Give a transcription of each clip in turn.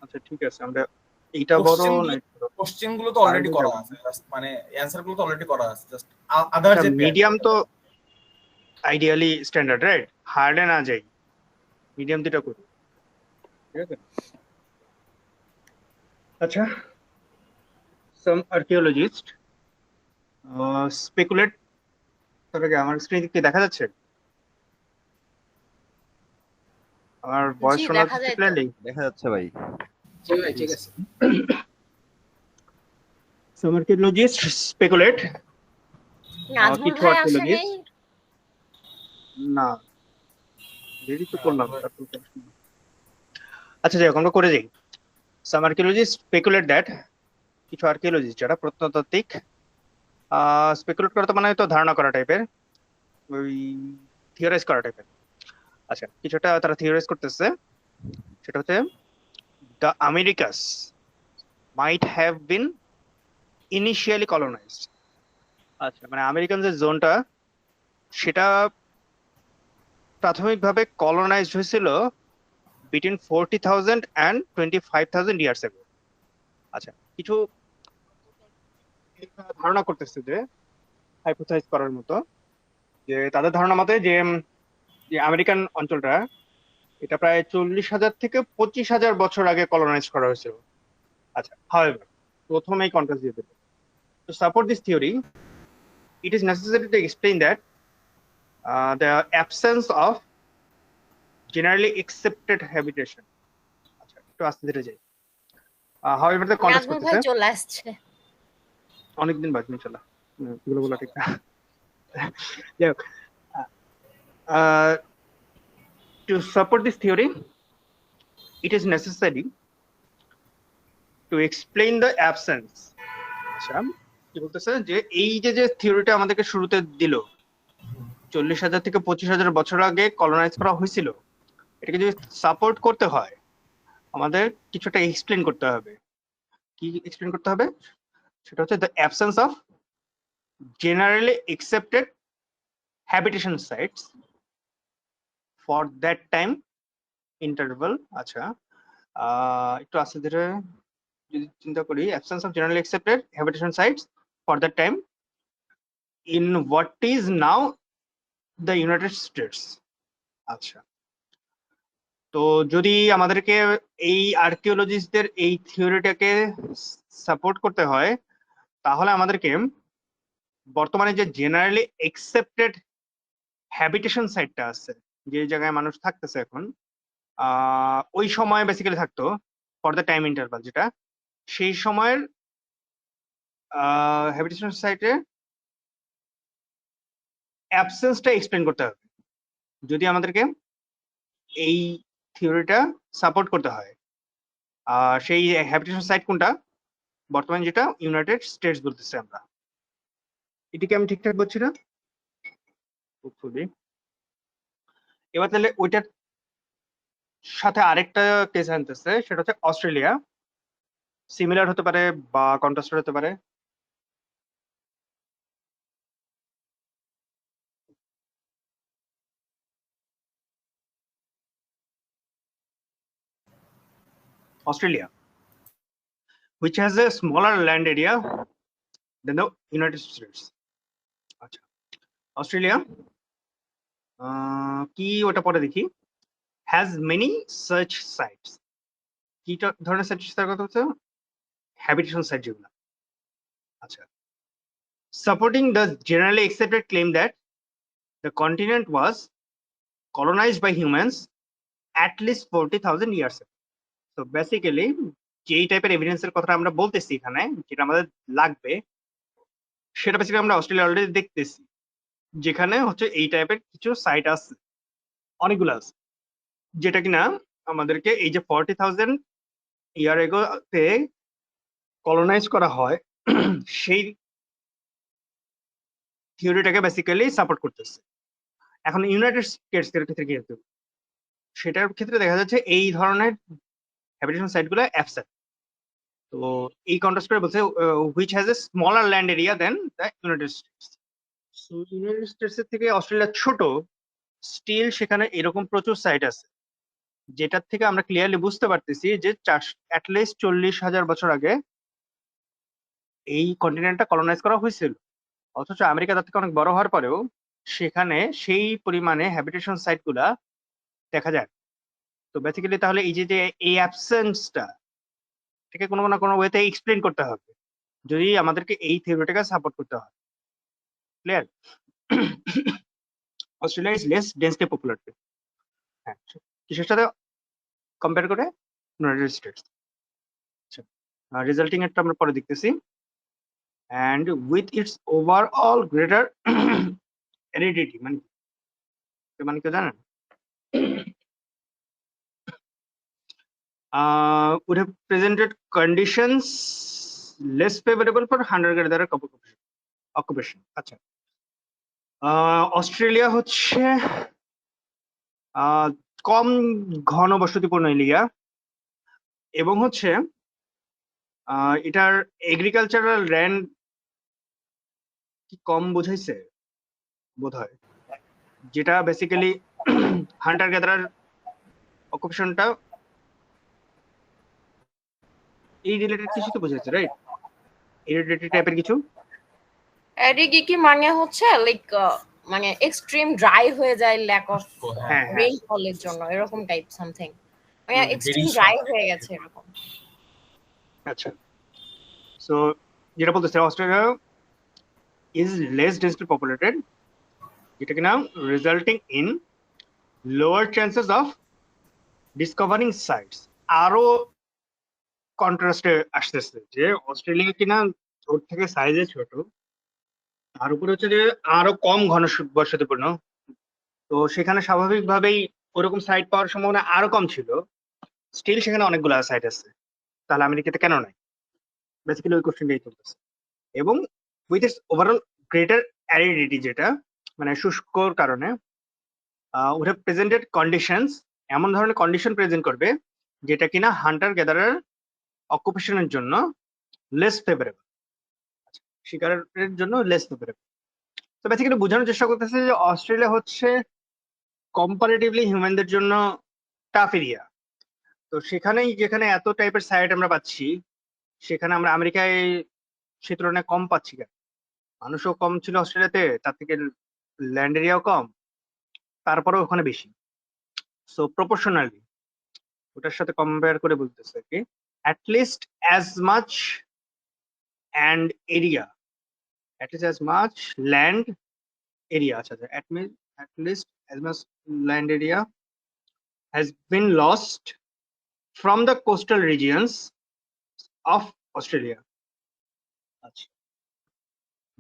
আচ্ছা ঠিক আছে, আমরা এইটা বড় না কোশ্চেন গুলো তো অলরেডি করা আছে, জাস্ট মানে অ্যানসার গুলো তো অলরেডি করা আছে, জাস্ট আদার যে মিডিয়াম তো আইডিয়ালি স্ট্যান্ডার্ড রাইট, হার্ডে না যাই, মিডিয়াম দিটা করি, ঠিক আছে। আচ্ছা, সাম আর্কিওলজিস্ট স্পেকুলেট, তার আগে আমার স্ক্রিনে কি দেখা যাচ্ছে? আমার ভয়েস শোনা যাচ্ছে ক্লিয়ারলি? দেখা যাচ্ছে ভাই। জি ভাই ঠিক আছে। সাম আর্কিওলজিস্ট স্পেকুলেট, নাজমুল ভাই আসে নাই? না দেরি তো করলাম। আচ্ছা যাই হোক, আমরা করে যাই। সাম আর্কিওলজিস্ট স্পেকুলেট দ্যাট, কিছু আর্কিওলজিস্ট যারা প্রত্নতাত্ত্বিক, স্পেকুলেট করা তো মানে তো ধারণা করা টাইপের, ওই থিওরাইজ করা টাইপের। আচ্ছা, কিছুটা তারা থিওরাইজ করতেছে, সেটা হচ্ছে the Americas might have been initially colonised. আচ্ছা, মানে আমেরিকান যে জোনটা সেটা প্রাথমিকভাবে কলোনাইজড হয়েছিল বিটুইন 40,000 and 25,000 ইয়ার্স এগো। আচ্ছা, কিছু ধারণা করতেছে যে হাইপোথেসাইজ করার মতো, যে তাদের ধারণা মতে যে আমেরিকান অঞ্চলটা এটা প্রায় 40,000 থেকে 25,000 বছর আগে কলোনাইজ করা হয়েছিল। আচ্ছা, হাউএভার প্রথমেই কন্ট্রাস্ট দিয়ে দেবো, to support this theory it is necessary to explain that the absence of generally accepted habitation. আচ্ছা, একটু আস্তে ধীরে যাই। হাউএভার দ্য কন্ট্রাস্ট নাজমুল ভাই করতেছে চলে আসছে অনেকদিন বাদ, ইনশাআল্লাহ এগুলো বলা ঠিক না। যাই হোক, to support this theory it is necessary to explain the absence. আচ্ছা, কি বলতেছে যে এই যে থিওরিটা আমাদেরকে শুরুতে দিল 40,000 থেকে 25,000 বছর আগে কলোনাইজ করা হয়েছিল, এটাকে যদি সাপোর্ট করতে হয় আমাদের কিছুটা এক্সপ্লেন করতে হবে। কি এক্সপ্লেন করতে হবে? সেটা হচ্ছে the absence of generally accepted habitation sites for that time interval. আচ্ছা, একটু আস্তে ধীরে যদি চিন্তা করি, absence of generally accepted habitation sites for that time in what is now the United states. আচ্ছা, তো যদি আমাদেরকে এই আর্কিওলজিস্টদের এই থিওরিটাকে সাপোর্ট করতে হয় তাহলে আমাদেরকে বর্তমানে যে জেনারেলি অ্যাকসেপ্টেড হ্যাবিটেশন সাইটটা আছে, যে জায়গায় মানুষ থাকতেছে এখন, ওই সময় বেসিক্যালি থাকতো ফর দ্য টাইম ইন্টারভাল, যেটা সেই সময়ের হ্যাবিটেশন সাইটে অ্যাবসেন্সটা এক্সপ্লেন করতে হবে যদি আমাদেরকে এই থিওরিটা সাপোর্ট করতে হয়। সেই হ্যাবিটেশন সাইট কোনটা? বর্তমানে যেটা ইউনাইটেড স্টেটস বলতেছে আমরা। এটিকে আমি ঠিকঠাক বলছি না? এবার তাহলে ওইটার সাথে আরেকটা কেস আনতেছে, সেটা হচ্ছে অস্ট্রেলিয়া। সিমিলার হতে পারে বা কন্ট্রাস্টেড হতে পারে। Australia, which has a smaller land area than the United States. আচ্ছা, অস্ট্রেলিয়া কি ওটা পরে দেখি, has many such sites. কি ধরনের সাইট কথা হচ্ছে? হ্যাবিটেশন সাইট যেগুলো। আচ্ছা, supporting the generally accepted claim that the continent was colonized by humans at least 40,000 years ago. So basically যেই টাইপের এভিডেন্সের কথা আমরা বলতেছি এখানে, যেটা আমাদের লাগবে, সেটা বেসিক্যালি আমরা অস্ট্রেলিয়া অলরেডি দেখতেছি, যেখানে হচ্ছে এই টাইপের কিছু সাইট আছে, অনেকগুলো আছে, যেটা কিনা আমাদেরকে এই যে 40,000 ইয়ার এগোতে কলোনাইজ করা হয় সেই থিওরিটাকে বেসিক্যালি সাপোর্ট করতেছে। এখন ইউনাইটেড স্টেটস এর ক্ষেত্রে কি হতো, সেটার ক্ষেত্রে দেখা যাচ্ছে এই ধরনের হ্যাবিটেশন সাইটগুলো অ্যাবসেন্ট। তো এই কন্ট্রাস্ট করে বলছে which has a smaller land area than the United States. So United States এর থেকে অস্ট্রেলিয়া ছোট, স্টিল সেখানে এরকম প্রচুর সাইট আছে যেটার থেকে আমরা ক্লিয়ারলি বুঝতে পারতেছি যে অ্যাটলিস্ট 40,000 বছর আগে এই কন্টিনেন্টটা কলোনাইজ করা হয়েছিল। অথচ আমেরিকা তার থেকে অনেক বড় হওয়ার পরেও সেখানে সেই পরিমাণে হ্যাবিটেশন সাইট গুলা দেখা যায়। তো বেসিক্যালি তাহলে এই যে এই অ্যাবসেন্সটা থেকে কোনো না কোনো ওয়েতে এক্সপ্লেন করতে হবে যদি আমাদেরকে এই থিওরিটাকে সাপোর্ট করতে হয়। Clear? Australia is less densely populated. হ্যাঁ, কিসের সাথে কম্পেয়ার করে? United states. আচ্ছা, রেজাল্টিং এরটা আমরা পরে দেখতেছি। and with its overall greater aridity মানে কি জানেন? would have presented conditions less favorable for hunter gatherer occupation. আচ্ছা, অস্ট্রেলিয়া হচ্ছে কম ঘনবসতিপূর্ণ এরিয়া এবং হচ্ছে এটার এগ্রিকালচারাল ল্যান্ড কি কম বোঝাইছে বোধহয়, যেটা বেসিক্যালি হান্টার গ্যাদারার অকুপেশনটা এই রিলেটেড কিছু তো বোঝাইছে, রাইট? এই রিলেটেড টাইপের কিছু। এডিগি মানে হচ্ছে লাইক মানে এক্সট্রিম ড্রাই হয়ে যায় ল্যাক অফ হ্যাঁ, রেইনফলের জন্য, এরকম টাইপ সামথিং, মানে very এক্সট্রিম short. ড্রাই হয়ে গেছে এরকম। আচ্ছা, সো যেটা বলতেছে Australia is less densely populated, যেটা কিনা resulting in lower chances of discovering sites. আরো কন্ট্রাস্টে আসতেছে যে অস্ট্রেলিয়া কিনা ওর থেকে সাইজে ছোট, তার উপরে হচ্ছে যে আরো কম ঘনবসতিপূর্ণ। তো সেখানে স্বাভাবিকভাবেই ওরকম সাইট পাওয়ার সম্ভাবনা আরো কম ছিল। স্টিল সেখানে অনেকগুলো সাইট আছে, তাহলে আমেরিকাতে কেন নাই? বেসিক্যালি ওই কোশ্চেনটাই চলতেছে। এবং উইথ ইটস ওভারঅল গ্রেটার অ্যারিডিটি, যেটা মানে শুষ্কর কারণে উড হ্যাভ প্রেজেন্টেড কন্ডিশনস, এমন ধরনের কন্ডিশন প্রেজেন্ট করবে যেটা কিনা হান্টার গ্যাদারার অকুপেশনের জন্য লেস ফেভারেবল, শিকারের জন্য লেস ফেভারেবল। তো বেসিক্যালি বোঝানোর চেষ্টা করতেছে যে অস্ট্রেলিয়া হচ্ছে কম্পারেটিভলি হিউম্যানদের জন্য টাফ এরিয়া। তো সেখানেই যেখানে এত টাইপের সাইট আমরা পাচ্ছি, সেখানে আমরা আমেরিকায় সে তুলনায় কম পাচ্ছি কেন? মানুষও কম ছিল অস্ট্রেলিয়াতে, তার থেকে ল্যান্ড এরিয়াও কম, তারপরেও ওখানে বেশি। সো প্রপোর্শনালি ওটার সাথে কম্পেয়ার করে বলতেছে কি at least as much and area, at least as much land area. আচ্ছা, at least as much land area has been lost from the coastal regions of Australia. Achha.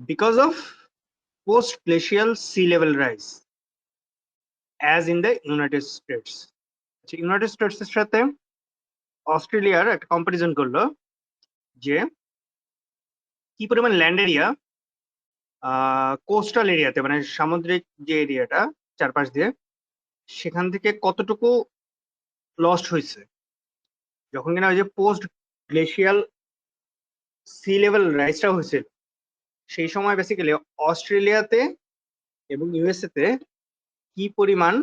Because of post-glacial sea level rise, as in the United States. আচ্ছা, United States এর সাথে অস্ট্রেলিয়ার একটা comparison করলো যে কি পরিমাণ ল্যান্ড এরিয়া কোস্টাল এরিয়াতে, মানে সামুদ্রিক যে এরিয়াটা চারপাশ দিয়ে, সেখান থেকে কতটুকু লস্ট হয়েছে যখন কিনা ওই যে পোস্ট গ্লেশিয়াল সি লেভেল রাইজটা হয়েছিল। সেই সময় বেসিক্যালি অস্ট্রেলিয়াতে এবং ইউএসএ তে কি পরিমাণ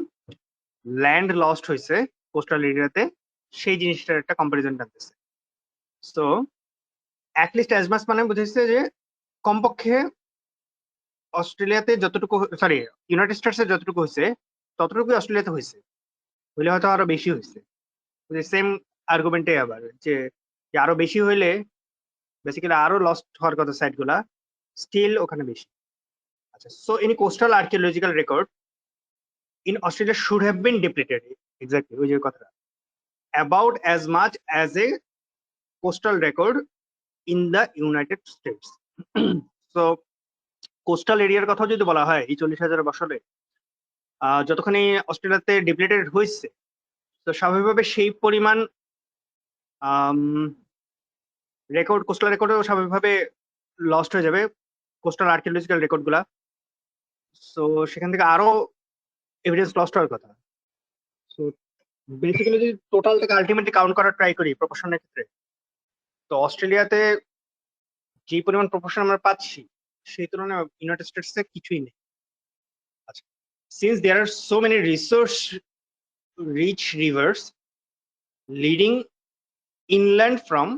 ল্যান্ড লস্ট হয়েছে কোস্টাল এরিয়াতে, সেই জিনিসটার একটা কম্পারিজন টানতেছে। সো অ্যাটলিস্ট অ্যাজ মাস মানে বুঝেছে যে কমপক্ষে অস্ট্রেলিয়াতে যতটুকু, সরি ইউনাইটেড স্টেটসে যতটুকু হয়েছে ততটুকুই অস্ট্রেলিয়াতে হয়েছে, হইলে হয়তো আরো বেশি হয়েছে। সেম আর্গুমেন্টে আবার যে আরো বেশি হইলে বেসিক্যালি আরো লস্ট হওয়ার কথা সাইট গুলা, স্টিল ওখানে বেশি। আচ্ছা, so any coastal archaeological record in Australia should have been depleted. Exactly, ওই যে কথাটা, about as much as a coastal record in the United States. So coastal এরিয়ার কথা যদি বলা হয় এই 40,000 বছরে যতখানি অস্ট্রেলিয়াতে ডিপ্লেটেড হয়েছে, তো স্বাভাবিকভাবে সেই পরিমাণ রেকর্ড, কোস্টাল রেকর্ডও স্বাভাবিকভাবে লস্ট হয়ে যাবে, কোস্টাল আর্কিওলজিক্যাল রেকর্ড গুলা। সো সেখান থেকে আরো এভিডেন্স লস্ট হওয়ার কথা। সো বেসিক্যালি যদি টোটালটাকে আলটিমেটলি কাউন্ট করার ট্রাই করি প্রপোর্শনের ক্ষেত্রে, তো অস্ট্রেলিয়াতে যে পরিমাণ প্রপোর্শন আমরা পাচ্ছি সেই তুলনায় ইউনাইটেড স্টেটসে কিছুই নেই। আচ্ছা, since there are so many resource-rich rivers leading inland from,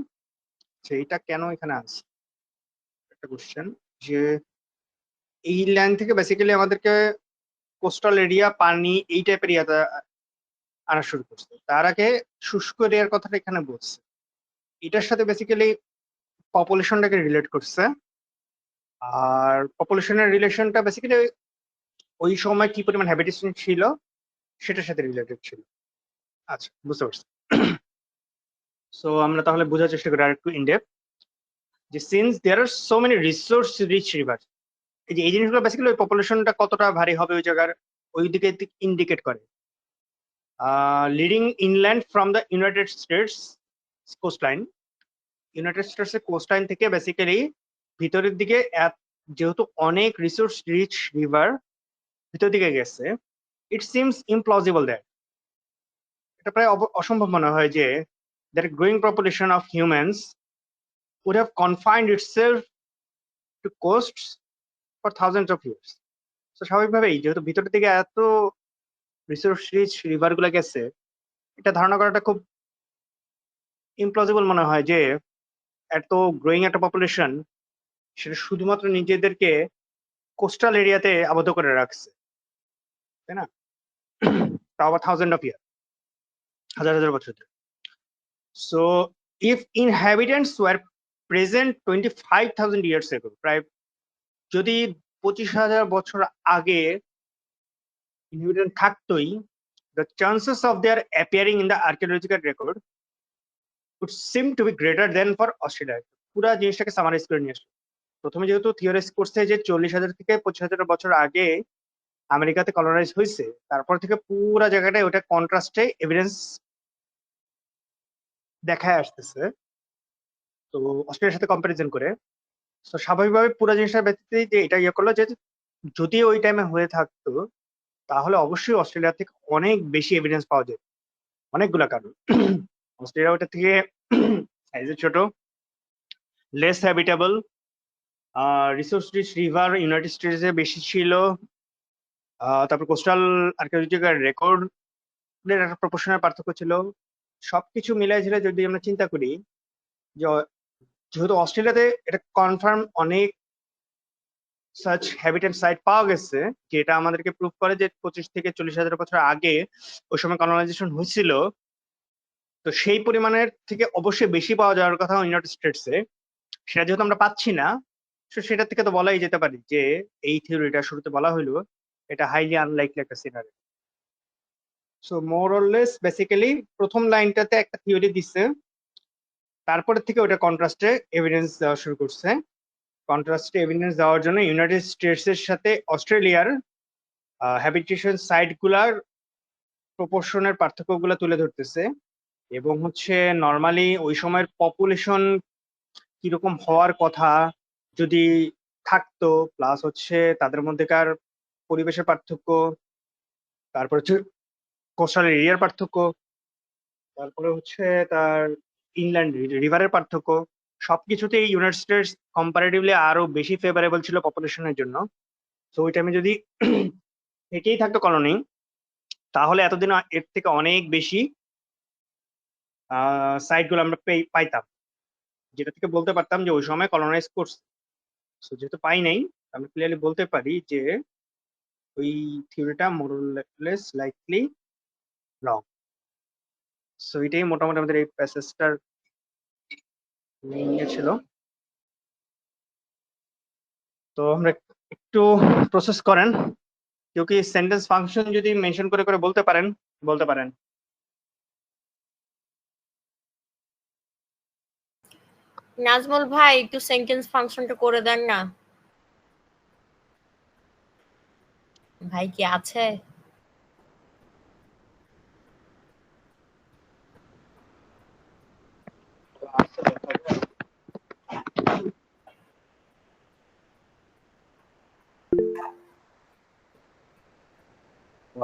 এটা কেন এখানে আছে একটা কোশ্চেন, যে এই ল্যান্ড থেকে বেসিক্যালি আমাদেরকে কোস্টাল এরিয়া, পানি, এই টাইপের এরিয়াতে আনা শুরু করছে। তার আগে শুষ্ক এরিয়ার কথাটা এখানে বলছে। এটার সাথে বেসিক্যালি পপুলেশনটাকে রিলেট করছে। আর পপুলেশনের রিলেশনটা বেসিক্যালি ওই সময় কি পরিমাণ হ্যাবিটেশন ছিল সেটার সাথে রিলেটেড ছিল। আচ্ছা, বুঝতে পারছি। সো আমরা তাহলে বোঝার চেষ্টা করি আর একটু ইনডেপথ, যে since there are so many resource rich river, এই জিনিসগুলো বেসিক্যালি ওই পপুলেশনটা কতটা ভারী হবে ওই জায়গার ওই দিকে ইন্ডিকেট করে। Leading inland from the United states coastline, United States এর কোস্টলাইন থেকে বেসিক্যালি ভিতরের দিকে যেহেতু অনেক রিসোর্স রিচ রিভার ভিতর দিকে গেছে, ইট সিমস ইমপ্লজিবল দ্যাট, এটা প্রায় অসম্ভব মনে হয় যে that growing population of humans would have confined itself to coasts for thousands of years. So স্বাভাবিকভাবেই যেহেতু ভিতরের দিকে এত রিসোর্স রিচ রিভার গুলো গেছে, এটা ধারণা করাটা খুব ইমপ্লজিবল মনে হয় যে এত গ্রোয়িং একটা পপুলেশন সেটা শুধুমাত্র নিজেদেরকে কোস্টাল এরিয়াতে আবদ্ধ করে রাখছে, তাই না? তাও আবার থাউজেন্ড অফ ইয়ার, হাজার হাজার বছর ধরে। So if inhabitants were present 25,000 years ago, প্রায় যদি 25,000 বছর আগে inhabitant থাকতোই, the chances of their appearing in the archaeological record would seem to be greater than for Australia. পুরা জিনিসটাকে সামারাইজ করে নিয়ে আসলো। প্রথমে যেহেতু থিওরিজ করছে যে 40,000 থেকে 25,000 বছর আগে আমেরিকাতে কলোনাইজ হয়েছে, তারপর থেকে পুরা জায়গাটায় ওটা কন্ট্রাস্টে এভিডেন্স দেখায় আসতেছে, তো অস্ট্রেলিয়ার সাথে কম্পারিজন করে। তো স্বাভাবিকভাবে পুরো জিনিসটা ব্যতীত যে এটা ইয়ে করলো যে যদি ওই টাইমে হয়ে থাকতো তাহলে অবশ্যই অস্ট্রেলিয়া থেকে অনেক বেশি এভিডেন্স পাওয়া যেত, অনেকগুলা কারণ। অস্ট্রেলিয়া ওটা থেকে সাইজে ছোট, less habitable, resource rich river United স্টেটসে বেশি ছিল, তারপর কোস্টাল আর্কিওলজিক্যাল রেকর্ড একটা প্রপোর্শনাল পার্থক্য ছিল। সবকিছু মিলাই ঝিলে যদি আমরা চিন্তা করি যে যেহেতু অস্ট্রেলিয়াতে এটা কনফার্ম অনেক সার্চ হ্যাবিটেট সাইট পাওয়া গেছে, যেটা আমাদেরকে প্রুভ করে যে 25 থেকে 40,000 বছর আগে ওই সময় কলোনাইজেশন হয়েছিল, তো সেই পরিমাণের থেকে অবশ্যই বেশি পাওয়া যাওয়ার কথা ইউনাইটেড স্টেটসে। সেটা যেহেতু আমরা পাচ্ছি না, সেটা থেকে তো বলাই যেতে পারি যে এই থিওরিটা শুরুতে বলা হইলো এটা হাইলি আনলাইকলি একটা scenery. So more or less basically প্রথম লাইনটাতে একটা থিওরি দিচ্ছে, তারপরে থেকে ওটা কন্ট্রাস্টে এভিডেন্স দেওয়া শুরু করছে। কন্ট্রাস্টে এভিডেন্স দেওয়ার জন্য ইউনাইটেড স্টেটস এর সাথে অস্ট্রেলিয়ার হ্যাবিটেশন সাইট গুলার প্রপোর্শনের পার্থক্যগুলো তুলে ধরতেছে, এবং হচ্ছে নর্মালি ওই সময়ের পপুলেশন কিরকম হওয়ার কথা যদি থাকতো, প্লাস হচ্ছে তাদের মধ্যেকার পরিবেশের পার্থক্য, তারপর হচ্ছে কোস্টাল এরিয়ার পার্থক্য, তারপরে হচ্ছে তার ইনল্যান্ড রিভারের পার্থক্য, সবকিছুতেই ইউনাইটেড স্টেটস কম্পারেটিভলি আরো বেশি ফেভারেবল ছিল পপুলেশনের জন্য। তো ওই টাইমে যদি থেকেই থাকতো কলোনি, তাহলে এতদিন এর থেকে অনেক বেশি সাইটগুলো আমরা পাইতাম, যেটা থেকে বলতে পারতাম যে ওই সময় কলোনাইজ করছে। সো যেহেতু পাই নাই, আমরা ক্লিয়ারলি বলতে পারি যে ওই থিওরিটা মোরলেস লাইকলি রং। সো এটাই মোটামুটি আমাদের এই প্যাসেজটার মেইন ছিল। তো আমরা একটু প্রসেস করেন, কেউ কি সেন্টেন্স ফাংশন যদি মেনশন করে করে বলতে পারেন বলতে পারেন। নাজমুল ভাই একটু সেন্টেন্স ফাংশনটা করে দেন না। ভাই কি আছে?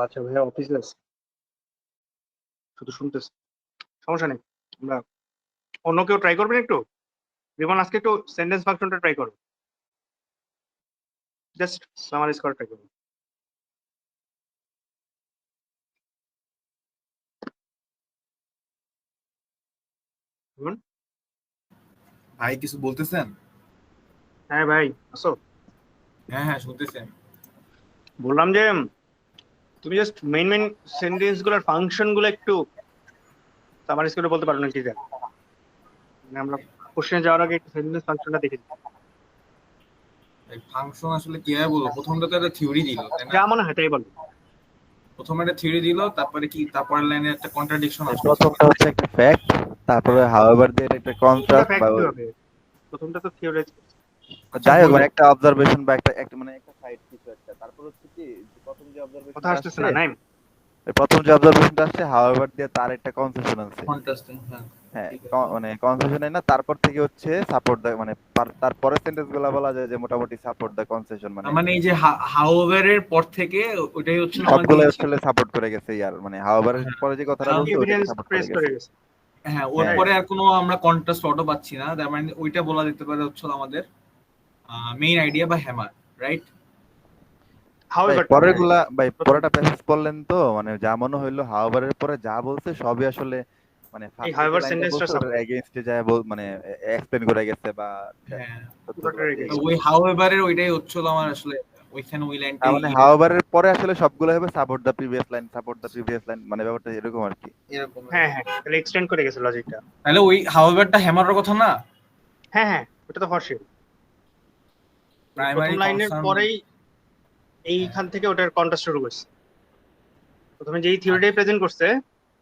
আচ্ছা ভাইয়া অফিসে আছে, শুধু শুনতেছে, সমস্যা নেই। আমরা অন্য কেউ ট্রাই করবেন একটু, রিমন আজকে একটু সেন্টেন্স ফাংশনটা ট্রাই করো, জাস্ট সামারাইজ করা ট্রাই করো। বলুন। ভাই কিছু বলতেছেন? হ্যাঁ ভাই, আসো। হ্যাঁ হ্যাঁ শুনতেছি আমি। বললাম যে তুমি জাস্ট মেইন সেন্টেন্স গুলোর ফাংশন গুলো একটু সামারাইজ করে বলতে পারো না কি জানো? মানে আমরা কোশ্চেনে যাওয়ার আগে একটু সেন্টেন্স ফাংশনটা দেখে নিই। ফাংশন আসলে কিভাবে বলবো? প্রথমটা তো একটা থিওরি দিল, তাই না? যা মনে হয় তাই বলো। প্রথমে একটা থিওরি দিল, তারপরে কি তারপরের লাইনে একটা কন্ট্রাডিকশন আসলো। প্রথমটা হচ্ছে একটা ফ্যাক্ট, তারপরে হাউএভার দিয়ে একটা প্রথমটা কন্ট্রাস্ট বা ফ্যাক্ট হবে, প্রথমটা তো থিওরাইজ। যাই হোক, মানে একটা অবজারভেশন বা একটা একটা মানে একটা সাইড কিছু একটা। তারপর হচ্ছে কি যে প্রথম যে কথা অবজারভেশনটা আসতেছে আসছে, না নাইম। প্রথম যে অবজারভেশনটা আসছে হাউএভার দিয়ে তার একটা কনসেশন আছে। কন্ট্রাস্টিং, হ্যাঁ হ্যাঁ, ঠিক আছে। মানে কনসেশন না, তারপর থেকে হচ্ছে সাপোর্ট দেয়, মানে তারপরের সেন্টেন্স গুলা বলা যায় যে মোটামুটি সাপোর্ট দ্য কনসেশন, মানে মানে এই যে হাউএভার এর পর থেকে ওটাই হচ্ছে আমাদের সবগুলো ইচ্ছা। আসলে সাপোর্ট করে গেছে ইয়ার, মানে হাউএভার হ্যাঁ। পরে যে কথাটা কারণ বলছে ওটাকে এভিডেন্স সাপোর্ট করে প্রেস করে গেছে। গেছে। হ্যাঁ, ওর হ্যাঁ। পরে আর কোনো আমরা কন্ট্রাস্ট অটো পাচ্ছি না, তার মানে ওইটা বলা যেতে পারে হচ্ছে আমাদের মেইন আইডিয়া বা হ্যামার, রাইট? ভাই হাউএভার পরের গুলা, ভাই পরেরটা প্যাসেজ পড়লেন তো, মানে যা মনে হইলো হাওয়ারের পরে যা বলছে সবই আসলে মানে এই ফার্স্ট যে হাউএভার লাইনটা সেন্টেন্সটা বলছে ওটার সাপোর্ট এগেইনস্টে যায় মানে এক্সপ্লেন করে গেছে বা হ্যাঁ, পুরোটা তথ্যগুলো দিয়ে রেখেছে। গেছে। ওই হাউএভার এর ওইটাই হচ্ছিল আমার আসলে ওইখানে ওই তার লাইনটাই মানে হাওয়ারের পরে আসলে সবগুলো হবে সাপোর্ট দা প্রিভিয়াস লাইন, সাপোর্ট দা প্রিভিয়াস লাইন, মানে ব্যাপারটা এরকম আর কি। এরকম। হ্যাঁ হ্যাঁ, তাহলে এক্সটেন্ড করে গেছে লজিকটা। তাহলে ওই হাউএভারটা হ্যামারের কথা না? হ্যাঁ হ্যাঁ, ওটা তো ফরশিওর। প্রথম প্রাইমারি লাইনের কনসার্ন। পরেই এইখান থেকে ওটার কন্ট্রাস্ট শুরু করছে। প্রথমে যেই থিওরিটাই প্রেজেন্ট করছে,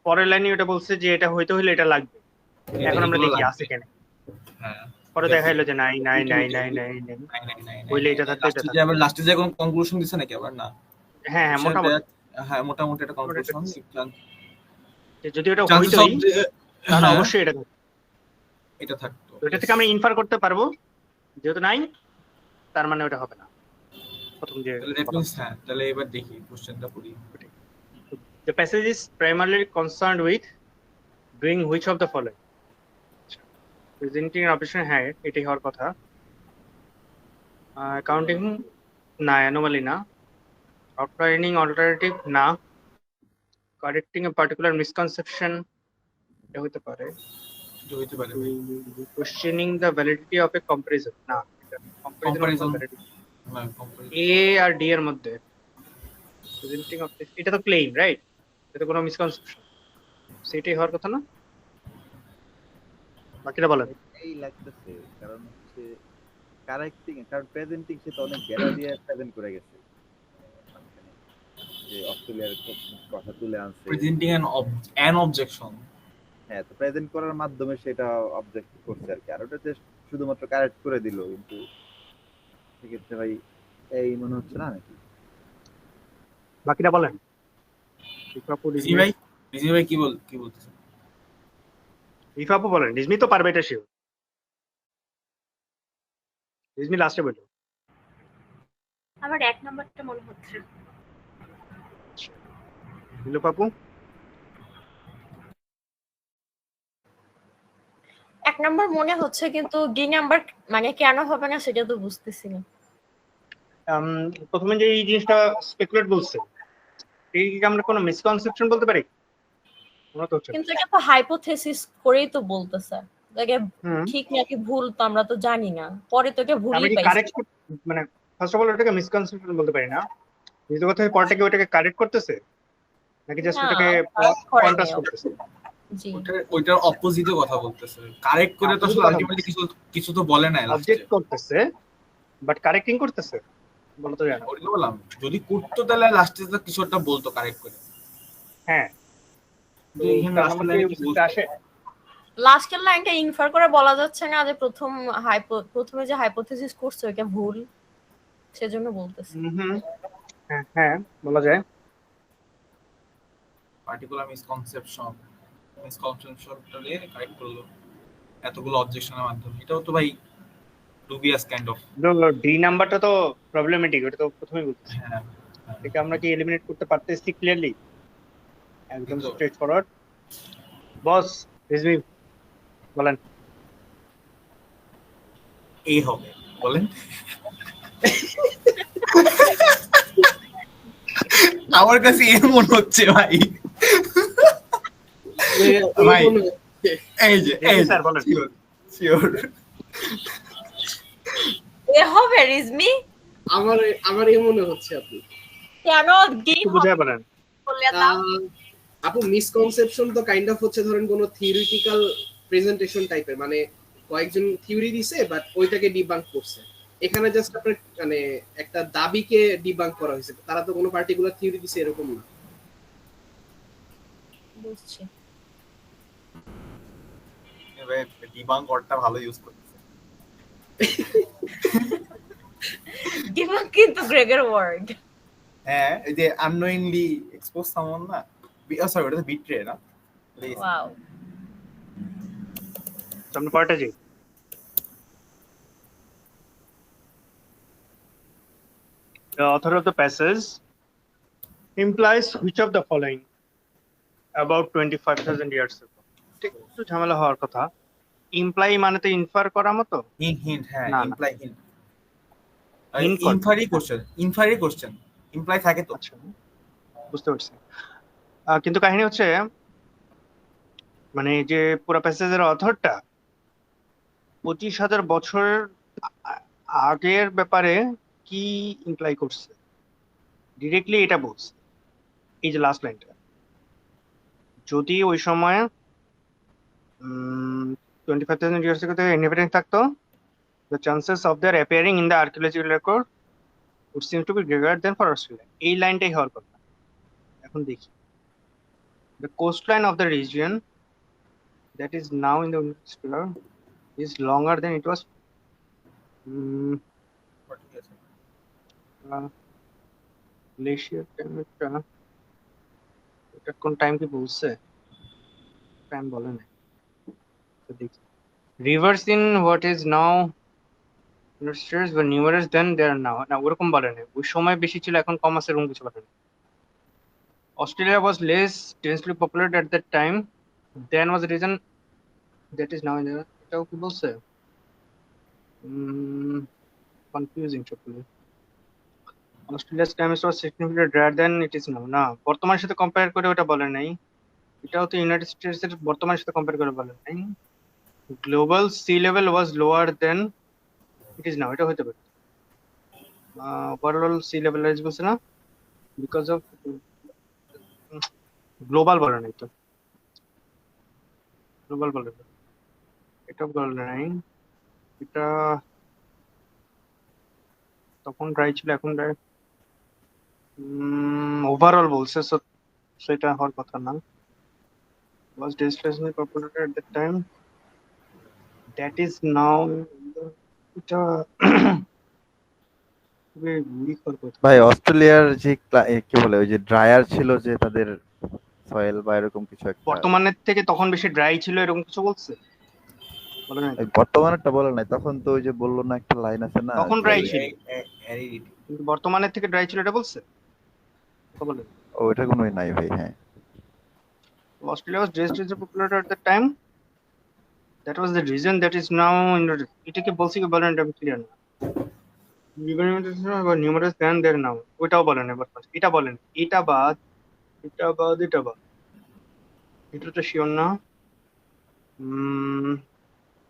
পরের লাইনে ওটা বলছে যে এটা হইতে হইলে এটা লাগবে। এখন আমরা দেখি আছে কেন। হ্যাঁ, পরে দেখাইলো যে নাই নাই নাই নাই নাই নাই, হইলে এটা থাকতো এটা থাকতো। আবার লাস্টে যে কোন কনক্লুশন দিছে নাকি আবার না? হ্যাঁ হ্যাঁ, মোটামুটি হ্যাঁ, মোটামুটি একটা কনক্লুশন। যে যদি ওটা চান্সেস হইতোই অফ তাহলে অবশ্যই এটা থাকতো। এটা থাকতো। তো এটা থেকে আমরা ইনফার করতে পারবো যেহেতু নাই, তার মানে ওটা হবে না। প্রথম যে তাহলে দ্যাট মিন্স, হ্যাঁ, তাহলে এবার দেখি কোশ্চেনটা পড়ি। the passage is primarily concerned with doing which of the following. Presenting an operation হ্যাঁ এটাই হওয়ার কথা। কাউন্টিং না, অ্যানোমালি না। আউটলাইনিং অল্টারনেটিভ না। কারেক্টিং এ পার্টিকুলার মিসকনসেপশন এটা হতে পারে। এটা হইতে পারে। Questioning the validity of A comparison না, Comparison. হ্যাঁ, এ আর ডি এর মধ্যে। প্রেজেন্টিং অফ এটা তো ক্লেইম রাইট, এটা কোনো মিসকনসেপশন, সেটাই হওয়ার কথা না। বাকিটা বলেন। এই লাগতেছে কারণ হচ্ছে কারেক্টিং, কারণ প্রেজেন্টিং সে তো অনেক গ্যারা দিয়ে প্রেজেন্ট করে গেছে, যে অস্ট্রেলিয়ার কথা তুলে আনছে। Presenting an objection. হ্যাঁ, তো প্রেজেন্ট করার মাধ্যমে সেটা অবজেক্ট করছে আর কি, আর ওটা জাস্ট শুধুমাত্র কারেক্ট করে দিল, কিন্তু সেক্ষেত্রে ভাই এই মনে হচ্ছে না নাকি? বাকিটা বলেন। রিজমি ভাই কি বলতেছে? রিফাপও বলেন, রিজমি তো পারবে এটা শিওর। রিজমি লাস্টে বলল। আমার এক নাম্বারটা মনে হচ্ছে। বিলু পাপু এক নাম্বার মনে হচ্ছে, কিন্তু ডি নাম্বার মানে কেন হবে না সেটা তো বুঝতেছি না। প্রথমে যে এই জিনিসটা স্পেকুলেট বলছে, এই কি আমরা কোনো মিসকনসেপশন বলতে পারি? মনে তো হচ্ছে না। কিন্তু এটা তো হাইপোথেসিস করেই তো বলতেছে, এটাকে হুম। ঠিক নাকি ভুল তো আমরা তো জানি না, পরে তো এটা আমরা ভুলই কি পাইছি। কারেক্ট, মানে ফার্স্ট অফ অল ওটাকে মিসকনসেপশন বলতে পারি না। দ্বিতীয় কথা, পরটাকে ওটাকে কারেক্ট করতেছে নাকি জাস্ট না, ওটাকে correct করেনি। কন্ট্রাস্ট করতেছে? জি, ওইটার অপোজিটে কথা বলতেছে। কারেক্ট করে তো আসলে Opposite কথা আলটিমেটলি কিছু তো বলে না লাস্টে। অবজেক্ট করতেছে বাট কারেক্টিং করতেছে বলো তো জানো। ওইটা বললাম, যদি করতো তাহলে লাস্টে তো কিছু একটা বলতো কারেক্ট করে। হ্যাঁ, তো কিন্তু এখানে তার লাস্টে মানে লাইনে কি কি বুঝতে বলতো? আসে? লাস্টের লাইনটা ইনফার করে বলা যাচ্ছে না যে প্রথমে যে হাইপোথেসিস করছে ওইটা ভুল, সেজন্য বলতেছি। হুম, হ্যাঁ হ্যাঁ বলা যায়। পার্টিকুলার মিসকনসেপশনটা দিয়ে কারেক্ট করলো এতগুলো অবজেকশনের মাধ্যমে। এটাও তো ভাই ডুবিয়াস কাইন্ড অফ। ডি নাম্বারটা তো প্রবলেমেটিক, ওটা তো প্রথমেই বলতেছি। হ্যাঁ, এটাকে আমরা কি এলিমিনেট করতে পারতেছি ক্লিয়ারলি? একদম কিন্তু- স্ট্রেট ফরওয়ার্ড। বস রিজভি বলেন। এই হবে বলেন। আমার কাছে এর মনে হচ্ছে ভাই। ভাই এই যে স্যার বলেন। শিওর শিওর এ হবে রিজমি, আমার আমার এই মনে হচ্ছে আপু। কেন গেম একটু বুঝায় বলেন। বলে দাও। আপু মিসকনসেপশন তো কাইন্ড অফ হচ্ছে ধরেন কোনো থিওরিটিক্যাল প্রেজেন্টেশন টাইপের, মানে কয়েকজন থিওরি দিছে বাট ওইটাকে ডিবাঙ্ক করছে। এখানে জাস্ট আপনার মানে একটা দাবিকে ডিবাঙ্ক করা হয়েছে, তারা তো কোনো পার্টিকুলার থিওরি দিছে এরকম না। বুঝছি। ডিবাঙ্ক ওয়ার্ডটা ভালো ইউজ করতেছে। ডিবাঙ্ক কিন্তু গ্রেগের ওয়ার্ড। হ্যাঁ এই যে আননোয়িংলি এক্সপোজ সামন না, সরি ওটা তো বিট্রে না। ওয়াও। সামনে পড়াটা যাই। The author of the passage implies which of the following about 25,000 years ago. ঠিক একটু ঝামেলা হওয়ার কথা। ইমপ্লাই মানে তো ইনফার করার মতো। হিন্ট হিন্ট হ্যাঁ না, না। ইমপ্লাই হিন্ট Hint কর। ইনফারি কোশ্চেন ইমপ্লাই থাকে তো। আচ্ছা, বুঝতে পারছি। কিন্তু কাহিনী হচ্ছে মানে যে পুরো প্যাসেজের অথরটা 25,000 বছরের আগের ব্যাপারে কি ইমপ্লাই করছে, ডিরেক্টলি এটা বলছে। এই যে লাস্ট লাইনটা, যদি ওই সময় 25,000 years ago ইনহেবিটেন্ট থাকতো, the chances of their appearing in the archaeological record would seem to be greater than for Australia. এই লাইনটাই হওয়ার কথা। এখন দেখি, the coastline of the region that is now in the peninsula is longer than it was glacier time. এটা কোন time কি বলছে? Time বলে না। তো দেখি, rivers in what is now Industries were numerous then, they are now. না ওরকম বলে না, ওই সময় বেশি ছিল এখন কম আছে এরকম কিছু বলে না। Australia was less densely populated at that time. Then was the reason that is now in the এটাও কি বলছে? কনফিউজিং সবগুলো। Australia's climate was significantly drier than it is now. না বর্তমানের সাথে কম্পেয়ার করে ওটা বলে নাই। এটাও তো ইউনাইটেড স্টেটস এর বর্তমানের সাথে কম্পেয়ার করে বলে নাই। Global sea level was lower than it is now, এটা হতে পারে। ওভারঅল সি লেভেল রাইজ বলছে না, বিকজ অফ গ্লোবাল বলে নাই তো, গ্লোবাল বলে না, এটা বলে নাই। এটা তখন ড্রাই ছিল, এখন ড্রাই। ওভারঅল বলছে, সেটা হওয়ার কথা না। was displacement populated at that time, that is now এটা খুবই weak হওয়ার কথা। ভাই অস্ট্রেলিয়ার যে কি বলে ওই যে ড্রায়ার ছিল যে তাদের সয়েল বা এরকম কিছু একটা, বর্তমানের থেকে তখন বেশি ড্রাই ছিল এরকম কিছু বলছে? বলে নাই তো। বর্তমানেরটা বলে নাই, তখন তো ওই যে বললো না একটা লাইন আছে না, তখন যে- ড্রাই ছিল, অ্যারিডিটি কিন্তু বর্তমানের থেকে ড্রাই ছিল এটা বলছে? কথা বলেন। ও এটা কোনোই নাই ভাই। হ্যাঁ Australia was densely populated at the time, that was the reason that is now in the, এটাকে বলছি কি বলেন, এটা ক্লিয়ার না। নিউমারাস দেন দেয়ার নাও, ওইটাও বলেন। এবার এটা বলেন, এটা বাদ, এটা বাদ, এটা বাদ, এটা তো শিওর না।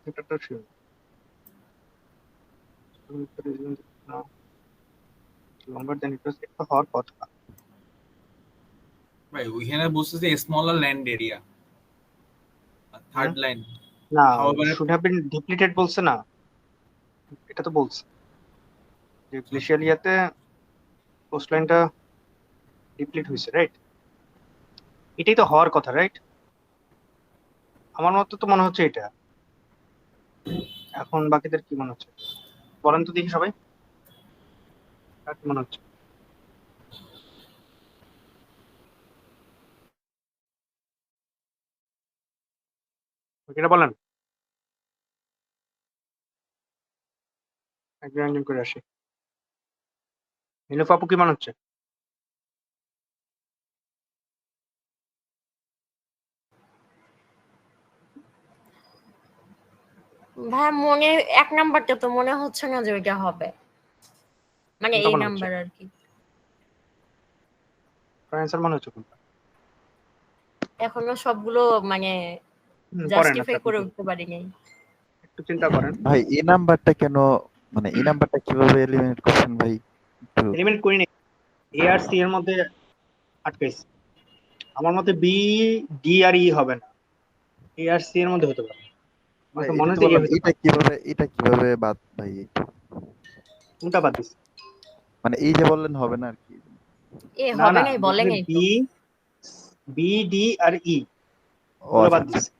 এটা তো শিওর না, লম্বার দেন ইট ওয়াজ, এটা হওয়ার কথা। ভাই ওইখানে বলছে যে smaller land area, third line না, However, should have been depleted বলছে না, এটা তো বলছে যে গ্লেশিয়াল ইয়াতে কোস্টলাইনটা ডিপ্লিট হয়েছে, রাইট? এটাই তো হওয়ার কথা, রাইট? আমার মতে তো মনে হচ্ছে এটা। এখন বাকিদের কি মনে হচ্ছে বলেন তো দেখি সবাই, আর কি মনে হচ্ছে? এটা বলেন, একজন একজন করে আসি। নীলু আপু কি মনে হচ্ছে? ভাই মনে এক নাম্বারটা তো মনে হচ্ছে না যে ওইটা হবে, মানে কোনটা এই মনে হচ্ছে? নাম্বার আর কি। অ্যান্সার মনে হচ্ছে কোনটা? এখনো সবগুলো মানে করেন জাস্টিফাই আপনি, করে উঠতে পারি নাই। একটু চিন্তা করেন। ভাই এই নাম্বারটা কেন, মানে এই নাম্বারটা কিভাবে এলিমিনেট করছেন ভাই একটু? এলিমেন্ট করিনি, এ আর সি এর মধ্যে আটকাইছি। আমার মতে বি, ডি আর ই হবে না, এ আর সি এর মধ্যে হতে পারে। আমার ভাই তো এটা মনে তো হচ্ছে এ বললাম, হতে এটা পারে। কিভাবে, এটা কিভাবে বাদ ভাই একটু? কোনটা বাদ দিছি? মানে এই যে বললেন হবে না আর কি। এ না হবে না, নাই বলে নাই তো। বি, বি ডি আর ই ও ওগুলো আচ্ছা বাদ আচ্ছা। দিছি।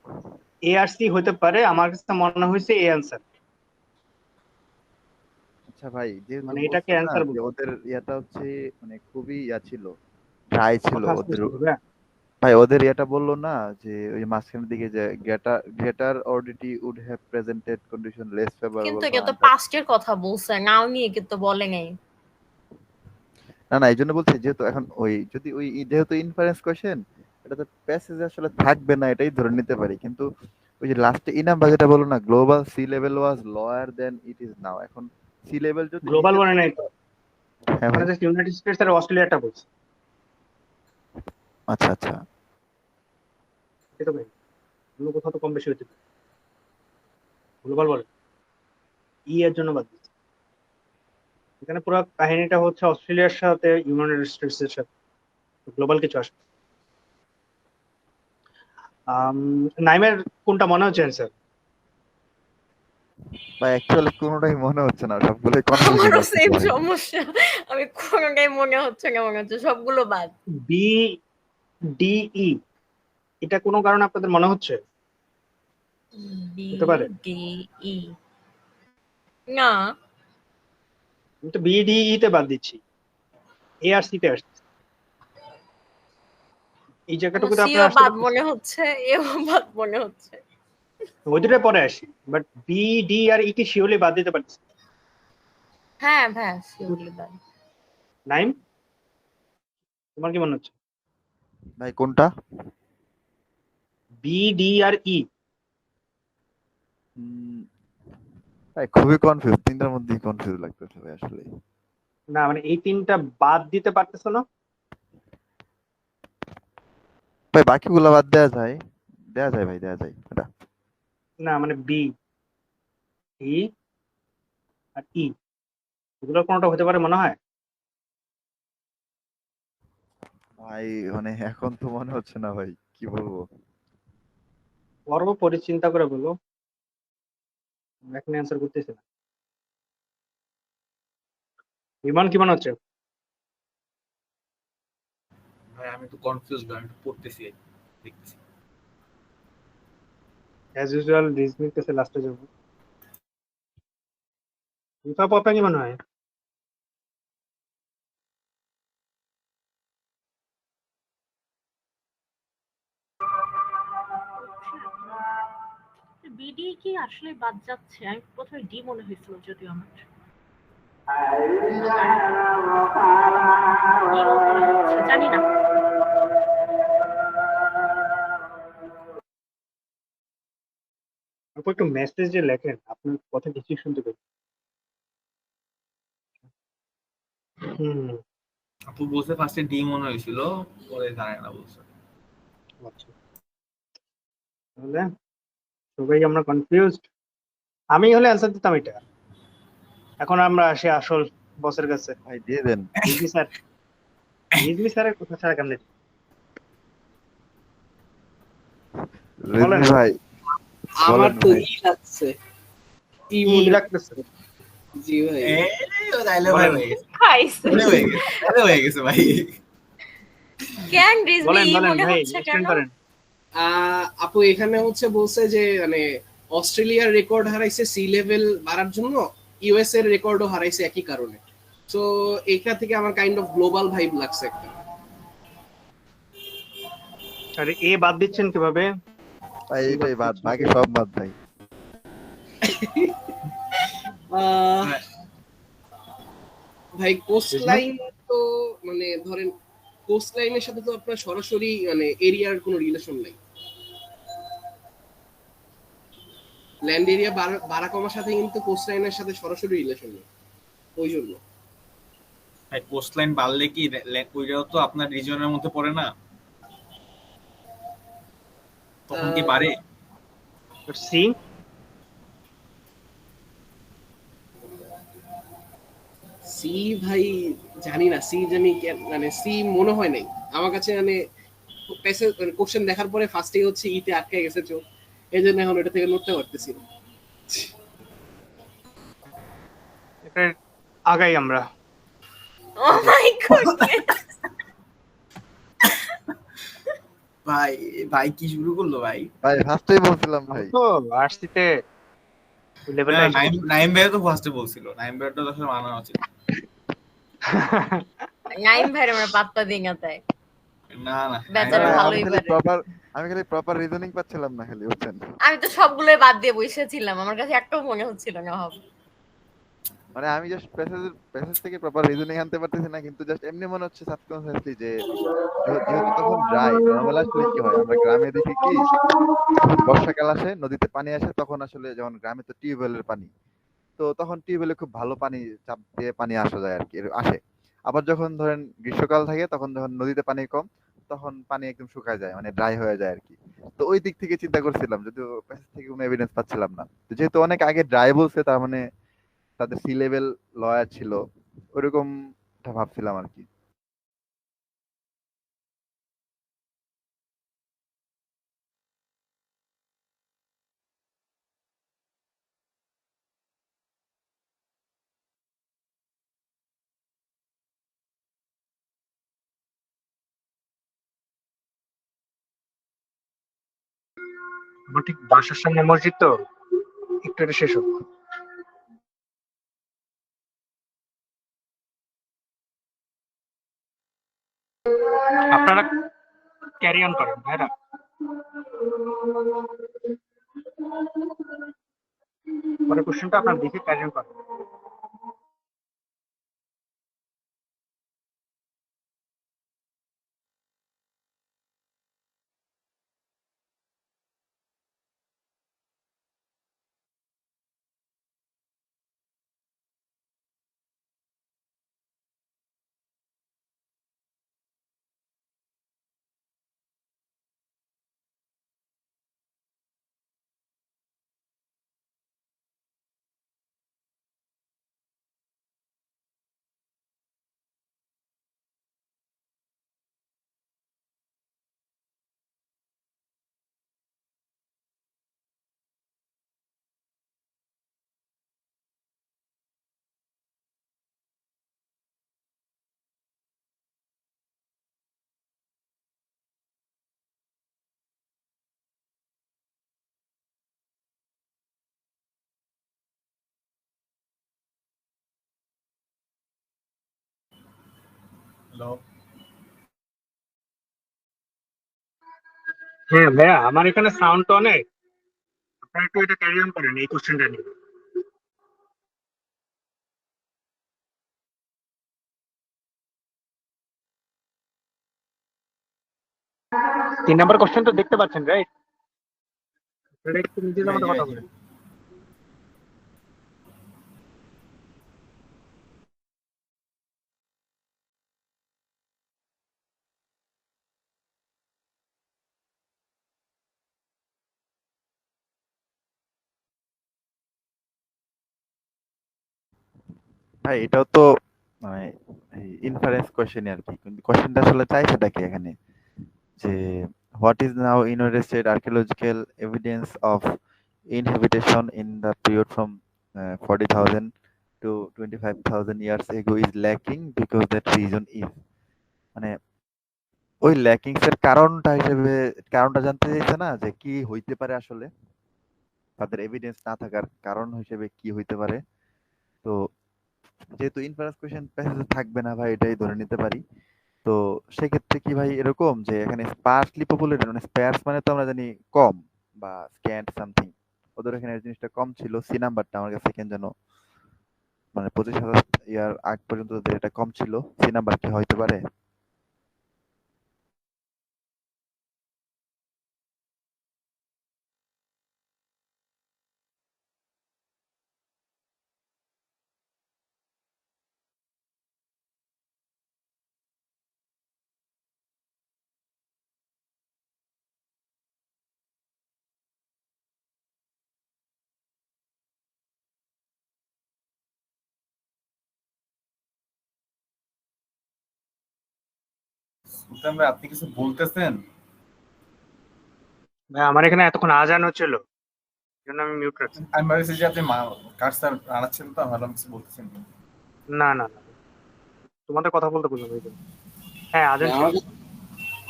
এ আর সি হতে পারে, আমার কাছে মনে হয়েছে এ অ্যান্সার, আচ্ছা ভাই যেহেতু মানে এটাকে বলছেন না অ্যান্সার যে বলবো। ওদের ইয়াটা হচ্ছে মানে খুবই ইয়া ছিল, ড্রাই ছিল কথা ওদের। স্পষ্ট হবে। ভাই ওদের ইয়াটা বললো না যে ওই মাঝখানের দিকে যে greater oddity would have presented condition less কিন্তু ফেভারেবল এটা ফর তো আনসার। পাস্টের কথা বলছে, নাও নিয়ে কিন্তু বলে নাই। না না, এই জন্য বলছি যেহেতু এখন ওই যদি ওই যেহেতু ইনফারেন্স কোশ্চেন, এটা তো প্যাসেজ আসলে থাকবে না এটাই ধরে নিতে পারি, কিন্তু ওই যে লাস্টে ইনাম যেটা বললো না, global sea level was lower than it is now, এখন সি লেভেল যদি গ্লোবাল নিচে বলে থাকে। নাই তো, হ্যাঁ ওখানে ভাই। জাস্ট ইউনাইটেড স্টেটস আর অস্ট্রেলিয়াটা বলছে। আচ্ছা আচ্ছা। ঠিক আছে, অন্য কোথাও তো কম বেশি হতে পারে। গ্লোবাল বলে, ই এর জন্য বাদ দিচ্ছে। এখানে পুরো কাহিনীটা হচ্ছে অস্ট্রেলিয়ার সাথে ইউনাইটেড স্টেটস এর সাথে, গ্লোবাল কিছু আসে। নাইমের কোনটা মনে হচ্ছে অ্যান্সার? ভাই অ্যাকচুয়ালি কোনোটাই মনে হচ্ছে না, সবগুলোই কনফিউজিং আমারও লাগতেছে সেম ভাই। সমস্যা, আমি কোনোটাই মনে হচ্ছে না, মনে হচ্ছে সবগুলো বাদ। বি ডি ই, এটা কোনো কারণে আপনাদের মনে হচ্ছে বি হতে পারে? ডি ই না, আমি তো বি ডি ই তে বাদ দিচ্ছি, এ আর সি তে আসছে। এই জায়গাটুকুতে আপনার সিও আসতে বাদ পারতেছে, মনে হচ্ছে, এও বাদ মনে হচ্ছে। ওই দুটোর পরে আসি, বাট বি ডি আর ই কে শিওরলি বাদ দিতে পারতেছি। হ্যাঁ ভাই শিওরলি বাদ। নাইম, তোমার কি মনে হচ্ছে? ভাই কোনটা? বি ডি আর ই। ভাই খুবই কনফিউজ, তিনটার মধ্যেই কনফিউজ লাগতেছে ভাই আসলে। না মানে এই তিনটা বাদ দিতে পারতেছো না? ভাই বাকিগুলো বাদ দেওয়া যায়, দেওয়া যায় ভাই, দেওয়া যায় এটা। না মানে বি, ই আর ই, এগুলোর কোনোটা হতে পারে মনে হয়? ভাই মানে এখন তো মনে হচ্ছে না ভাই, কি বলবো। পর্ব পরে চিন্তা করে বলো, এখন অ্যান্সার করতেছি না। বিমান কি মনে হচ্ছে? ভাই আমি তো কনফিউজ, আমি একটু পড়তেছি দেখতেছি। অ্যাজ ইউজুয়াল রিজনিং টেস্টে লাস্টে যাবো। আপনার কি মনে হয়? বিডি কি আসলে বাদ যাচ্ছে? আমি প্রথমে ডি মনে হয়েছিল যদিও আমার, জানি না। আপনি একটু মেসেজ যে লেখেন, আপনার কথা কিছুই শুনতে পাই। হুম, আপু বলছে ফার্স্টে ডি মনে হয়েছিল, পরে জানে না বলছে। আচ্ছা, তাহলে সবাই আমরা কনফিউজড। আমি হলে অ্যান্সার দিতাম এটা। এখন আমরা আসি আসল বসের কাছে। ভাই দিয়ে দেন। রিজভি স্যার, রিজভি স্যারের কথা ছাড়া কেমনে? বলেন। রিজভি ভাই আমার বলেন তো ভাই। ই লাগছে, ই কি মনে লাগতেছে? জি ভাই। ও তাইলে ভাই হয়ে গেছে, খাইছে। তাইলে হয়ে গেছে, তাইলে হয়ে গেছে ভাই। কেন রিজবি বলেন বলেন মনে ভাই, হচ্ছে এক্সপ্লেন কেন? করেন। আপু এখানে হচ্ছে বলছে যে মানে অস্ট্রেলিয়ার রেকর্ড হারাইছে সি লেভেল বাড়ার জন্য, ইউএস এর রেকর্ডও হারাইছে একই কারণে। সো এইটা থেকে আমার কাইন্ড অফ গ্লোবাল ভাইব লাগছে একটা। আরে এ বাদ দিচ্ছেন কিভাবে? ভাই এইটাই বাদ, বাকি সব বাদ ভাই। ভাই কোস্ট লাইন তো মানে ধরেন কোস্ট লাইনের সাথে তো আপনার সরাসরি মানে এরিয়ার কোনো রিলেশন নাই। ল্যান্ড এরিয়া বাড়া কমার সাথে কিন্তু কোস্ট লাইনের সাথে সরাসরি রিলেশন নেই, ওই জন্য। ভাই কোস্ট লাইন বাড়লে কি ওইটাও তো আপনার রিজনের মধ্যে পড়ে না, তখন কি বাড়ে? সি সি ভাই জানি না, সি জানি মানে সি মনে হয় নাই আমার কাছে, মানে প্যাসেজ মানে কোশ্চেন দেখার পরে ফার্স্টেই হচ্ছে ইতে আটকে গেছে চোখ, এই জন্য এখন এটা থেকে নড়তে পারতেছি না। এটা আগাই আমরা। ও মাই গডনেস। ভাই ভাই কি শুরু করলো ভাই? ভাই ফার্স্টেই বলছিলাম ভাই। তো আরসিতে লেভেলটা এসে নাইম নাইম ভাই তো ফার্স্টে বলছিল, নাইম ভাইটা তো আসলে মানা উচিত। নাইম ভাই আমরা পাত্তা দিই না তাই। না না বেচারা ভাই, ভালোই পারে। আমি খালি প্রপার রিজনিং পাচ্ছিলাম না খালি, বুঝছেন? আমি তো সবগুলোই বাদ দিয়ে বসেছিলাম, আমার কাছে একটাও মনে হচ্ছিল না ভাব। মানে আমি জাস্ট প্যাসেজ থেকে প্রপার রিজনিং আনতে পারতেছি না, কিন্তু জাস্ট এমনি মনে হচ্ছে সাবকনসিয়াসলি যে যেহেতু তখন ড্রাই, নরমাল আসলে কি হয় আমরা গ্রামে দেখি কি, যখন বর্ষাকাল আসে নদীতে পানি আসে তখন আসলে, যেমন গ্রামে তো টিউবওয়েলের পানি, তো তখন টিউবওয়েলে খুব ভালো পানি, চাপ দিয়ে পানি আসা যায় আর কি, আসে। আবার যখন ধরেন গ্রীষ্মকাল থাকে তখন যখন নদীতে পানি কম, তখন পানি একদম শুকায় যায়, মানে ড্রাই হয়ে যায় আর কি। তো ওই দিক থেকে চিন্তা করছিলাম, যদিও প্যাসেজ থেকে কোনো এভিডেন্স পাচ্ছিলাম না। তো যেহেতু অনেক আগে ড্রাই বলছে, তার মানে তাদের সি লেভেল লয়ার ছিল, ওরকমটা ভাবছিলাম আর কি। আমার ঠিক বাসার সামনে মসজিদ, তো একটু এটা শেষ হোক। আপনারা ক্যারি অন করেন ভাইরা। পরের কোশ্চেনটা আপনার দেখে ক্যারি অন করেন। হ্যালো। হ্যাঁ ভাইয়া, আমার এখানে সাউন্ড অনেক, আপনারা একটু এটা ক্যারি অন করেন এই কোশ্চেনটা নিয়ে। 3 নম্বর কোশ্চেন তো দেখতে পাচ্ছেন, রাইট? আপনারা একটু নিজেদের জি মতো জি ভাই কথা জি। বলেন। ভাই এটাও তো মানে ইনফারেন্স কোয়েশ্চেন আর কি, কিন্তু কোয়েশ্চেনটা আসলে চাইছেটা কি এখানে, যে what is now invested archaeological evidence of inhabitation in the period from 40,000 to 25,000 years ago is lacking because that reason is, মানে ওই ল্যাকিংস এর কারণটা হিসেবে, কারণটা জানতে চাইছে না, যে কি হইতে পারে আসলে তাদের এভিডেন্স না থাকার কারণ হিসেবে কি হইতে পারে। তো যেহেতু ইনফারেন্স কোয়েশ্চেন প্যাসেজে থাকবে না ভাই, এটাই ধরে নিতে পারি। তো সেক্ষেত্রে কি ভাই এরকম যে এখানে স্পার্সলি পপুলেটেড, মানে স্পার্স মানে তো আমরা জানি কম বা স্ক্যান্ট সামথিং, ওদের এখানে এই জিনিসটা কম ছিল। সি নাম্বারটা আমার কাছে কেন যেন, মানে 25,000 ইয়ার আগ পর্যন্ত ওদের এটা কম ছিল। সি নাম্বার কি হইতে পারে? সুলতান ভাই আপনি কিছু বলতেছেন? ভাই আমার এখানে এতক্ষণ আজান হচ্ছিল, জন্য আমি মিউট রাখছি। আমি ভাবছি যে আপনি কার্সার আনাচ্ছেন, তো ভাবলাম কিছু বলতেছেন। না না না, তোমাদের কথা বলতে বললাম এই জন্য। হ্যাঁ আজান না, ছিল।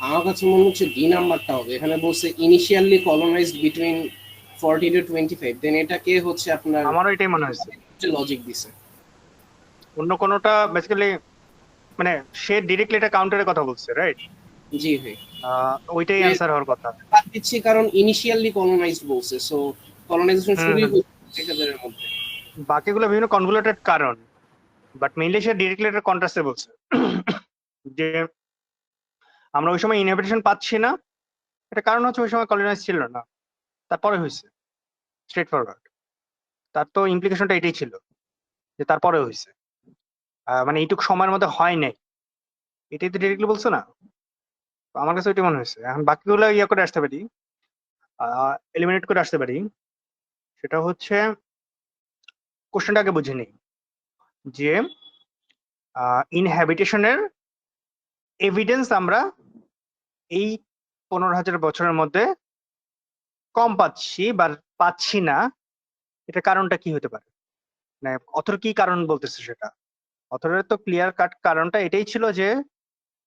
আমার কাছে মনে হচ্ছে ডি নাম্বারটা হবে। এখানে বলছে ইনিশিয়ালি কলোনাইজড বিটুইন 40 to 25, দেন এটাকে হচ্ছে আপনার আমারও এটাই মনে হয়েছে। লজিক দিছে। অন্য কোনোটা বেসিক্যালি মানে সে ডিরেক্টলি এটা কাউন্টারের কথা বলছে, রাইট? জি ভাই, ওইটাই অ্যান্সার হওয়ার কথা। বাদ দিচ্ছি কারণ ইনিশিয়ালি কলোনাইজড বলছে, সো কলোনাইজেশন হুম শুরুই হুম। হয়েছে 1000 এর মধ্যে। বাকিগুলো বিভিন্ন কনভলিউটেড কারণ, বাট মেইনলি সে ডিরেক্টলি এটা কন্ট্রাস্টে বলছে যে আমরা ওই সময় ইনহেবিটেশন পাচ্ছি না, এটা কারণ হচ্ছে ওই সময় কলোনাইজ ছিল না, তারপরে হয়েছে। স্ট্রেট ফরওয়ার্ড, তার তো ইমপ্লিকেশনটা এটাই ছিল যে তারপরে হয়েছে, মানে এইটুকু সময়ের মধ্যে হয় নাই, এটাই তো ডিরেক্টলি বলছো না। তো আমার কাছে ওইটাই মনে হয়েছে। এখন বাকিগুলো ইয়ে করে আসতে পারি, এলিমিনেট করে আসতে পারি। সেটা হচ্ছে কোশ্চেনটা আগে বুঝে নিই যে ইনহ্যাবিটেশনের এভিডেন্স আমরা এই 15,000 বছরের মধ্যে কম পাচ্ছি বা পাচ্ছি না, এটা কারণটা কি হতে পারে? মানে অথর কি কারণ বলতেছে সেটা, অথরের তো ক্লিয়ার কাট কারণটা এটাই ছিল যে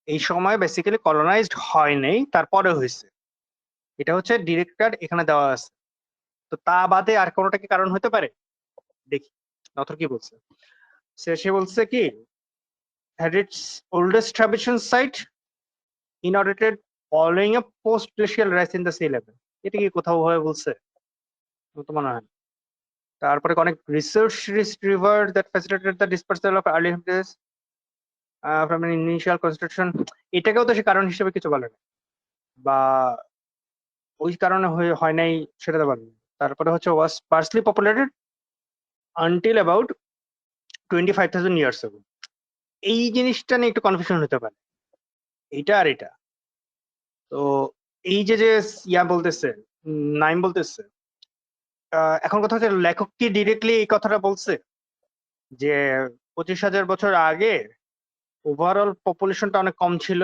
এই সময় বেসিক্যালি কলোনাইজড হয় নাই, তারপরে হয়েছে। এটা হচ্ছে ডিরেক্টর এখানে দেওয়া আছে। তো তা বাদে আর কোনোটা কি কারণ হতে পারে? দেখি অথর কি বলছে। সে বলছে কি, had its oldest tradition site inaugurated following a post-glacial rise in the sea level. এটা কি কোথাও ভাবে বলছে? আমার তো মনে হয় না। তারপরে অনেক research river that facilitated the dispersal of early heritage from an initial construction, এটাকেও তো সে কারণ হিসেবে কিছু বলে না, বা ওই কারণে হয় নাই সেটা তো বলে না। তারপরে হচ্ছে was sparsely populated until about 25,000 years ago। এই জিনিসটা নিয়ে একটু কনফিউশন হতে পারে, এইটা আর এটা। তো এই যে ইয়া বলতেছে, নাইম বলতেছে, এখন কথা হচ্ছে লেখক কি ডিরেক্টলি এই কথাটা বলছে যে 25,000 বছর আগে ওভারঅল পপুলেশনটা অনেক কম ছিল?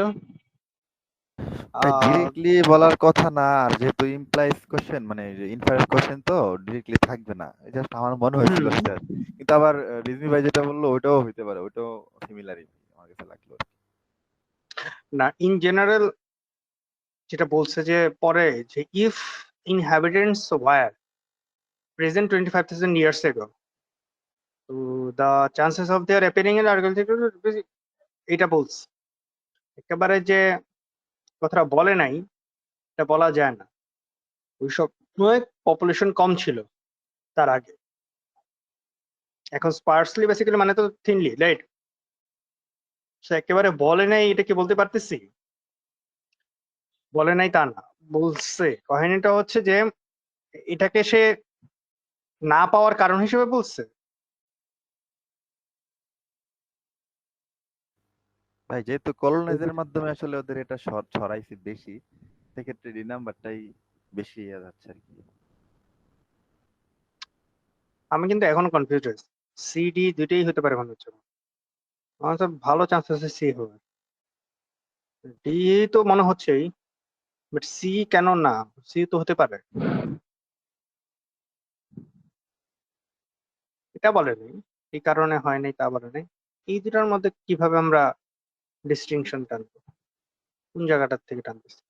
ভাই আহ, ডিরেক্টলি বলার কথা না, আর যেহেতু ইমপ্লাইজ কোশ্চেন মানে ইনফারেন্স কোশ্চেন, তো ডিরেক্টলি থাকবে না, জাস্ট আমার মনে হয়েছিল হুম, সেটা। কিন্তু আবার রিজভি ভাই যেটা বললো ওইটাও হইতে পারে, ওইটাও সিমিলারই আমার কাছে লাগলো। না ইন জেনারেল যেটা বলছে যে পরে যে if inhabitants were present 25,000 years ago, তো the chances of their appearing in archaeological, এটা বলছে। একেবারে যে কথাটা বলে নাই এটা বলা যায় না, ওই সময় পপুলেশন কম ছিল তার আগে। এখন স্পার্সলি বেসিক্যালি মানে তো থিনলি, রাইট? সে একেবারে বলে নাই এটা কি বলতে পারতেছি? বলে নাই তা না, বলছে। কাহিনীটা হচ্ছে যে এটাকে সে না পাওয়ার কারণ হিসেবে বলছে। ভাই যেহেতু কলোনাইজের মাধ্যমে আসলে ওদের এটা ছড়াইছে বেশি, সেক্ষেত্রে ডি নাম্বারটাই বেশি ইয়ে যাচ্ছে আর কি। আমি কিন্তু এখনো কনফিউজ হয়েছি, সি ডি দুইটাই হতে পারে মনে হচ্ছে। আমার তো ভালো চান্স আছে সি হবে, ডি তো মনে হচ্ছেই, বাট সি কেন না? সি তো হতে পারে, এটা বলেনি এই কারণে হয় নাই তা বলে নাই। এই দুটার মধ্যে কিভাবে আমরা ডিস্টিংশন টানবো, কোন জায়গাটার থেকে টানতেছি?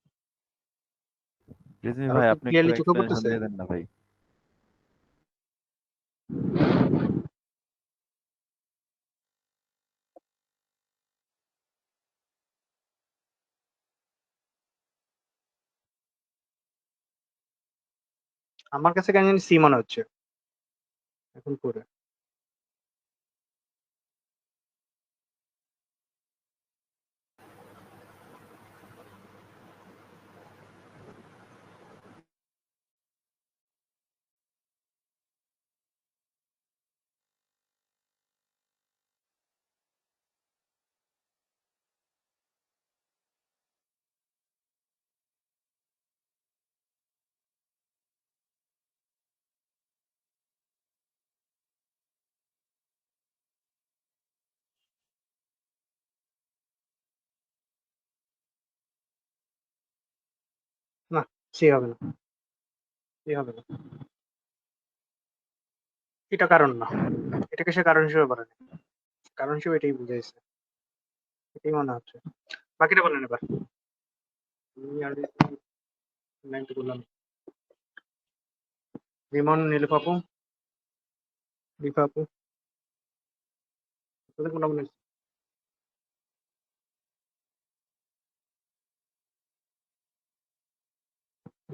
রিজভি কারো ভাই কি আপনি একটু ক্লিয়ারলি চোখে এক্সপ্লেনেশন পড়তেছে? দিয়ে দেন না ভাই। আমার কাছে কেন জানি সি মনে হচ্ছে এখন করে। সি হবে না, সি হবে না, এটা কারণ না, এটাকে সে কারণ হিসেবে বলে না, কারণ হিসেবে এটাই বুঝাইছে, এটাই মনে হচ্ছে। বাকিটা বলেন এবার। আমি আর লাইনটা বললাম। রিমন, নীলুফাপু, রিফাপু, তোদের কোনটা মনে হচ্ছে?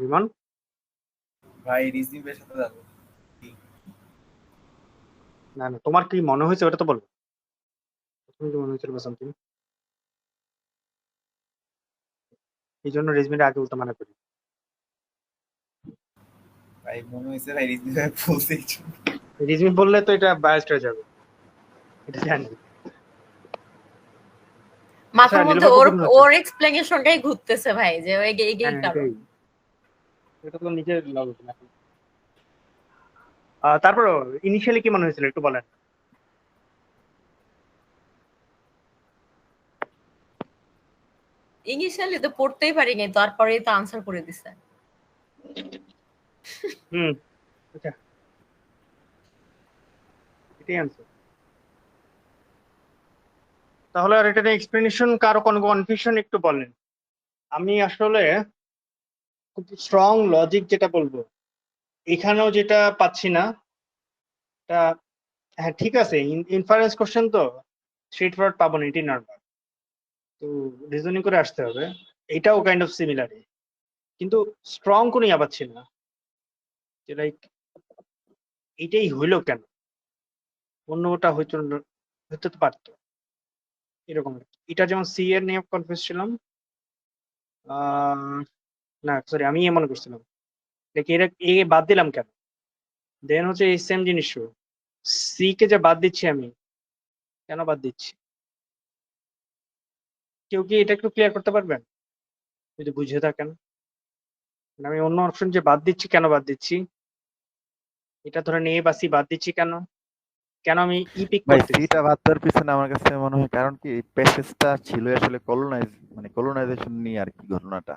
রিমন, ভাই রিজনিং এর সাথে যাবো। না না, তোমার কি মনে হয়েছে ওটা তো বলো। তুমি কি মনে হয়েছিল সামথিং? এই জন্য রেজমিটা আগে বলতে মানা করি। ভাই মনে হয়েছে ভাই রিজনিং এর বলছে কিছু। রেজমি বললে তো এটা বায়াসড হয়ে যাবে, এটা জানি। মাথার আচ্ছা, মধ্যে নীলুফাপু ওর কি মনে হচ্ছে? ওর এক্সপ্লেনেশনটাই ঘুরতেছে ভাই, যে ওই এই হ্যাঁ, কারণ। এটাই। এটা তো নিজের লজিক না। তারপর ইনিশিয়ালি কি মনে হয়েছিল একটু বলেন। ইনিশিয়ালি তো পড়তেই পারিনি, তারপরেই তো আনসার করে দিছে। হুম, আচ্ছা, এটাই আনসার। তাহলে আর এটা এক্সপ্লেনেশন কারো কোনো কনফিউশন একটু বলেন। আমি আসলে খুব স্ট্রং লজিক যেটা বলবো, এখানেও যেটা পাচ্ছি না। তা হ্যাঁ ঠিক আছে, ইনফারেন্স কোশ্চেন তো স্ট্রেট ফরওয়ার্ড পাবো না, এটি নর্মাল, তো রিজনিং করে আসতে হবে। এটাও কাইন্ড অফ সিমিলার, কিন্তু স্ট্রং কোনো ইয়া পাচ্ছি না, যে লাইক এটাই হইলো কেন, অন্যটা হইতো হইতে তো পারতো এরকম। এটা যেমন সি এর নিয়ে কনফিউজ ছিলাম, না সরি আমি মনে করছিলাম দেখি এরা এ বাদ দিলাম কেন, দেন হচ্ছে এই সেম জিনিস সি কে যে বাদ দিচ্ছি আমি, কেন বাদ দিচ্ছি, কেউ কি এটা একটু ক্লিয়ার করতে পারবেন যদি বুঝে থাকেন? মানে আমি অন্য অপশন যে বাদ দিচ্ছি কেন বাদ দিচ্ছি, এটা ধরেন এ বা সি বাদ দিচ্ছি কেন, কেন আমি ই পিক ভাই করতেছি? সিটা বাদ দেওয়ার পিছনে আমার কাছে মনে হয় কারণ কি প্যাসেজটা ছিল আসলে কলোনাইজেশন নিয়ে আর কি ঘটনাটা।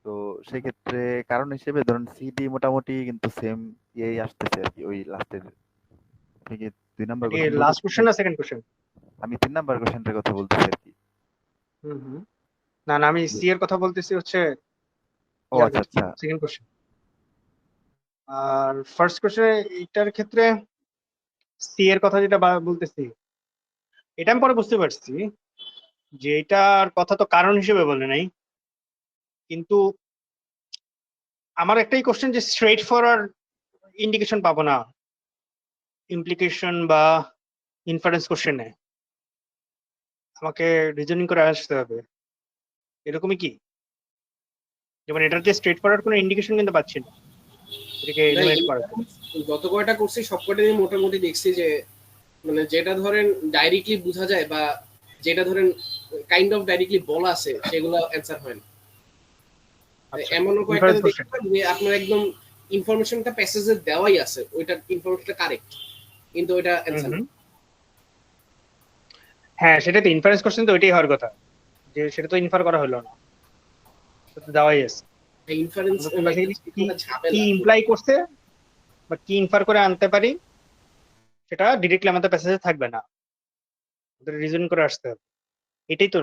তো সেক্ষেত্রে কারণ হিসেবে ধরুন সিডি মোটামুটি কিন্তু সেম এই আসতেছে আর কি ওই লাস্টের থেকে 2 নাম্বার এটি কোশ্চেন লাস্ট বলতেছি কোশ্চেন না সেকেন্ড কোশ্চেন? আমি 3 নাম্বার কোশ্চেনটার কথা বলতেছি আর কি। হুম হুম, না না আমি সি এর কথা বলতেছি হচ্ছে ও ইয়ার আচ্ছা কথা, আচ্ছা। Second question. আর ফার্স্ট কোশ্চেনে এটার ক্ষেত্রে সি এর কথা যেটা বলতেছি, এটা আমি পরে বুঝতে পারছি যে এটার কথা তো কারণ হিসেবে বলে নাই, কিন্তু আমার একটাই কোশ্চেন যে স্ট্রেট ফরওয়ার্ড ইন্ডিকেশন পাবো না ইমপ্লিকেশন বা ইনফারেন্স কোশ্চেনে, আমাকে রিজনিং করে আসতে হবে, এরকমই কি? যেমন এটার যে স্ট্রেট ফরওয়ার্ড কোনো ইন্ডিকেশন কিন্তু পাচ্ছি না এটাকে এলিমিনেট করার জন্য। যত কয়টা করছি সব কয়টাই মোটামুটি দেখছি যে মানে যেটা ধরেন ডাইরেক্টলি বোঝা যায় বা যেটা ধরেন কাইন্ড অফ ডাইরেক্টলি বলা আছে সেগুলো অ্যান্সার হয় না। আচ্ছা, এমনও কয়েকটা ইনফারেন্স কোশ্চেন। দেখলাম যে আপনার একদম ইনফরমেশনটা প্যাসেজে দেওয়াই আছে, ওইটা ইনফরমেশনটা কারেক্ট কিন্তু ওইটা অ্যান্সার না। হ্যাঁ সেটা তো ইনফারেন্স কোশ্চেন, তো ওইটাই হওয়ার কথা, যে সেটা তো ইনফার করা হলো না, সেটা তো দেওয়াই আছে। ইনফারেন্স আমরা তো basically কি ঝামেলা। ইমপ্লাই করছে বা কি ইনফার করে আনতে পারি সেটা ডিরেক্টলি আমাদের প্যাসেজে থাকবে না, আমাদের রিজন করে আসতে হবে, এটাই তো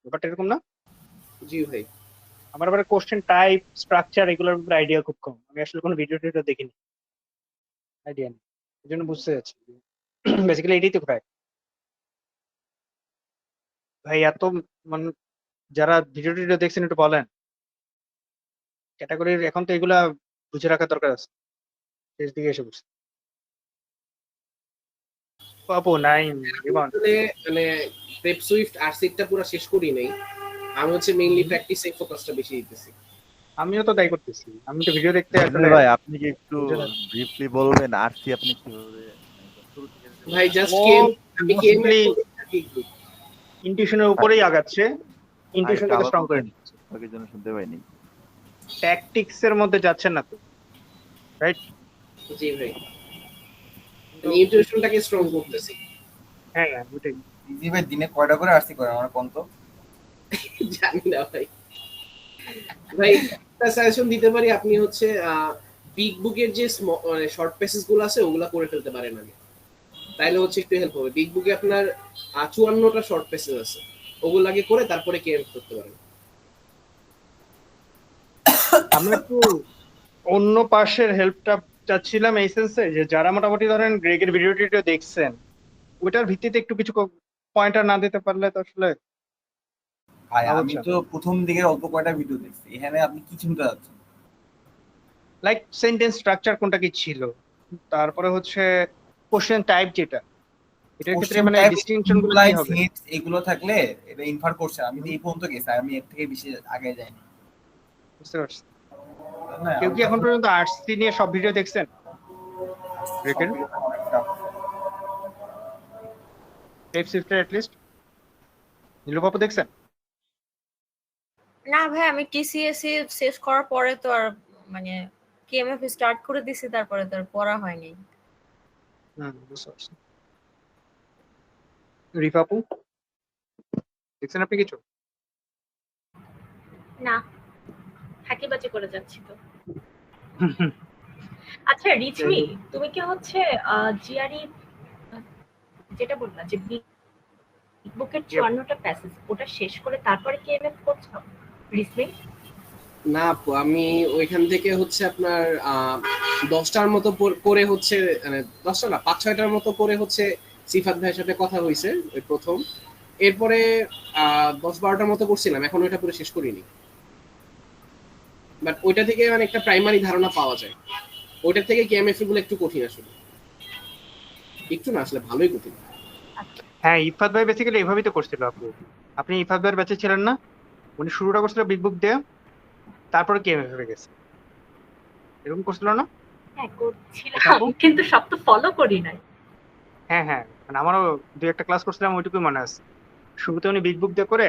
ব্যাপারটা, এরকম না? জি ভাই। আমার আবার কোশ্চেন টাইপ স্ট্রাকচার এগুলোর উপর আইডিয়া খুব কম, আমি আসলে কোনো ভিডিও টিডিও দেখিনি, আইডিয়া নেই, এই জন্য বুঝতে যাচ্ছি বেসিক্যালি এটাই তো ফ্যাক্ট। ভাই এত মানে যারা ভিডিও টিডিও দেখছেন একটু বলেন ক্যাটাগরির, এখন তো এগুলা বুঝে রাখা দরকার আছে, শেষ দিকে এসে বুঝছে। আপু নাই রিমন, আসলে মানে প্রেপ সুইফট আর সিটটা পুরো শেষ করি নাই, আমি হচ্ছে মেইনলি প্র্যাকটিসে ফোকাসটা বেশি দিতেছি। আমিও তো তাই করতেছি, আমি তো ভিডিও দেখতে রিজওয়ান আসলে ভাই আপনি কি একটু বুঝে থাকি। ব্রিফলি বলবেন আরসি আপনি কিভাবে শুরু থেকে যদি ভাই বলেন? জাস্ট ও কেম, আমি কেম মোস্টলি ইনটিউশনের উপরেই আগাচ্ছে, ভাই, একটু ইনটিউশনটাকে আবার স্ট্রং করে বলবেন? নিচ্ছে, বাকির জন্য শুনতে পাইনি। ট্যাকটিক্স এর মধ্যে যাচ্ছেন না তো, রাইট? জি ভাই, আমি ইনটিউশনটাকে স্ট্রং করতেছি। হ্যাঁ ওইটাই। জি ভাই দিনে কয়টা করে আরসি করেন আমার কোন তো? জানি না ভাই, ভাই একটা সাজেশন দিতে পারি, আপনি হচ্ছে বিগ বুকের যে মানে শর্ট পেসেস গুলো আছে ওগুলা করে ফেলতে পারেন আগে, তাইলে হচ্ছে একটু হেল্প হবে। বিগ বুকে আপনার 54টা শর্ট পেসেস আছে, ওগুলো আগে করে তারপরে কেএম করতে পারেন। আমরা একটু অন্য পাশের হেল্পটা চাচ্ছিলাম এই সেন্সে যে যারা মোটামুটি ধরেন গ্রেগের ভিডিও টিডিও দেখছেন ওইটার ভিত্তিতে একটু কিছু পয়েন্টার না দিতে পারলে তো আসলে ভাই ভালো আমি হচ্ছে তো প্রথম দিকের অল্প কয়টা ভিডিও দেখছি, এখানে আপনি কি চিন্তা যাচ্ছেন? লাইক সেন্টেন্স স্ট্রাকচার কোনটা কি ছিল, তারপরে হচ্ছে কোশ্চেন টাইপ যেটা, এটার ক্ষেত্রে কোশ্চেন মানে টাইপ, ডিস্টিংশন গুলো কি ইমপ্লাইজ, হবে? হিন্টস এগুলো থাকলে এটা ইনফার করছে। আমি তো এই পর্যন্ত গেছি, আমি এর থেকে বেশি আগে যাইনি। বুঝতে পারছি। তাই না? কেউ আমি কি এখন পর্যন্ত আর্টসি নিয়ে সব ভিডিও দেখছেন গ্রেগের? টেপ শিফটার অ্যাটলিস্ট নীলুপাপু দেখছেন? না ভাই, আমি টিসিএসসি শেষ করার পরে তো আর মানে কেএমএফ স্টার্ট করে দিছি, তারপরে তো আর পড়া হয়নি। বুঝতে পারছি। রিফাপু দেখছেন আপনি কিছু? না, হাঁকিবাজি করে যাচ্ছি তো। আচ্ছা রিচমি, তুমি কি হচ্ছে জিআরই যেটা বললা যে বিগ বুকের 54টা প্যাসেজ ওটা শেষ করে তারপরে কেএমএফ করছো রিচমি? না আপু, আমি ওইখান থেকে হচ্ছে আপনার 10টার মতো করে হচ্ছে, মানে 10টা না 5-6টার মতো করে হচ্ছে সিফাত ভাইয়ের সাথে কথা হয়েছে ওই প্রথম। এরপরে 10-12টার মতো করছিলাম, এখন ওইটা পুরো শেষ করিনি। বাট ওইটা থেকে মানে একটা প্রাইমারি ধারণা পাওয়া যায়। ওইটার থেকে কেএমএফ গুলো একটু কঠিন আসলে, একটু না আসলে ভালোই কঠিন। হ্যাঁ, ইফাত ভাই বেসিক্যালি এভাবেই তো করছিল আপু। আপনি ইফাত ভাইয়ের ব্যাচে ছিলেন না? উনি শুরুটা করছিল বিগ বুক দিয়ে, তারপরে কেএমএফ হয়ে গেছে, এরকম করছিল না? হ্যাঁ করছিলাম, কিন্তু সব তো ফলো করি নাই। হ্যাঁ হ্যাঁ, মানে আমারও দুই একটা ক্লাস করছিলাম, ওইটুকুই মনে আছে। শুরুতে উনি বিগ বুক দিয়ে করে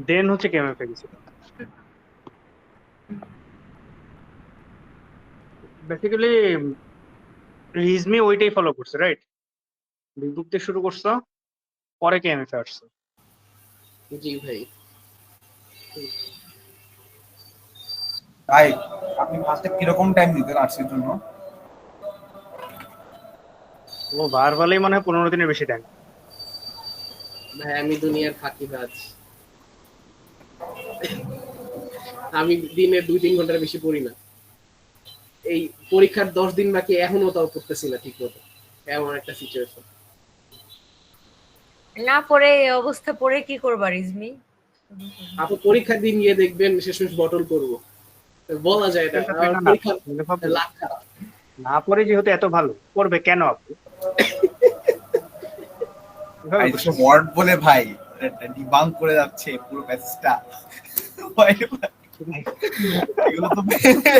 দেন হচ্ছে কেএমএফ হয়ে গেছিল। বেসিক্যালি রিজমি ওইটাই ফলো করছে, রাইট? বিগ বুক দিয়ে শুরু করছো, পরে কেএমএফ আসছে। জি ভাই। ভাই আপনি ফার্স্টে কিরকম টাইম দিতেন আর্টসের জন্য? ও বার ভালোই মনে হয় 15 দিনের বেশি দেন। ভাই আমি দুনিয়ার ফাঁকিবাজ, আমি দিনে 2-3 ঘন্টার বেশি পড়ি না। এই পরীক্ষার 10 দিন বাকি, এখনো তাও পড়তেছি না ঠিক মতো, এমন একটা সিচুয়েশন। না পড়ে এই অবস্থা পড়ে কি করবা রিজমি? আপু পরীক্ষার দিন গিয়ে দেখবেন শেষমেশ বটল করব, বলা যায় না। আর পরীক্ষা লাখ খারাপ। না পরে যেহেতু এত ভালো পড়বে কেন আপু? ভাই সব ওয়ার্ড বলে ভাই ডিবাঙ্ক করে যাচ্ছে পুরো প্যাসেজটা।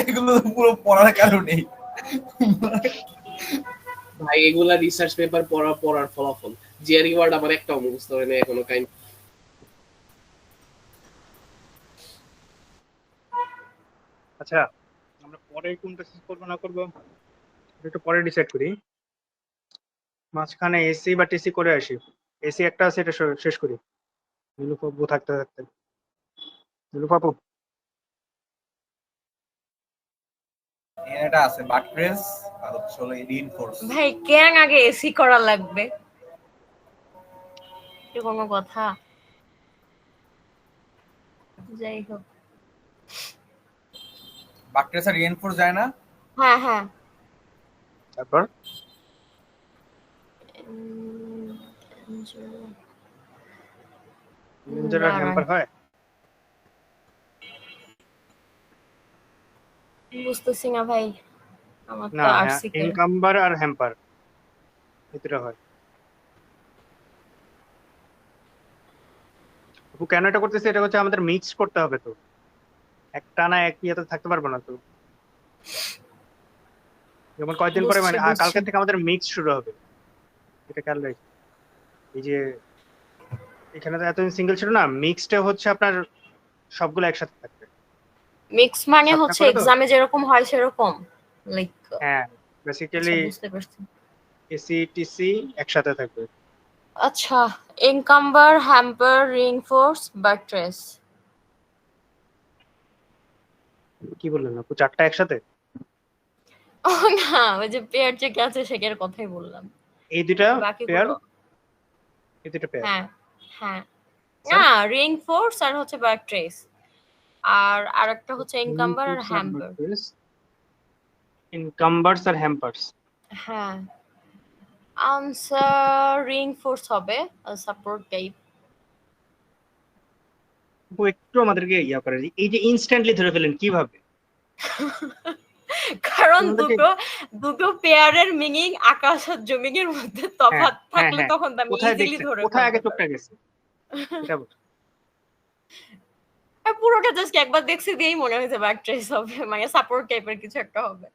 এগুলো তো পুরো পড়ার কারণেই। ভাই এগুলা রিসার্চ পেপার পড়ার ফলাফল। জিআরই ওয়ার্ড আমার একটাও মুখস্থ হয় না এখনো কাইন্ড। আচ্ছা, আমরা পরে কোন প্যাসেজ করবো না করবো একটু পরে ডিসাইড করি। মাঝখানে এসি বা টিসি করে আসি। এসি একটা আছে, এটা শেষ করি নীলুপাপু থাকতে থাকতে। নীলুপাপু এটা আছে বাটরেস আর হচ্ছে হলো রিইনফোর্স। ভাই কেন আগে এসি করা লাগবে? কি কোনো কথা? যাই হোক, বাটরেস আর রিইনফোর্স যায় না? হ্যাঁ হ্যাঁ। তারপর নিনজার হ্যাম্পার হয়? বুঝতেছি না ভাই, আমার না, তো আরসি কে। এনকাম্বার আর হ্যাম্পার ভিতরে হয়। আপু কেন এটা করতেছে? এটা হচ্ছে আমাদের মিক্স করতে হবে, তো একটা না এক ইয়েতে থাকতে পারবো না তো। যেমন কয়েকদিন পরে মানে বুঝছি। কালকে থেকে আমাদের মিক্স শুরু হবে, এটা খেয়াল রাখি। এই যে এখানে তো এতদিন সিঙ্গেল ছিল না, মিক্সটা হচ্ছে আপনার সবগুলো একসাথে থাকবে। মিক্স মানে সাতটা হচ্ছে করে তো? এক্সামে যেরকম হয় সেরকম, লাইক হ্যাঁ, বেসিক্যালি বুঝতে পারছি। এসি টিসি একসাথে থাকবে। আচ্ছা, এনকাম্বার, হ্যাম্পার, রিইনফোর্স, বাট্রেস। কি বললেন আপু, 4টা একসাথে? ও না, ওই যে পেয়ার যে আছে সেটার কথাই বললাম। এই দুইটা পেয়ার, বাকিগুলো এই দুইটা পেয়ার। হ্যাঁ হ্যাঁ আচ্ছা। না, রিং ফোর্স আর হচ্ছে ব্যাক ট্রেস, আর আরেকটা হচ্ছে এনকাম্বার আর হ্যাম্পার। ইনকাম্বারস আর হ্যাম্পারস। হ্যাঁ, আনসার রিং ফোর্স হবে, সাপোর্ট টাইপ। আপু একটু আমাদেরকে ইয়া করে, এই যে ইনস্ট্যান্টলি ধরে ফেলেন কিভাবে? কারণ আমাদেরকে- দুটো পেয়ারের মিনিং আকাশ আর জমিনের মধ্যে তফাৎ হ্যাঁ, থাকলে হ্যাঁ। তখন তো আমি কোথায় ইজিলি দেখছেন, ধরে কোথায় আগে ফেলতে চোখটা পারি। গেছে এটা বল। আর পুরোটা জাস্ট একবার দেখছি দিয়েই মনে হয়েছে ব্যাক ট্রেস হবে, মানে সাপোর্ট টাইপের কিছু একটা হবে।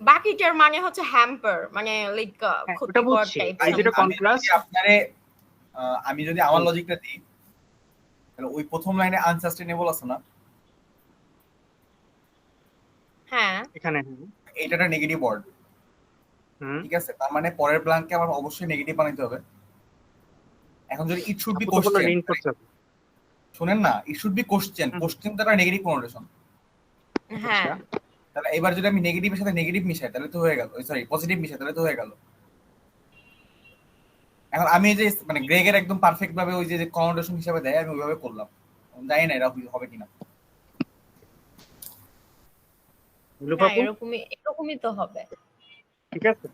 বাকিটার মানে হচ্ছে হ্যাম্পার, মানে লাইক হ্যাঁ, ওটা ক্ষতিকর বুঝছি। টাইপ। এই যেটা কন্ট্রাস্ট, আমি যদি আমার লজিকটা দিই, তাহলে ওই প্রথম লাইনে আনসাস্টেনেবল আছে না, হ্যাঁ এখানে এটা একটা নেগেটিভ ওয়ার্ড, ঠিক আছে? তার মানে পরের ব্ল্যাঙ্কে আমার অবশ্যই নেগেটিভ বানাইতে হবে। এখন যদি it should be question, reinforce হবে। শুনেন না, it should be question, question তো একটা নেগেটিভ কনোটেশন। হ্যাঁ তাহলে এবার যদি আমি নেগেটিভের সাথে নেগেটিভ মিশাই তাহলে তো হয়ে গেল, সরি পজিটিভ মিশাই তাহলে তো হয়ে গেল। এখন আমি এই যে মানে গ্রেগের একদম পারফেক্ট ভাবে ওই যে কনোটেশন হিসেবে দেয় আমি ওইভাবে করলাম, জানি না এটা হবে কিনা। হ্যাঁ, এরকমই তো হবে। ঠিক আছে,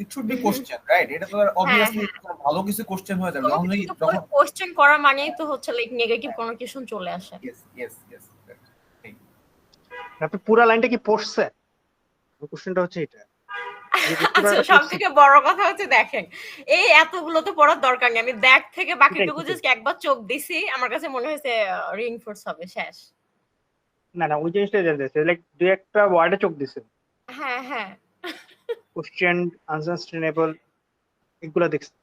it should be question, right? এটা তো অবভিয়াসলি ভালো কিছু কোশ্চেন হয়ে যাবে যখন যখন কোশ্চেন করা মানেই তো হচ্ছে লাইক নেগেটিভ কনোটেশন চলে আসে। Yes yes yes. আপনি পুরো লাইনটা কি পড়ছেন? কোশ্চেনটা হচ্ছে এটা। আচ্ছা, সব থেকে বড় কথা হচ্ছে দেখেন, এই এতগুলো তো পড়ার দরকার নেই, আমি দেখ থেকে বাকিটুকু জাস্ট একবার চোখ দিছি, আমার কাছে মনে হয়েছে রিইনফোর্স হবে, শেষ। না না, ওই জিনিসটা জানতেছে, লাইক দুই একটা ওয়ার্ডে চোখ দিছে, হ্যাঁ হ্যাঁ, কোশ্চেন, আনসাস্টেনেবল, এগুলা দেখছি।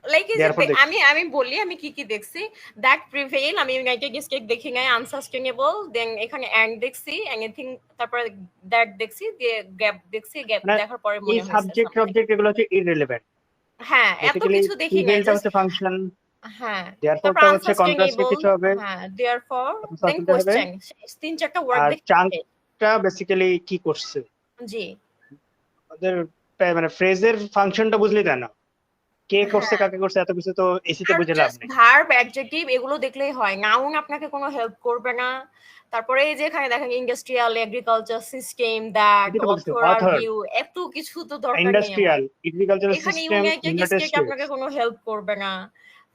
লাইক Therefore দেখছি। আমি বলি আমি কি দেখছি। দ্যাট প্রিভেইল, আমি ইউনাইটেড স্টেট দেখি নাই, আনসাস্টেনেবল, দেন এখানে এন্ড দেখছি, এনিথিং, তারপরে দ্যাট দেখছি, দিয়ে গ্যাপ দেখছি, গ্যাপ মানে দেখার পরে এই মনে হয়েছে সাবজেক্ট অবজেক্ট এগুলো হচ্ছে ইররিলেভেন্ট। হ্যাঁ, এত কিছু দেখি নাই, ইভেন্টটা হচ্ছে ফাংশন, হ্যাঁ, দেয়ারফরটা হচ্ছে কন্ট্রাস্টে কিছু হবে, হ্যাঁ, দেয়ারফর তারপর দেন subject হবে, কোশ্চেন, তিন চারটা ওয়ার্ড আর দেখে। চাঙ্কটা বেসিক্যালি কি করছে, জি ওদের মানে ফ্রেজের ফাংশনটা বুঝলি তাই না, কে করছে হ্যাঁ। কাকে করছে এত কিছু তো এসিতে বুঝে লাভ নেই। ভার্ব অ্যাডজেক্টিভ এগুলো দেখলেই হয়, নাউন আপনাকে কোনো হেল্প করবে না। তারপরে এই যে এখানে দেখেন ইন্ডাস্ট্রিয়াল, এগ্রিকালচার, সিস্টেম, দ্যাট, এটা বলছি, অথর, author, ভিউ, এত কিছু তো দরকার নেই আমার। ইন্ডাস্ট্রিয়াল, এগ্রিকালচারাল এখানে system, United United state states, আপনাকে কোনো হেল্প করবে না।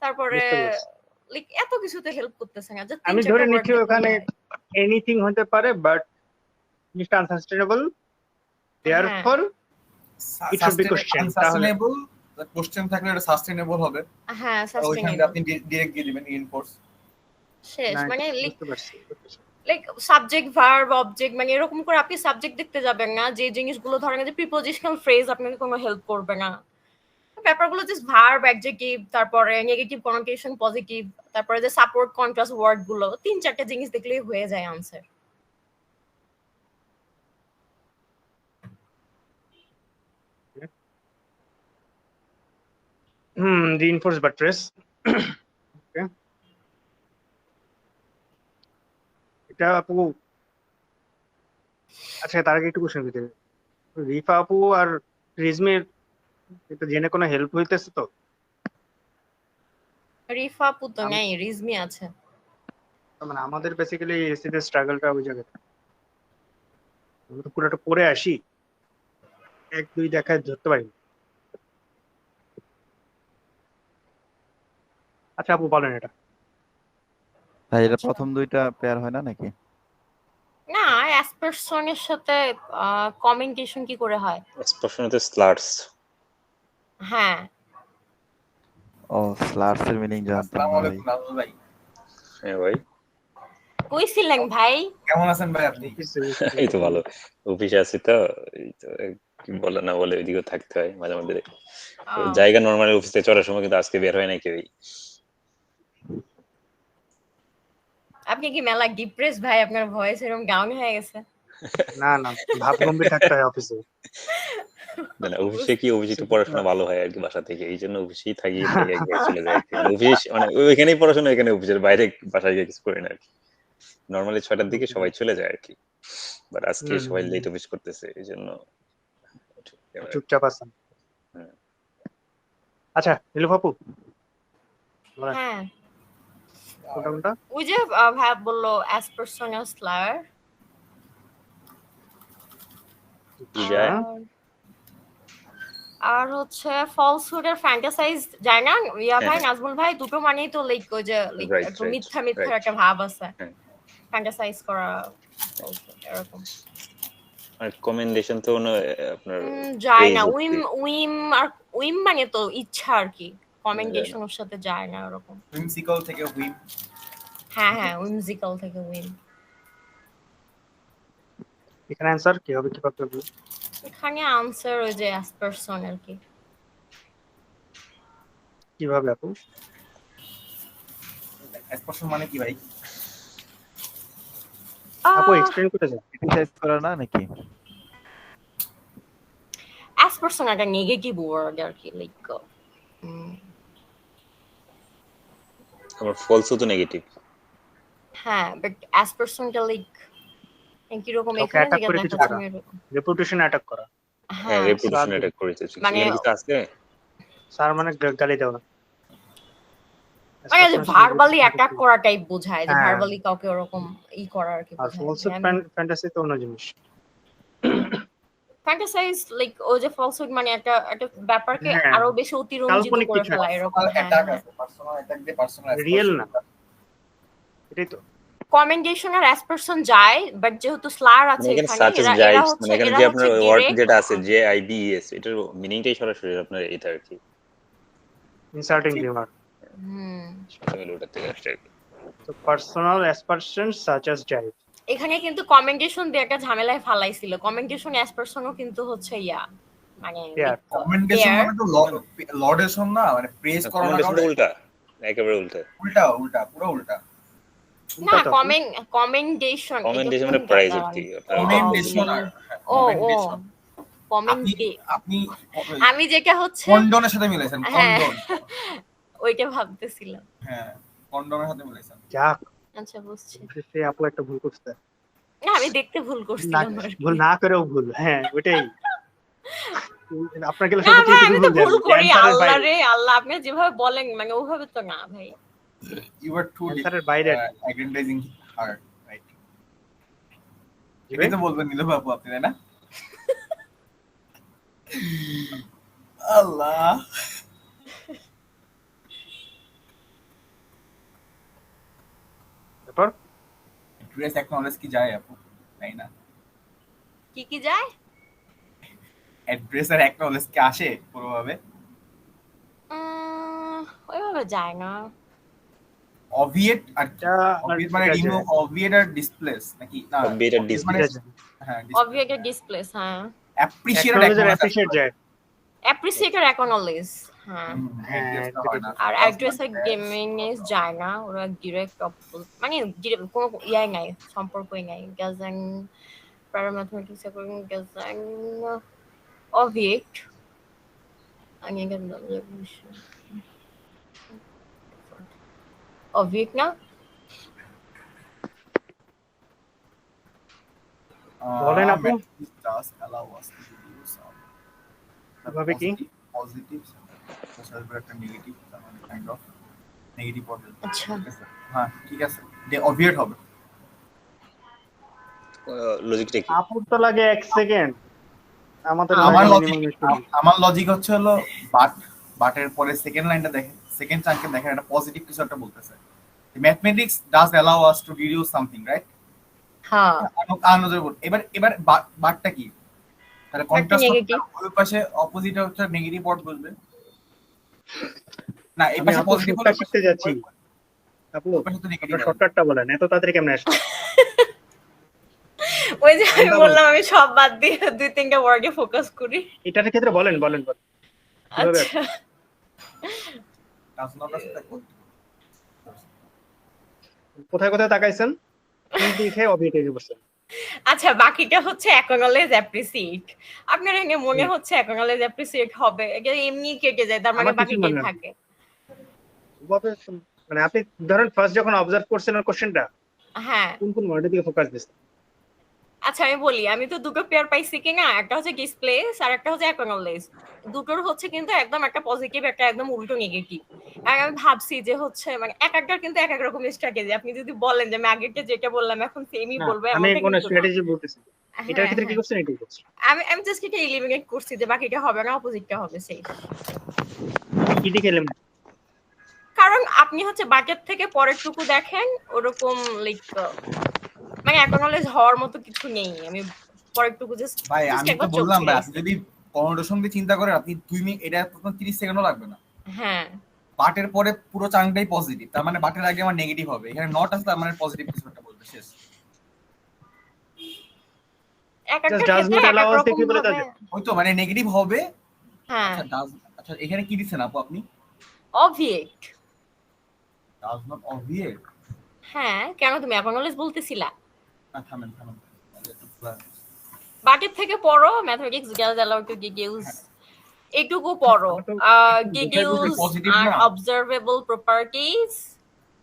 তারপরে বুঝতে পেরেছি। লাইক এত কিছুতে হেল্প করতেছে না, যে আমি ধরে নিচ্ছি ওখানে এনিথিং হতে পারে, বাট জিনিসটা unsustainable, therefore it should be question, sustainable, question থাকলে এটা সাস্টেনেবল হবে। হ্যাঁ ওইখানে সাস্টেনেবল, আপনি ডাইরেক্ট দিয়ে দিবেন রিইনফোর্স। শেষ। মানে বুঝতে পারছি। লাইক সাবজেক্ট, ভার্ব, অবজেক্ট, মানে এরকম করে আপনি সাবজেক্ট দেখতে যাবেন না, যে জিনিসগুলো ধরেন যে প্রিপোজিশনাল ফ্রেজ আপনাকে কোনো হেল্প করবে না। ব্যাপারগুলো জাস্ট ভার্ব, অ্যাডজেক্টিভ, তারপরে নেগেটিভ কনোটেশন, পজিটিভ, তারপরে যে সাপোর্ট, কন্ট্রাস্ট ওয়ার্ড গুলো, তিন চারটা জিনিস দেখলেই হয়ে যায় আনসার। Reinforce buttress. এটা আপু, আচ্ছা তার আগে একটু কোশ্চেন দিতে, রিফা আপু আর রিজমির এটা জেনে কোনো হেল্প হইতেছে তো? রিফা পুতো নাই, রিজমি আছে। মানে আমাদের বেসিক্যালি এসিতে স্ট্রাগলটা ওই জায়গাটা, আমরা তো পুরোটা পড়ে আসি, এক দুই দেখায় ধরতে পারি। আচ্ছা আপু বলেন এটা। ভাই এটা প্রথম দুইটা পেয়ার হয় না নাকি? না, অ্যাসপারসনের সাথে কমিউনিকেশন কি করে হয়? এক্সপ্রেশনতে স্লার্স। হ্যাঁ, ও স্লার্স এর মিনিং জানতাম আসসালামু না ভাই। আলাইকুম নাজমুল ভাই, হ্যাঁ ভাই, কইছিলেন ভাই? কেমন আছেন ভাই আপনি? এই তো ভালো, অফিসে আছি তো, এই তো কি বলে না বলে ওইদিকে থাকতে হয় মাঝে মধ্যে। জায়গা নরমালি অফিসে চলার সময়, কিন্তু আজকে বের হয় নাই কেউই। আপনি কি মেলা ডিপ্রেস ভাই? আপনার ভয়েস এরকম ডাউন হয়ে গেছে। না না, ভাব গম্ভীর থাকতে হয় অফিসে। না অফিসে কি অফিসে একটু পড়াশোনা ভালো হয় আর কি বাসা থেকে, এই জন্য অফিসেই থাকি থেকে একবার চলে যায় আর কি। অফিস মানে ওইখানেই পড়াশোনা, এখানে অফিসের বাইরে বাসায় গিয়ে কিছু করি না আর কি। নর্মালি 6টার দিকে সবাই চলে যায় আর কি, বাট আজকে সবাই লেট অফিস করতেছে এই জন্য চুপচাপ আছেন। হুম। আচ্ছা নীলুফ আপু, হ্যাঁ কোনটা ওই যে ভাইয়া বললো অ্যাজ পার্সোনা স্লার, কি যায় আর হচ্ছে ফলসহুডের ফ্যান্টাসাইজ যায় না ইয়া ভাই, হ্যাঁ। নাজমুল ভাই, দুটো মানেই তো লাইক ওই যে লাইক Right, একটু right, মিথ্যা মিথ্যা right. একটা ভাব আছে, হ্যাঁ। ফ্যান্টাসাইজ করা falsehood, এরকম আর কমেন্ডেশন তো আপনার যায় না। praise উইম হচ্ছে। উইম আর উইম মানে তো ইচ্ছা আর কি, কমেন্ডেশনের সাথে যায় না ওরকম। হুইমসিকল থেকে হুইম। হ্যাঁ হ্যাঁ উইমজিক্যাল থেকে উইম। এখানে অ্যানসার কি হবে, কি করতে হবে? এখানে আনসার ওই যে অ্যাজ পারসন আর কি। কিভাবে আপু? এক্সপ্রেশন মানে কি ভাই? আপু এক্সপ্লেইন করতে চান? ক্রিটিসাইজ করা না নাকি? অ্যাজ পারসন একটা নেগেটিভ ওয়ার্ড আর কি, লাইক আমার ফলসও তো নেগেটিভ। হ্যাঁ বাট অ্যাজ পারসনটা লাইক কিরকম ওকে এখানে অ্যাটাক থেকে করে কিছু দেখাচ্ছে করা, এরকম। রেপুটেশন অ্যাটাক করা। হ্যাঁ হ্যাঁ রেপুটেশন স্যার অ্যাটাক করেছে, মানে এখানে কিছু আছে। স্যার মানে গালি দেওয়া না, মানে ভার্বালি অ্যাটাক করা টাইপ বোঝায়, যে হ্যাঁ। ভার্বালি কাউকে ওরকম ই করা আর কি আর বোঝায়। ফলস ফ্যান্টাসি তো অন্য জিনিস। ফ্যান্টাসাইজ লাইক ও যে ফলসহুড মানে একটা একটা ব্যাপারকে হ্যাঁ, আরো বেশি অতিরঞ্জিত কাল্পনিক করে কিছু ফেলা একটা। এরকম। অ্যাটাক আছে, পার্সোনাল অ্যাটাক দিয়ে পার্সোনাল রিয়েল না, এটাই তো। কমেন্ডেশন আর অ্যাজ পারসন যায়, বাট যেহেতু স্লার আছে মানে এখানে এখানে, সাচ এস এরা জাইভস, হচ্ছে মানে এখানে এরা যে হচ্ছে আপনার ওয়ার্ড ডিরেক্ট। যেটা আছে জে আই বি এস, এটার মিনিংটাই সরাসরি আপনার এটা আর কি, ইনসার্টিং রিমার্ক। ওটা থেকে আসছে আর কি। তো পার্সোনাল অ্যাসপারশনস সাচ অ্যাজ জাইভ। এখানে কিন্তু কমেন্ডেশন দিয়ে একটা ঝামেলায় ফালাইছিল। কমেন্ডেশন অ্যাজ পারসনও কিন্তু হচ্ছে ইয়া মানে Yeah. কমেন্ডেশন মানে তো লর্ডেশন না, মানে প্রেজ করা না, Commendation তো উল্টা, একেবারে উল্টা। উল্টা উল্টা পুরো উল্টা। না কমেন্ডেশন কমেন্ডেশন মানে প্রাইজ আর কি, আপনার কমেন্ডেশন আর ও কমেন্ডেশন কমেন্ডে আপনি আমি যেটা হচ্ছে কন্ডনের সাথে মিলাইছেন, হ্যাঁ কন্ডন। ওইটা ভাবতেছিলাম। হ্যাঁ কন্ডনের সাথে মিলাইছেন। যাক, আচ্ছা বুঝছি। সে আপু একটা ভুল করতে, না আমি দেখতে ভুল না করছিলাম আর কি। ভুল না করেও ভুল। হ্যাঁ ওইটাই আপনাকে না ভাই আমি তো ভুল করি, আল্লাহ রে আল্লাহ, আপনি যেভাবে বলেন মানে ওইভাবে তো না ভাই। You are too অ্যানসারের বাইরে আর কি। aggrandizing hard, right? এটাই তো বলবেন নীল বাবু আপনি, তাই না? আল্লাহ তারপর ড্রেস অ্যাকনলেজ কি যায় আপু, তাই না? কি কি যায়? অ্যাড্রেস আর অ্যাকনলেজ কি আসে পুরোভাবে? ওইভাবে যায় না। অবভিয়েট আর এটা অবভিয়েট মানে রিমুভ, অবভিয়েট আর ডিসপ্লেস নাকি? না Obviate আর obviate মানে হ্যাঁ অবভিয়েটেড ডিসপ্লেস, হ্যাঁ। অ্যাপ্রিশিয়েট অ্যাপ্রিশিয়েট যায়। অ্যাপ্রিসিয়েট আর অ্যাকনোলেজ, হ্যাঁ। আর অ্যাড্রেস আর গেমিং ইজ যায় না, ওরা ডিরেক্ট মানে কোনো ইয়াই নাই, সম্পর্কই নাই। গাজাং প্যারাম্যাথমেটিক্স এবং গাজাং অবভিয়েট আমি কেন অবভিয়েট না বলেন আপু। does allow us to do some ভাবে কি পজিটিভ সোশ্যাল একটা negative kind of negative positive. আচ্ছা হ্যাঁ ঠিক আছে, দে অবভিয়েট হবে। লজিকটা কি? আপুর তো লাগে 1 সেকেন্ড, আমাদের আমার লজিক হচ্ছে হলো বাটের পরে সেকেন্ড লাইনটা দেখেন, সেকেন্ড চাঙ্কে দেখেন একটা পজিটিভ কিছু একটা বলতেছে। Mathematics does allow us to deduce something, right? হ্যাঁ এবার বাটটা কি, তাহলে কন্ট্রাস্ট ওই পাশে অপোজিট হচ্ছে নেগেটিভ ওয়ার্ড বলবে না, এই পাশে পজিটিভ ওটা করতে যাচ্ছি। আপু ওই পাশে তো নেগেটিভ। আপনারা শর্টকাটটা বলেন, এত তাড়াতাড়ি কেমনে আসবে? ওই যে আমি বললাম আমি সব বাদ দিয়ে 2-3টা ওয়ার্ডে ফোকাস করি। এটার ক্ষেত্রে বলেন বলেন বলেন। আচ্ছা কোথায় কোথায় তাকাইছেন? কি দেখে অবভিয়েট হয়ে বসছেন? আচ্ছা বাকিটা হচ্ছে অ্যাকনোলেজ অ্যাপ্রিসিয়েট। আপনার এনে মনে হচ্ছে অ্যাকনোলেজ অ্যাপ্রিসিয়েট হবে, এটা এমনি কেটে যায়, তার মানে আমার কিছু বাকিটাই মনে হয় না। থাকে। মানে আপনি ধরেন ফার্স্ট যখন অবজার্ভ করছেন কোশ্চেনটা হ্যাঁ কোন কোন ওয়ার্ডের দিকে ফোকাস দিচ্ছেন? আচ্ছা আমি বলি, আমি তো দুটো পেয়ার পাইছি কিনা, একটা হচ্ছে ডিসপ্লেস আর একটা হচ্ছে অ্যাকনোলেজ। দুটোর হচ্ছে কিন্তু একদম একটা পজিটিভ, একটা একদম উল্টো নেগেটিভ। আর আমি ভাবছি যে হচ্ছে মানে এক একটার কিন্তু এক এক রকম স্ট্র্যাটেজি। আপনি যদি বলেন যে আমি আগেরটা যেটা বললাম এখন সেমই না বলবো, আমি এমনটা কোন কিন্তু না। স্ট্র্যাটেজি বলতেছি, এটার হ্যাঁ ক্ষেত্রে কি হ্যাঁ, করছেন এটাই করছেন। আমি জাস্ট এটা এলিমিনেট করছি যে বাকিটা হবে না, অপোজিটটা হবে সেই। কি দিকে এলেন? কারণ আপনি হচ্ছে বাকেট থেকে পরের টুকু দেখেন, ওরকম লাইক মানে অ্যাকনোলেজ হওয়ার মতো কিছু নেই। আমি পরের টুকু জাস্ট ভাই আমি তো একবার চোখ বললাম ভাই, ছিঁড়েছি। আপনি যদি কনোটেশন দিয়ে চিন্তা করেন, আপনি 2 মিনিট, এটা আপনার 30 সেকেন্ডও লাগবে না। হ্যাঁ বাটের পরে পুরো চাংটাই পজিটিভ, তার মানে বাটের আগে আমার নেগেটিভ হবে, এখানে নট আছে তার মানে পজিটিভ কিছু একটা বলবে, শেষ। এক জাস্ট একটা ডাজ ক্ষেত্রে নট এক অ্যালাউ এক আস রকম দেখি বলে ভাবে। তাই। ওই তো মানে নেগেটিভ হবে। হ্যাঁ আচ্ছা ডাজ, আচ্ছা এখানে কি দিচ্ছেন আপু আপনি? অবভিয়েট। Does not obviate. হ্যাঁ কেন তুমি অ্যাকনোলেজ বলতেছিলা? না থামেন থামেন, বাকেট থেকে পড়ো, mathematics does allow to deduce, এটুকু পড়ো। আমার তো ডিডিউস পজিটিভ আর না। অবজারভেবল প্রপার্টিজ,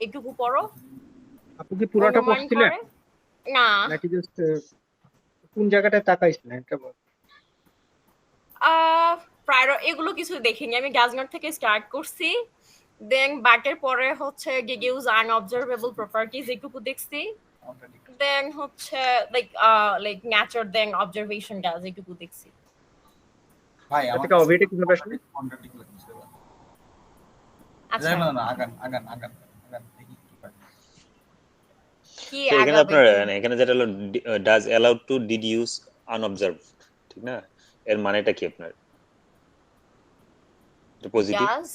এটুকু পড়ো। আপনি কি পুরোটা অনুমান পড়ছিলেন করে না। নাকি জাস্ট কোন জায়গাটায় তাকাইছিলেন এটা বল। প্রায় এগুলো কিছু দেখিনি, আমি ডাজনট থেকে স্টার্ট করছি, দেন বাটের পরে হচ্ছে ডিডিউস আনঅবজারভেবল প্রপার্টিজ এটুকু দেখছি, দেন হচ্ছে like nature then observation does এটুকু দেখছি। ভাই এটা আমার থেকে অবভিয়েট কিভাবে আসলে? কন্ট্রাডিক্ট লাগছে। আচ্ছা না না আগান আগান আগান আগান, দেখি কি পাই। কি তো এখানে আগাবে আপনার কি? এখানে যেটা হলো ডাজ অ্যালাউ টু ডিডিউস আনঅবজার্ভ, ঠিক না? এর মানেটা কি আপনার? এটা পজিটিভ। ডাজ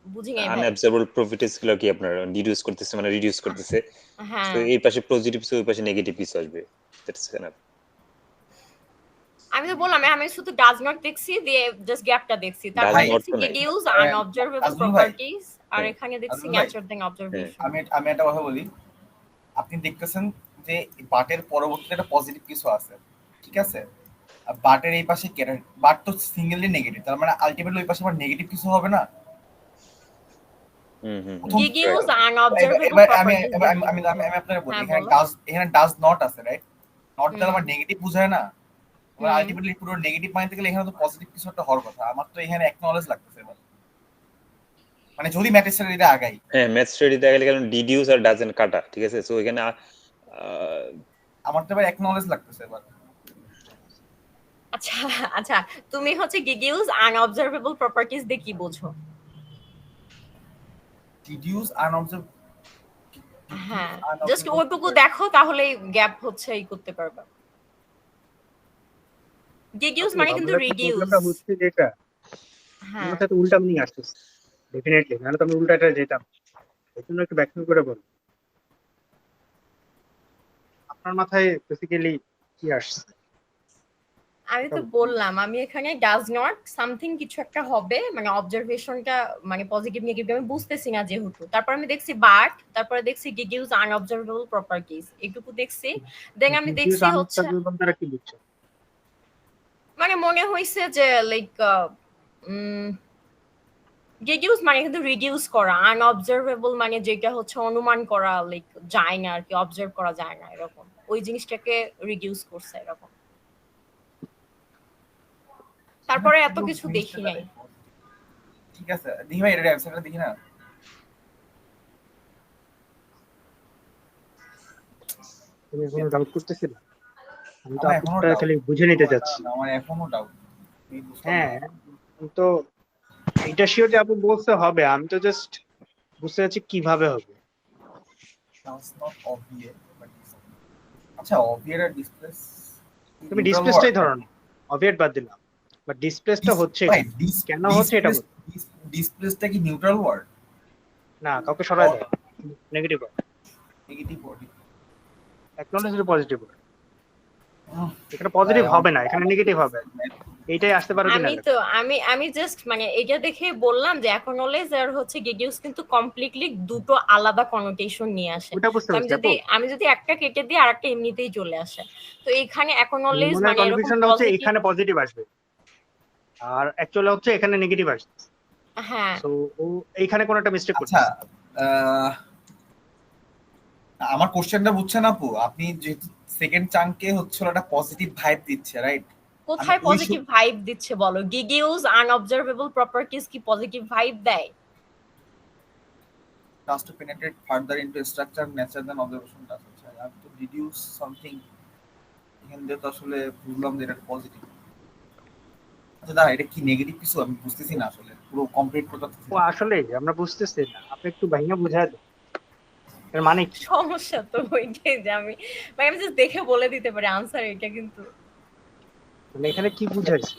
বুঝি নাই ভাই। আনঅবজার্ভেবল প্রপার্টিজ গুলো কি আপনার ডিডিউস করতেছে, মানে রিডিউস করতেছে। হ্যাঁ তো এই পাশে পজিটিভ, ওই পাশে নেগেটিভ কিছু আসবে। That's enough. আমি তো বললাম আমি শুধু ডাজ নট দেখছি, দিয়ে জাস্ট গ্যাপটা দেখছি, ডাজ তারপরে ভাই, নট দেখছি তো নাই। ডিডিউস হ্যাঁ, আনঅবজারভেবল আজমল ভাই। প্রপার্টিজ, আর হ্যাঁ। এখানে দেখছি আজমল ভাই, নেচার দেন অবজারভেশন। আমি আমি একটা কথা বলি, আপনি দেখতেছেন যে বাটের পরবর্তীতে একটা পজিটিভ কিছু আছে, ঠিক আছে? আর বাটের এই পাশে বাট তো সিঙ্গেললি নেগেটিভ, তার মানে আলটিমেটলি ওই পাশে আবার নেগেটিভ কিছু হবে না। প্রথম ডিডিউস এবার আনঅবজারভেবল এবার আমি প্রপার্টিজ এবার আমি আমি আমি আপনাকে বলি, হ্যাঁ এখানে বলো। এখানে ডাজ নট আছে, রাইট? নট দ্বারা হুম। আমার নেগেটিভ বোঝায় না। এবার হুম। আলটিমেটলি পুরো নেগেটিভ মানতে গেলে এখানে তো পজিটিভ কিছু একটা হওয়ার কথা। আমার তো এখানে অ্যাকনলেজ লাগতেছে এবার, মানে যদি ম্যাট্রিক্সের এটা আগাই। হ্যাঁ, ম্যাথ স্টাডি দেখা গেলে কারণ ডিডিউস আর ডাজেন্ট কাটা, ঠিক আছে? সো এখানে আমার তো এবার অ্যাকনলেজ লাগতেছে এবার। আচ্ছা আচ্ছা, তুমি হচ্ছে ডিডিউস আনঅবজারভেবল প্রপার্টিজ দিয়ে কি বোঝো? ডিডিউস আনঅবজার্ভ, হ্যাঁ জাস্ট ওইটুকু দেখো, তাহলেই গ্যাপ হচ্ছে এই করতে পারবা। ডিডিউস মানে কিন্তু রিডিউস। প্রবলেমটা হচ্ছে যেটা হ্যাঁ আমার সাথে উল্টা মিনিং আসছে ডেফিনেটলি, নাহলে তো আমি উল্টাটা যেতাম। এই জন্য একটু ব্যাখ্যা করে বল আপনার মাথায় বেসিক্যালি কি আসছে। আমি তো বললাম আমি এখানে ডাজ নট সামথিং কিছু একটা হবে, মানে অবজারভেশনটা মানে পজিটিভ নেগেটিভ আমি বুঝতেছি না যেহেতু। তারপর আমি দেখছি বাট, তারপরে দেখছি ডিডিউস আনঅবজারভেবল প্রপার্টিজ এটুকু দেখছি, দেন আমি দেখছি হচ্ছে তারা কি বুঝছে? মানে মনে হইছে যে লাইক ডিডিউস মানে কিন্তু রিডিউস করা, আনঅবজারভেবল মানে যেটা হচ্ছে অনুমান করা লাইক যায় না আর কি, অবজার্ভ করা যায় না এরকম, ওই জিনিসটাকে রিডিউস করছে এরকম। তারপরে এত কিছু দেখি নাই। ঠিক আছে দেখি ভাই, এটা অ্যান্সারটা দেখি না। তুমি এখনো ডাউট করতেছিল? আমি তো আমার এখনো আপনারটা doubt। খালি বুঝে নিতে চাচ্ছি। আমার এখনো ডাউট। হ্যাঁ তো এটা শিওর যে আপু বলতে হবে, আমি তো জাস্ট বুঝতে চাচ্ছি কিভাবে হবে। আচ্ছা অবভিয়েট আর ডিসপ্লেস, তুমি ডিসপ্লেসটাই ধরো না, অবভিয়েট বাদ দিলাম, বাট ডিসপ্লেসটা হচ্ছে ভাই কেন হচ্ছে এটা বল। ডিসপ্লেসটা কি নিউট্রাল ওয়ার্ড? না, কাউকে সরায় দাও, negative word, negative word. Acknowledge positive word. এখানে পজিটিভ হবে না, এখানে নেগেটিভ হবে। এইটাই আসতে পারে কিনা আমি জাস্ট মানে এটা দেখে বললাম যে অ্যাকনোলেজ আর হচ্ছে গিগিউস কিন্তু কমপ্লিটলি দুটো আলাদা কনোটেশন নিয়ে আসে। ওটা বুঝতে তো পারছি আপু। আমি যদি একটা কেটে দিই আর একটা এমনিতেই চলে আসে। তো এইখানে অ্যাকনোলেজ মনে মানে এরকম কনফিউশনটা হচ্ছে পজিটিভ। এখানে পজিটিভ আসবে আর অ্যাকচুয়ালি হচ্ছে এখানে নেগেটিভ আসবে। হ্যাঁ সো ও এইখানে কোনো একটা মিস্টেক করছে। আচ্ছা আমার কোশ্চেনটা বুঝছেন আপু, আপনি যেহেতু সেকেন্ড চাঙ্কে হচ্ছে একটা পজিটিভ ভাইব দিচ্ছে, রাইট? কোথায় পজিটিভ ভাইব দিচ্ছে বলো? গিগিউস আনঅবজারভেবল প্রপার্টিজ কি পজিটিভ ভাইব দেয়? Task to penetrate further into structure, nature than observation task. I have to deduce something. এখান থেকে তো আসলে বুঝলাম যে এটা পজিটিভ। আচ্ছা দাঁড়া, এটা কি নেগেটিভ কিছু আমি বুঝতেছি না আসলে, পুরো কমপ্লিট করতে পারতেছি ও না। আসলে আমরা বুঝতেছি না, আপনি একটু ভাইঙা বুঝায় দেন এর মানে কি। সমস্যা তো ওইটাই যে আমি জাস্ট দেখে বলে দিতে পারি আনসার এটা, কিন্তু মানে এখানে কি বুঝাইছে,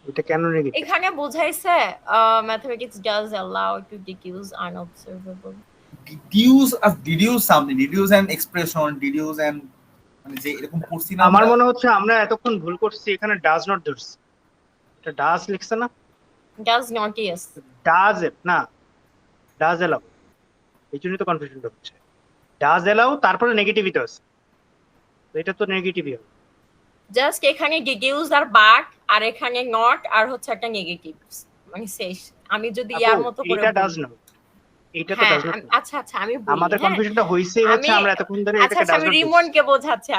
এটা কেন নেগেটিভ? এখানে বোঝাইছে mathematics does allow to deduce unobservable. deduce something, deduce an expression, deduce and মানে যে এরকম পড়ছি না আমার মনে হচ্ছে আমরা এতক্ষণ ভুল করছি, এখানে ডাজ নট ধরছি, এটা ডাজ লিখছে না, does not, yes. ডাজ না, ডাজ এলাও, এই জন্যই তো কনফিউশনটা হচ্ছে। ডাজ এলাও তারপরে নেগেটিভিটি আছে, তো এটা তো নেগেটিভই হবে। জাস্ট এখানে deduce আর বাট আর এখানে নট আর হচ্ছে একটা নেগেটিভ, মানে শেষ। আমি যদি ইয়ার মতো করে এটা ডাজ না, এটা তো ডাজ নট। আচ্ছা আচ্ছা আমি বলি, আমাদের কনফিউশনটা হইছে হচ্ছে আমরা এতক্ষণ ধরে আচ্ছা এটাকে আচ্ছা ডাজ আমি নট। রিমনকে বোঝাচ্ছি,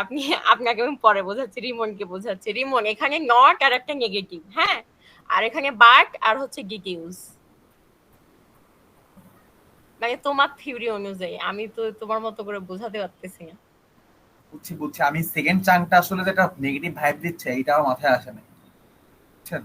আপনাকে আমি পরে বোঝাচ্ছি, রিমনকে বোঝাচ্ছি। রিমন এখানে নট আর একটা নেগেটিভ, হ্যাঁ, আর এখানে বাট আর হচ্ছে ডিডিউস, মানে তোমার থিওরি অনুযায়ী। আমি তো তোমার মতো করে বোঝাতে পারতেছি না। বুঝছি আমি সেকেন্ড চাঙ্কটা আসলে যেটা নেগেটিভ ভাইব দিচ্ছে এটা আমার মাথায় আসে না, বুঝছেন?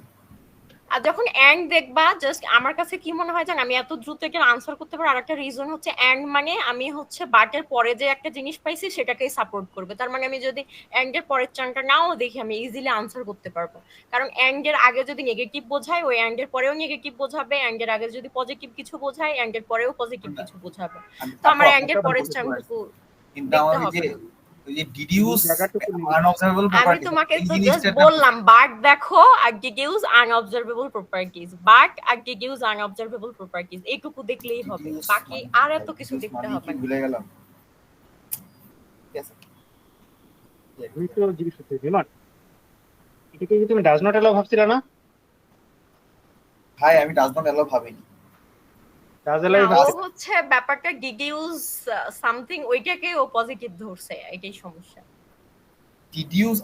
আর যখন এন্ড দেখবা, জাস্ট আমার কাছে কি মনে হয় জান, আমি এত দ্রুত এটা আনসার করতে পারি, আরেকটা রিজন হচ্ছে এন্ড মানে আমি হচ্ছে বাটের পরে যে একটা জিনিস পাইছি সেটাকেই সাপোর্ট করবে। তার মানে আমি যদি এন্ড এর পরের চাঙ্কটা নাও দেখি, আমি ইজিলি আনসার করতে পারবো। কারণ এন্ড এর আগে যদি নেগেটিভ বোঝায়, ওই এন্ড এর পরেও নেগেটিভ বোঝাবে, এন্ড এর আগে যদি পজিটিভ কিছু বোঝায়, এন্ড এর পরেও পজিটিভ কিছু বোঝাবে। তো আমার এন্ড এর পরের চাঙ্কটুকু কিন্তু আমার ওই যে ডিডিউস আনঅবজারভেবল আমি প্রপার্টি, তোমাকে তো জাস্ট বললাম বাট দেখো are deduce unobservable properties, but are deduce unobservable properties, এইটুকু দেখলেই হবে, বাকি আর এত কিছু দেখতে হবে না। ভুলে গেলাম। ঠিক আছে, আমি তো জিজ্ঞেস করছি বিমান, এটাকে কি তুমি ডাজ নট এলাও ভাবছিলা না? ভাই আমি ডাজ নট এলাও ভাবিনি। ডাজ এলাও না, ও হচ্ছে ব্যাপারটা ডিডিউস সামথিং ওইটাকে ও পজিটিভ ধরছে, এটাই সমস্যা। ডিডিউস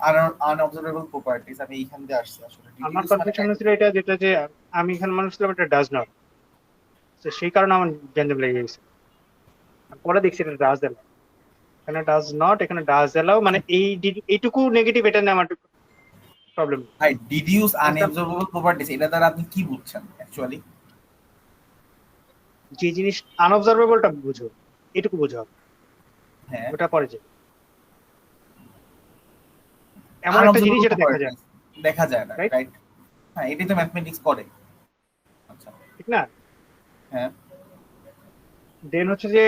আনঅবজারভেবল প্রপার্টিজ আমি এইখান দিয়ে আসছে আসলে। আমার কনফিউশন ছিল এটা, যেটা যে আমি এখানে মানুষ ছিলাম এটা ডাজ নট, তো সেই কারণে আমার গ্যাঞ্জাম লেগে গেছে। পরে দেখছি এটা ডাজ এলাও, এখানে ডাজ নট, এখানে ডাজ এলাও, মানে এইটুকু নেগেটিভ, এটা নিয়ে আমার প্রবলেম। ভাই ডিডিউস আনঅবজারভেবল প্রপার্টিজ এটা দ্বারা আপনি কি বুঝছেন অ্যাকচুয়ালি? যে জিনিস আনঅবজারভেবলটা বুঝো, এটুকু বুঝো, হ্যাঁ ওটা পরে যে এমন একটা জিনিস যেটা দেখা যায় না, রাইট? হ্যাঁ এটাই তো ম্যাথমেটিক্স করে। আচ্ছা ঠিক না? হ্যাঁ, দেন হচ্ছে যে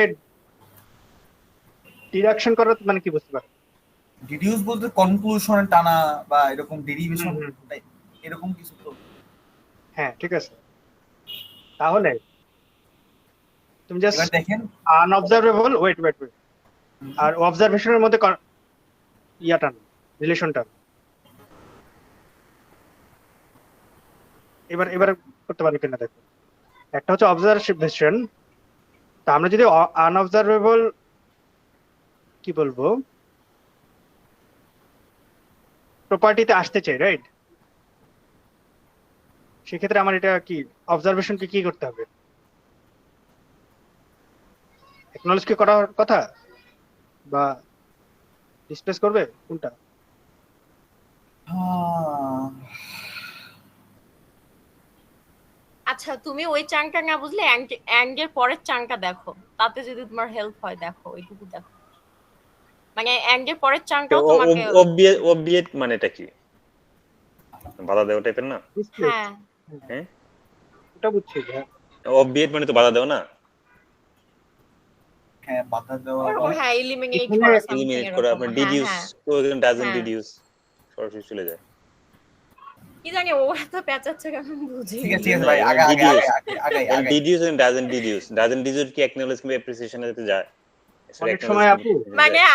ডিডাকশন করা মানে কি বুঝতে পারো? ডিডিউস বলতে কনক্লুশন টানা বা এরকম ডেরিভেশন এরকম কিছু তো। হ্যাঁ ঠিক আছে, তাহলে তুমি জাস্ট দেখেন আনঅবজারভেবল, ওয়েট আর অবজারভেশনের মধ্যে ইয়াটা রিলেশনটা এবার করতে পারবে কিনা দেখো। একটা হচ্ছে অবজারভেশন, তা আমরা যদি আনঅবজারভেবল কি বলবো প্রপার্টিতে আসতে চাই, রাইট? সেক্ষেত্রে আমার এটা কি অবজারভেশনকে কি করতে হবে? অ্যাকনলেজ কি করার কথা বা ডিসপ্লেস করবে কোনটা? আচ্ছা তুমি ওই চাঙ্কটা না বুঝলে এন্ড এর পরের চাঙ্কটা দেখো, তাতে যদি তোমার হেল্প হয় দেখো, ওইটুকু দেখো, মানে এন্ড এর পরের চাঙ্কটাও তোমাকে অবভিয়েট মানেটা কি? বাধা দেওয়া টাইপের না? হ্যাঁ হ্যাঁ ওটা বুঝছি। অবভিয়েট মানে তো বাধা দেওয়া না? হ্যাঁ বাধা দেওয়া, হ্যাঁ এলিমিনেট এলিমিনেট করা, আপনি ডিডিউস তো এখানে ডাজন্ট ডিডিউস সরাসরি চলে যায়। কি জানি ও এত পেঁচাচ্ছে কেন বুঝি ঠিক আছে ভাই আগে আগে আগে আগে আগে ডিডিউস এন্ড ডাজন্ট ডিডিউস কি অ্যাকনোলেজ কিংবা অ্যাপ্রিসিয়েশনের সাথে যায় আসলে অনেক acknowledge সময় কিংবা আপু appreciation মানে যায়।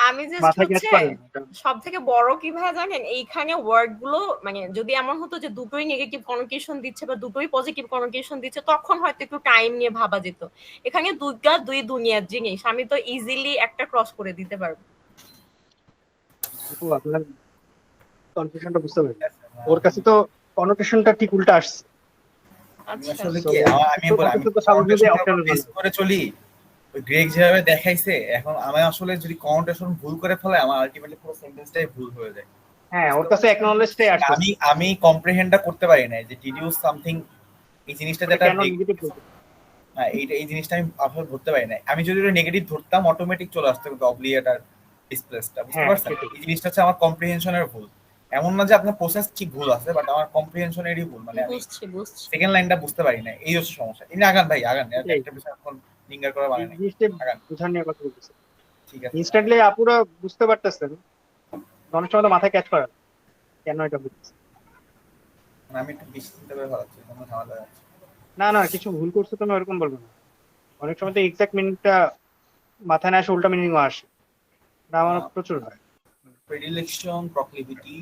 আমি জাস্ট মাথা ক্যাচ হচ্ছে করে না। সব থেকে বড় কি ভাই জানেন এইখানে ওয়ার্ড গুলো মানে যদি এমন হতো যে দুটোই নেগেটিভ কনোটেশন দিচ্ছে বা দুটোই পজিটিভ কনোটেশন দিচ্ছে তখন হয়তো একটু টাইম নিয়ে ভাবা যেত। এখানে দুই দুনিয়ার জিনিস, আমি তো ইজিলি একটা ক্রস করে দিতে পারবো। আপু আপনার কনফিউশনটা বুঝতে পারি, ওর কাছে তো কনোটেশনটা ঠিক উল্টা আসছে। আমি আচ্ছা আসলে কি আমি বলি আমি তো স্বাভাবিকভাবে কনটেশনের optional বেস করে চলি। ওই গ্রেগ যেভাবে দেখাইছে এখন আমি আসলে যদি কনটেশন ভুল করে ফেলে আমার আলটিমেটলি পুরো সেন্টেন্সটাই ভুল হয়ে যায়। হ্যাঁ ওর কাছে অ্যাকনোলেজটাই আসছে। আমি কম্প্রিহেন্ডটা করতে পারি না যে ডিডিউস সামথিং এই জিনিসটা যেটা কেন নেগেটিভ বলতে? এই জিনিসটা আমি আসলে ধরতে পারি না। আমি যদি ওটা নেগেটিভ ধরতাম অটোমেটিক চলে আসতো কিন্তু অবলিয়েট আর ডিসপ্লেসটা বুঝতে হ্যাঁ, পারছেন? সেটাই। এই জিনিসটা হচ্ছে আমার কম্প্রিহেনশনের ভুল। এমন না যে আপনার প্রসেস ঠিক ভুল আছে বাট আমার কম্প্রিহেনশনেরই ভুল, মানে আমি বুঝছি সেকেন্ড লাইনটা বুঝতে পারি না, এই হচ্ছে সমস্যা। ইনি আগান ভাই আগান, সেটাই। একটা বিষয় এখন লিঙ্গার করা মানে এই নাই। জিনিসটা আগান বোঝার নিয়ে কথা বলতেছে। ঠিক আছে ইনস্ট্যান্টলি আপুরা বুঝতে পারতেছেন, অনেক সময় তো মাথায় ক্যাচ করে না, কেন এটা বুঝতেছে মানে আমি একটু বেশি চিন্তা করে ভাবছি কোনো ঝামেলা আছে। না। না কিছু ভুল করছো তুমি ওরকম বলবো না, অনেক সময় তো এক্সাক্ট মিনিংটা মাথায় না আসে, উল্টা মিনিং আসে। এটা আমার প্রচুর হয়। প্রেডিলেকশন, প্রক্লিভিটি,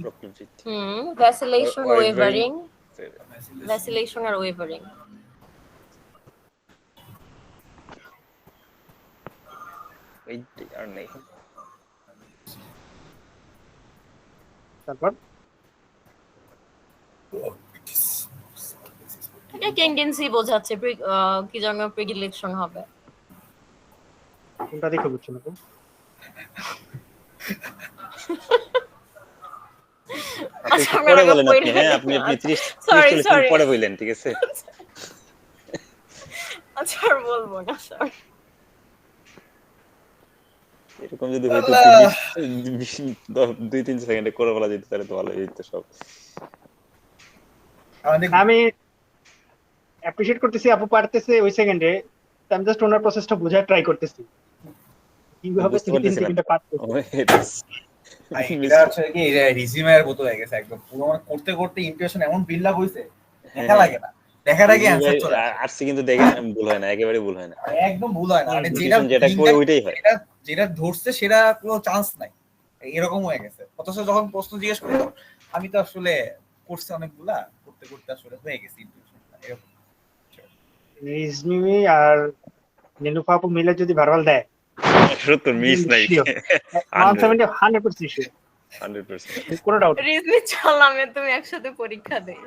ভ্যাসিলেশন, Or ওয়েভারিং, vacillation, ভ্যাসিলেশন আর ওয়েভারিং। এই আর নেই। তারপর এটা টেন্ডেন্সি বোঝাচ্ছে কি যেন প্রেডিলেকশন হবে। কোনটা দেখে বুঝছো না তো? আচ্ছা, আমি পরে আগে বলেন আপনি, পড়ে হ্যাঁ নিই। আপনি 30 Sorry, 40 sorry. মিনিট পরে বললেন, ঠিক আছে? আচ্ছা আর বলবো না, sorry. এরকম যদি হয়তো আল্লাহ। 2-3 সেকেন্ডে করে বলা যেত তাহলে তো ভালো হইতো সব। আমাদের আমি অ্যাপ্রিশিয়েট করতেছি আপু পারতেছে ওই সেকেন্ডে, আমি জাস্ট ওনার প্রসেসটা বোঝার ট্রাই করতেছি কিভাবে বুঝতে 3 পারতেছি না। সেকেন্ডে পারতেছে। এটা হচ্ছে কি রিজিউমের মতো হয়ে গেছে একদম, পুরো মানে করতে করতে ইমপ্রেশন এমন বিল্ড আপ হইছে দেখা লাগে না, দেখার আগে অ্যানসার চলে আসে। আসছে কিন্তু দেখে ভুল হয় না, একেবারে ভুল হয় না। একদম ভুল হয় না, মানে Decision যেটা করে ওইটাই হয়। যেটা ধরছে সেটা কোনো চান্স নাই, এরকম হয়ে গেছে। অথচ যখন প্রশ্ন জিজ্ঞেস করতো আমি তো আসলে করছি অনেকগুলা, করতে করতে আসলে হয়ে গেছে intuition টা, এরকম। রিজমি আর নীলুফা আপু মিলে যদি ভার্বাল দেয় সত্তর মিস নাই। 170 শিওর, 100%। কোনো ডাউট। রিজনি চল আমি তুমি একসাথে পরীক্ষা দেই।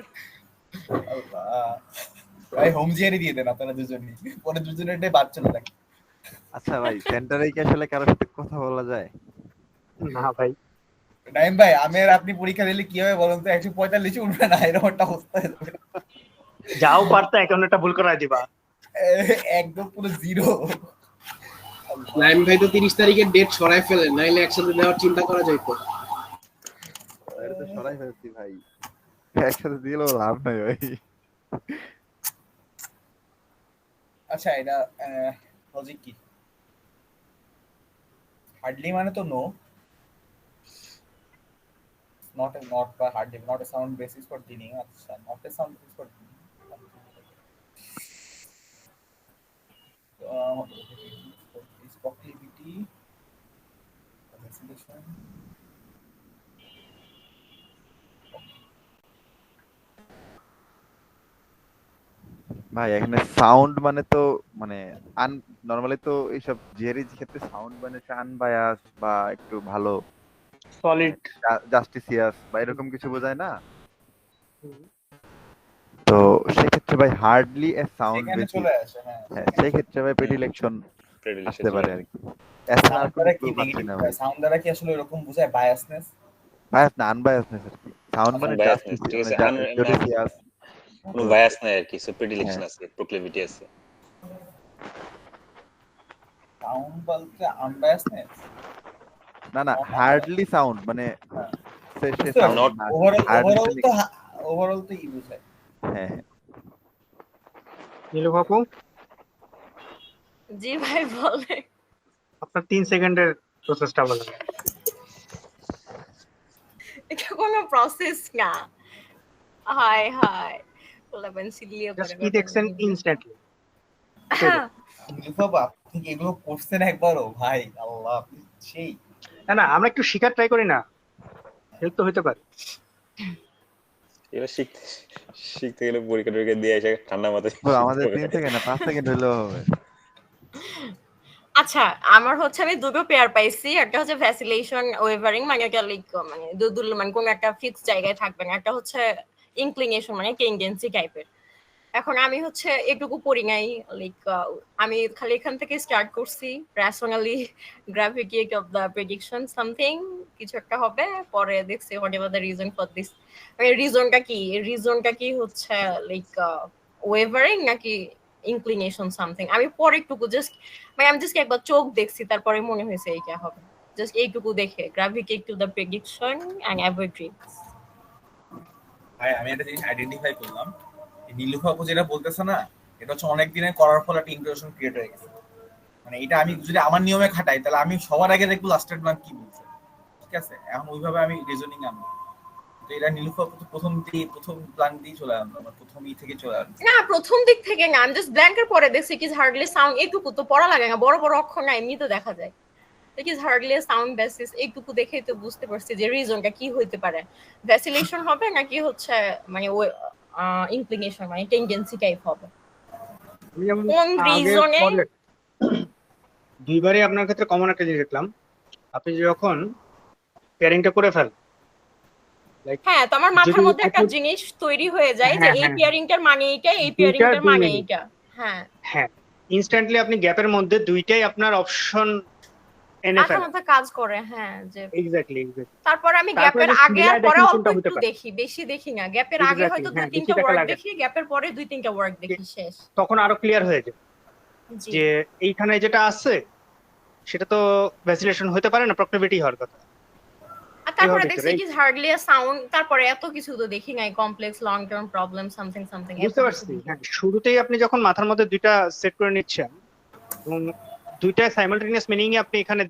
আল্লাহ, ভাই হোম জিয়ারই দিয়ে দেন আপনারা দুজনই, পরে দুজনের এটাই বাদ চলে থাকে। আচ্ছা ভাই, সেন্টারে কি আসলে কারোর সাথে কথা বলা যায়? না ভাই, নাইম ভাই আমি আর আপনি পরীক্ষা দিলে কি হবে বলুন তো, 145 উঠবে না, এরকম একটা অবস্থা হয়ে যাবে। যাও পারতা এখন একটা ভুল করাই দিবা। একদম পুরো জিরো। নাইম ভাই তো 30 তারিখের ডেট সরাই ফেলেন, নাইলে একসাথে দেওয়ার চিন্তা করা যাইতো। এটা তো সরাই ফেলছি ভাই, একসাথে দিলেও লাভ নাই ভাই। আচ্ছা এটা লজিক কি? হার্ডলি মানে তো নো, not বা hardly, not a sound basis for dealing. আচ্ছা not a sound basis for dealing. Is proclivity, vacillation. ভাই এখানে সাউন্ড মানে তো মানে নরমালি তো এইসব জিআরই ক্ষেত্রে সাউন্ড মানে আনবায়াস বা একটু ভালো সলিড জাস্টিসিয়াস বা এরকম কিছু বোঝায় না। তো সেক্ষেত্রে ভাই হার্ডলি এ সাউন্ড এখানে বেশি, চলে আসে। হ্যাঁ হ্যাঁ সেক্ষেত্রে ভাই প্রেডিলেকশন আসতে পারে আর কি। সাউন্ড দ্বারা কি নেগেটিভ, সাউন্ড দ্বারা কি আসলে এরকম বোঝায় বায়াসনেস? বায়াস না, আনবায়াসনেস আর কি। সাউন্ড মানে Unbiasedness, ঠিক আছে, জাস্টিসিয়াস কোনো বায়াস নাই আর কি, সো প্রেডিলেকশন আছে, প্রক্লেভিটি আছে। সাউন্ড বলতে আনবায়াসনেস না না, হার্ডলি সাউন্ড মানে সে Not ওভারঅল তো ই বোঝায়। হ্যাঁ নীলুফা আপু জি ভাই বলে। আপনার 3 সেকেন্ডের প্রসেসটা বলেন। এটা কোনো প্রসেস না, হাই হাই বলবেন সিলিও জাস্ট করে কি দেখছেন ইনস্ট্যান্টলি নীলুফা আপা, আপনি কি এগুলো করছেন একবারও? ভাই আল্লাহ, আপনি সেই না আমরা একটু শিখার ট্রাই করি না, হেল্প তো হতে পারে। এগুলো শিখতে শিখতে গেলে পরীক্ষা টরীক্ষা দিয়ে এসে ঠান্ডা মাথায় ব্রো শিখতে আমাদের হবে। 3 সেকেন্ড না 5 সেকেন্ড হলেও হবে। আচ্ছা আমার হচ্ছে আমি দুটো পেয়ার পাইছি, একটা হচ্ছে ভ্যাসিলেশন ওয়েভারিং মানে একটা লাইক মানে দুদুল মানে কোন একটা ফিক্স জায়গায় থাকবে না, একটা হচ্ছে ইনক্লিনেশন মানে টেন্ডেন্সি টাইপের। এখন আমি হচ্ছে এটুকু পড়ি নাই, লাইক আমি খালি এখান থেকে স্টার্ট করছি rationally gravitic of the prediction something কিছু একটা হবে, পরে দেখছি whatever the reason for this, মানে রিজনটা কি হচ্ছে লাইক ওয়েভারিং নাকি ইনক্লিনেশন সামথিং। আমি পরে একটুকু জাস্ট মানে আমি জাস্ট একবার চোখ দেখছি, তারপরে মনে হয়েছে এইটা হবে, জাস্ট এইটুকু দেখে gravitic to the prediction and avoid risk. ভাই আমি একটা জিনিস আইডেন্টিফাই করলাম, এই নীলুফা আপু যেটা বলতেছে না, এটা হচ্ছে অনেক দিনের করার ফলে একটা ইমপ্রেশন ক্রিয়েট হয়ে গেছে। মানে এটা আমি যদি আমার নিয়মে খাটাই তাহলে আমি সবার আগে দেখবো লাস্টের প্ল্যান কি বলছে, ঠিক আছে? এখন ওইভাবে আমি রিজনিং আনবো, তো এটা নীলুফা আপু তো প্রথম প্ল্যান দিয়ে চলে আনবো, আমার প্রথমই থেকে চলে আনবো। না প্রথম দিক থেকে না, আমি জাস্ট ব্ল্যাঙ্কের পরে দেখছি কি হার্ডলি সাউন্ড, এইটুকু তো পড়া লাগে না, বড় বড় অক্ষর না এমনি তো দেখা যায়, it is hardly sound basis, এইটুকু দেখেই তো বুঝতে পারছি যে রিজনটা কি হইতে পারে, ভ্যাসিলেশন হবে নাকি হচ্ছে মানে ইনক্লিনেশন মানে টেন্ডেন্সি টাইপ হবে, আমি যেমন কোন আগে রিজনে। পরে দুইবারই আপনার ক্ষেত্রে কমন একটা জিনিস দেখলাম, আপনি যখন পেয়ারিংটা করে ফেল, লাইক হ্যাঁ তো আমার মাথার যদি মধ্যে একটা আপনি জিনিস তৈরি হয়ে যায় যে হ্যাঁ এই হ্যাঁ পেয়ারিংটার মানে এইটা, এই দুইটা পেয়ারিংটার 2 মানে মিনিট, এইটা। হ্যাঁ হ্যাঁ ইনস্ট্যান্টলি আপনি গ্যাপের মধ্যে দুইটাই আপনার অপশন এনে মাথা ফেলেন। মাথা কাজ করে, হ্যাঁ যে এক্স্যাক্টলি তারপর আমি তারপরে গ্যাপের জাস্ট আগে আর মিলায় পরে দেখেন অল্প কোনটা হতে একটু পারে। দেখি, বেশি দেখি না, গ্যাপের আগে এক্স্যাক্টলি হয়তো দুই হ্যাঁ, বেশি তিনটা টাকা ওয়ার্ড লাগে দেখি, গ্যাপের পরে দুই তিনটা ওয়ার্ড দেখি, শেষ। তখন আরো ক্লিয়ার হয়ে যায় জি যে এইখানে যেটা আছে সেটা তো ভ্যাসিলেশন হতে পারে না, প্রক্টিভিটি হওয়ার কথা। আর তারপরে এভাবে দেখছি দেখতে, it is hardly a sound, তারপরে এত কিছু তো দেখি নাই, complex long term problem something something এত বুঝতে কিছু পারছি। দেখি। হ্যাঁ শুরুতেই আপনি যখন মাথার মধ্যে দুইটা সেট করে নিচ্ছেন এবং দুইটা সাইমালটেনিয়াস মিনিং এ আপনি এখানে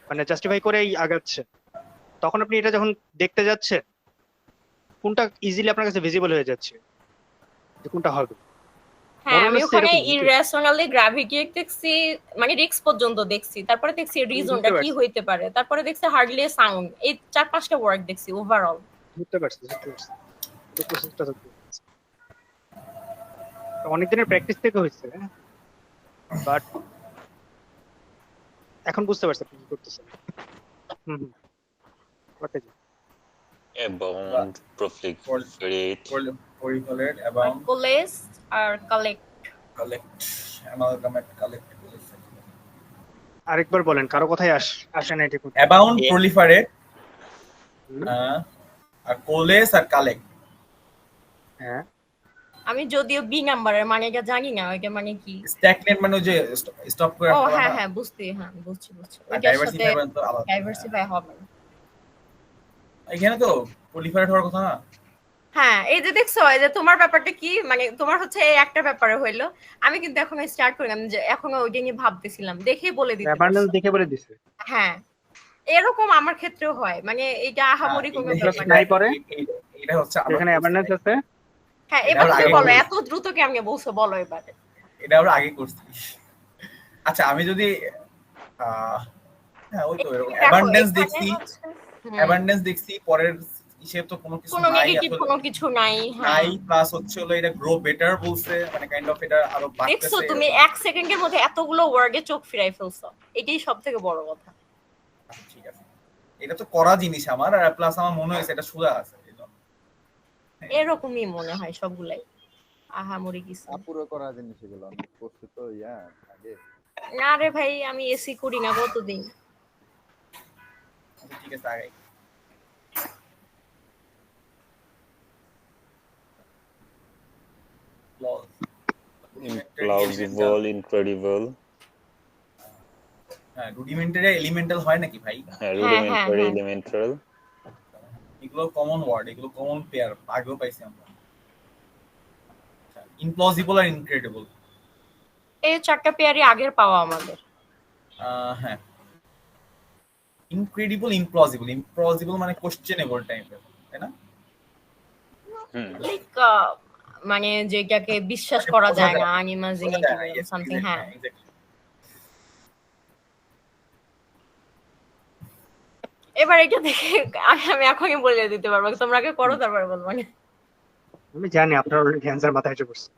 মানে জাস্টিফাই করেই আগাচ্ছেন, তখন আপনি এটা যখন দেখতে যাচ্ছেন কোনটা ইজিলি আপনার কাছে ভিজিবল হয়ে যাচ্ছে যে কোনটা হবে। হ্যাঁ মোরাল আমি হচ্ছে ওখানে এরকম। ইররেশনালি গ্র্যাভিটি দেখছি, মানে রিস্ক পর্যন্ত দেখছি, তারপরে দেখছি রিজনটা কি হইতে পারে, তারপরে দেখছি হার্ডলি সাউন্ড, এই 4-5টা ওয়ার্ড দেখছি ওভারঅল। বুঝতে পারছি পুরো প্রসেসটা অনেক দিনের প্র্যাকটিস থেকে হয়েছে, বাট এখন বুঝতে পারছি আপনি কি করতেছেন। হুম হুম করতে যাই। Abound, proliferate, পরিফলেট এবং কোলেস আর কালেক্ট। কালেক্ট, অ্যামালগামেট, কালেক্ট, আরেকবার বলেন, কারো কথাই আসে না এটা করতে। অ্যাবাউন্ড, প্রলিফারেট, হুম, আর কোলেস আর কালেক্ট। হ্যাঁ আমি যদিও বি নাম্বারের মানেটা জানি না, ওইটা মানে কি। স্ট্যাগনেট মানে ওই যে স্টপ করে ও রাখা হ্যাঁ না, হ্যাঁ বুঝছি, হ্যাঁ বুঝছি আর ওইটার সাথে ডাইভার্সিফাই মানে তো আলাদা। ডাইভার্সিফাই হবে না। এখানে তো প্রলিফারেট হওয়ার কথা না। হ্যাঁ এই যে দেখছো, এই যে তোমার ব্যাপারটা কি, মানে তোমার হচ্ছে এই একটা ব্যাপারে হইলো, আমি কিন্তু এখন স্টার্ট করলাম যে এখনো ওইটা নিয়ে ভাবতেছিলাম, দেখেই বলে দিতে অ্যাবান্ডেন্স পারছো। দেখে বলে দিছে। হ্যাঁ এরকম আমার ক্ষেত্রেও হয়, মানে এটা আহামরি কোনো ব্যাপার না। নাই পরে এটা হচ্ছে আমার যেখানে অ্যাবান্ডেন্স আছে হ্যাঁ এটা এবার আমরা তুমি আগে বলো, বলেছি। এত দ্রুত কেমনে বলছো বলো এবার। এটা আমরা আগে করছি। আচ্ছা আমি যদি হ্যাঁ ওই তো এরকম দেখো, অ্যাবান্ডেন্স এখানে দেখছি, হচ্ছে, হুম, অ্যাবান্ডেন্স দেখছি, পরের হিসেবে তো কোনো কিছু কোনো নাই নেগেটিভ আসলে, কোনো কিছু নাই। হ্যাঁ নাই প্লাস হচ্ছে হলো এটা গ্রো বেটার বলছে, মানে কাইন্ড অফ এটা আরো দেখছো বাড়তেছে। তুমি 1 সেকেন্ডের মধ্যে এতগুলো ওয়ার্ডে চোখ ফিরাই ফেলছো, এটাই সব থেকে বড় কথা। ঠিক আছে, এটা তো করা জিনিস আমার, আর প্লাস আমার মনে হয়েছে এটা সোজা আছে এজন্য। এরকমই মনে হয় সবগুলাই, আহামরি কিছু না। পুরো করা জিনিস এগুলো আমি করছি তো আগে। না রে ভাই আমি এসি করি না কতদিন। আচ্ছা, ঠিক আছে আগে implausible, incredible, হ্যাঁ রুডিমেন্টারি এলিমেন্টাল হয় নাকি ভাই? rudimentary, হ্যাঁ। elemental, এগুলো কমন ওয়ার্ড, এগুলো কমন পেয়ার, আগেও পাইছি আমরা। ইমপ্লজিবল আর ইনক্রেডিবল, এই 4টা পেয়ারই আগের পাওয়া আমাদের। হ্যাঁ ইনক্রেডিবল, ইমপ্লজিবল, ইমপ্লজিবল মানে কোশ্চেনেবল টাইপের, তাই না? হুম লাইক মানে যেটাকে বিশ্বাস করা যায় না, আনইমাজিনেবল সামথিং। হ্যাঁ, এবার এটা দেখে আমি এখনই বলে দিতে পারবো, তোমরা আগে করো তারপরে বলবো। আমি জানি আপনার অলরেডি অ্যান্সার মাথায় এসে পড়ছে।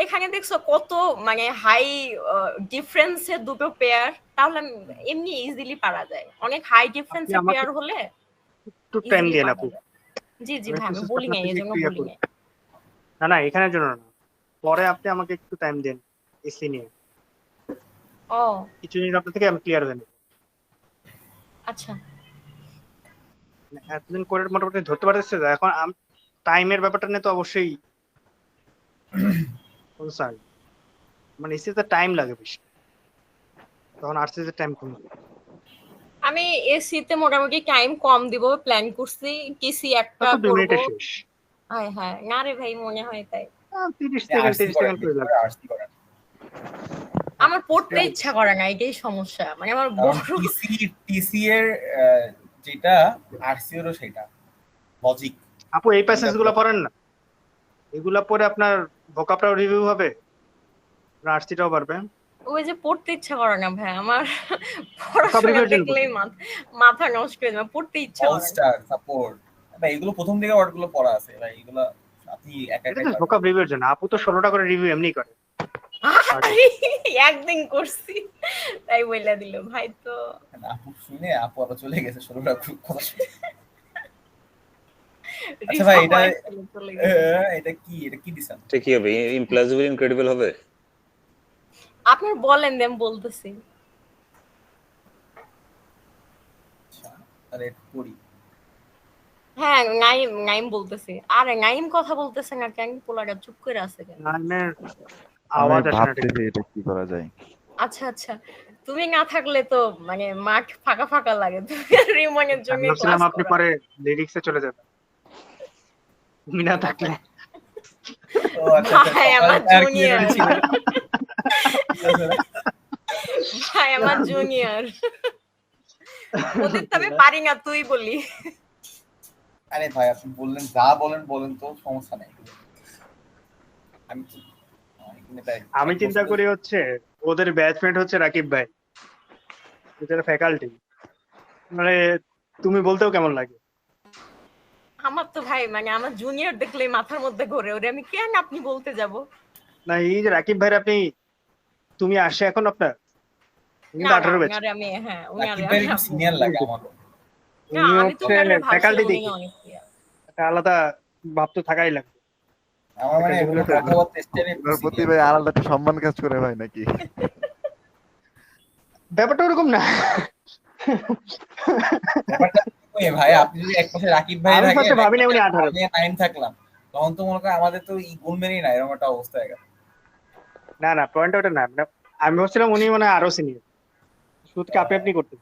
এখানে দেখছো কত মানে হাই ডিফারেন্সের দুটো পেয়ার, তাহলে এমনি ইজিলি পারা যায়। অনেক হাই আপনি ডিফারেন্সের আমাকে পেয়ার হলে একটু টাইম ইজিলি দিন পারা আপু, যায়। জি জি আমি ভাই, আমি প্রসেসটা বলি আপনার নাই, থেকে এই জন্য একটু ইয়া বলি করি। নাই। না না, এখানের জন্য না, পরে আপনি আমাকে একটু টাইম দেন এসি নিয়ে, ও কিছু জিনিস আপনার থেকে আমি ক্লিয়ার হয়ে নেব। আচ্ছা, এতদিন করে মোটামুটি ধরতে পারতেছে তো, এখন টাইমের ব্যাপারটা নিয়ে তো অবশ্যই কনসার্ন, মানে এসিতে টাইম লাগে বেশি, তখন আরসিতে টাইম কম লাগে। আমি এসিতে মোটামুটি টাইম কম দিব প্ল্যান করছি, টিসি একটা তো 2 করব। মিনিটে শেষ। হ্যাঁ হ্যাঁ, না রে ভাই, মনে হয় তাই। 30 সেকেন্ড 30 সেকেন্ড করে লাগবে। আরসি করেন, আমার পড়তে ইচ্ছা করে না, এটাই সমস্যা, মানে আমার কারণ বড়। টিসি এর যেটা আরসি এরও সেটা লজিক। আপু এই প্যাসেজ গুলো পড়েন না, এগুলা পরে আপনার ভোকাবটাও রিভিউ হবে, আরসিটাও পারবে। ওই যে পড়তে ইচ্ছা করে না ভাই আমার, ভোকাব পড়াশোনা রিভিউর জন্য দেখলেই মাথা নষ্ট হয়ে যায়, পড়তে ইচ্ছা অল করে না। স্টার সাপোর্ট ভাই, এগুলো প্রথম দিকে ওয়ার্ড গুলো পড়া আছে ভাই, এগুলো আপনি একা এটা একাই তো পারবেন। ভোকাব রিভিউর জন্য, আপু তো 16টা করে রিভিউ এমনি করে। একদিন করছি তাই বইলা দিল ভাই, তো আপু শুনে আপু আবার চলে গেছে 16টা কথা শুনে। আচ্ছা রিফা ভাই, এটা অনেক চলে গেছে। এটা কি দিছেন? এটা কি হবে? ইমপ্লজিবল ইনক্রেডিবল হবে? আপনার বলেন, দেন বলতেছি। আচ্ছা তাহলে একটু পড়ি। হ্যাঁ, নাইম বলতেছি। আরে নাইম কথা বলতেছে না কেন? পোলাটা চুপ করে আছে কেন? নাইমের আমি আওয়াজ আসে না ঠিক। ভাবতেছি এটা কি করা যায়। আচ্ছা আচ্ছা, তুমি না থাকলে তো মানে মাঠ ফাঁকা ফাঁকা লাগে, তুমি আর রিমনের জন্য আমি ভাবছিলাম ক্লাস আপনি করো। পরে লিরিক্সে চলে যাবেন, তুমি না থাকলে। ও আচ্ছা আচ্ছা, ভাই সকালে আমার আর কি জুনিয়র, ছিল? ভাই আমার জুনিয়র, ওদের তো আমি পারি না, তুই বলি। আরে ভাই আপনি বললেন যা বলেন বলেন তো, সমস্যা নাই। আমি তো এখানে তাই আমি চিন্তা করি হচ্ছে ওদের ব্যাচমেট হচ্ছে রাকিব ভাই, যারা ফ্যাকাল্টি, মানে তুমি বলতেও কেমন লাগে। আমার তো ভাই মানে আমার জুনিয়র দেখলেই মাথার মধ্যে ঘোরে, ওরে আমি কেন আপনি বলতে যাব? না এই যে রাকিব ভাইয়ের আপনি, তুমি আসে এখন আপনার, না কিন্তু না, 18 ব্যাচ, উনারে আমি হ্যাঁ, রাকিব ভাই একটু সিনিয়র লাগে আমার। না, উনি আমি তো হচ্ছে উনারে ফ্যাকাল্টি ভাবছিলাম উনি দেখি অনেক clear। একটা আলাদা ভাব তো থাকাই লাগবে। আমার মানে এগুলো কথাবার্তা স্টাইলে একটু ওনার প্রতি সিনিয়র। ভাই আলাদা একটা সম্মান কাজ করে ভাই নাকি? ব্যাপারটা ওরকম না। ব্যাপারটা ওই ভাই, আপনি যদি এক পাশে রাকিব ভাই আমি থাকে, ফার্স্টে ভাবি না উনি 18। আমি 9 থাকলাম, তখন তো মনে করেন আমাদের তো এই গুণ মেনেই না, এরকম একটা অবস্থা হয়ে গেল। না না, পয়েন্ট ওটা না, আমি ভাবছিলাম উনি মানে আরো সিনিয়র, শুধু কি আপনি করতেন।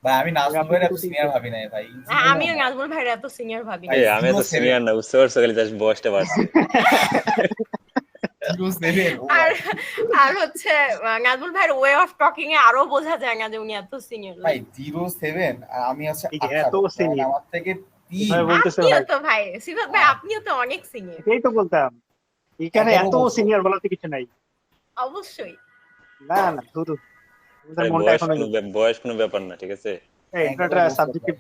ভাই আমি নাজমুল আপনি ভাইয়ের তো এত সিনিয়র ভাবি নাই ভাই। আমিও নাজমুল ভাইরা এত সিনিয়র ভাবি না। ভাই, আমি এত 07 সিনিয়র না, বুঝতে পারছো? খালি জাস্ট বয়সটা বাড়ছে। 07 ও আর ভাই। আর হচ্ছে নাজমুল ভাইয়ের ওয়ে অফ টকিং এ আরো বোঝা যায় না যে উনি এত সিনিয়র। ভাই 07 আর আমি আছে এই যে 18, এত senior। আমার থেকে 3। ভাই বলতেছে আপনিও ভাই, তো ভাই সিফাত ভাই, আপনিও তো অনেক সিনিয়র। এটাই তো বলতাম, এখানে 11 এত বছর। সিনিয়র বলাতে কিছু নাই। অবশ্যই। না না ধুরু, আমাদের ভাই মনটা এখনো বয়স কোনো ব্যাপার না, ঠিক আছে? এটা একটা সাবজেক্টিভ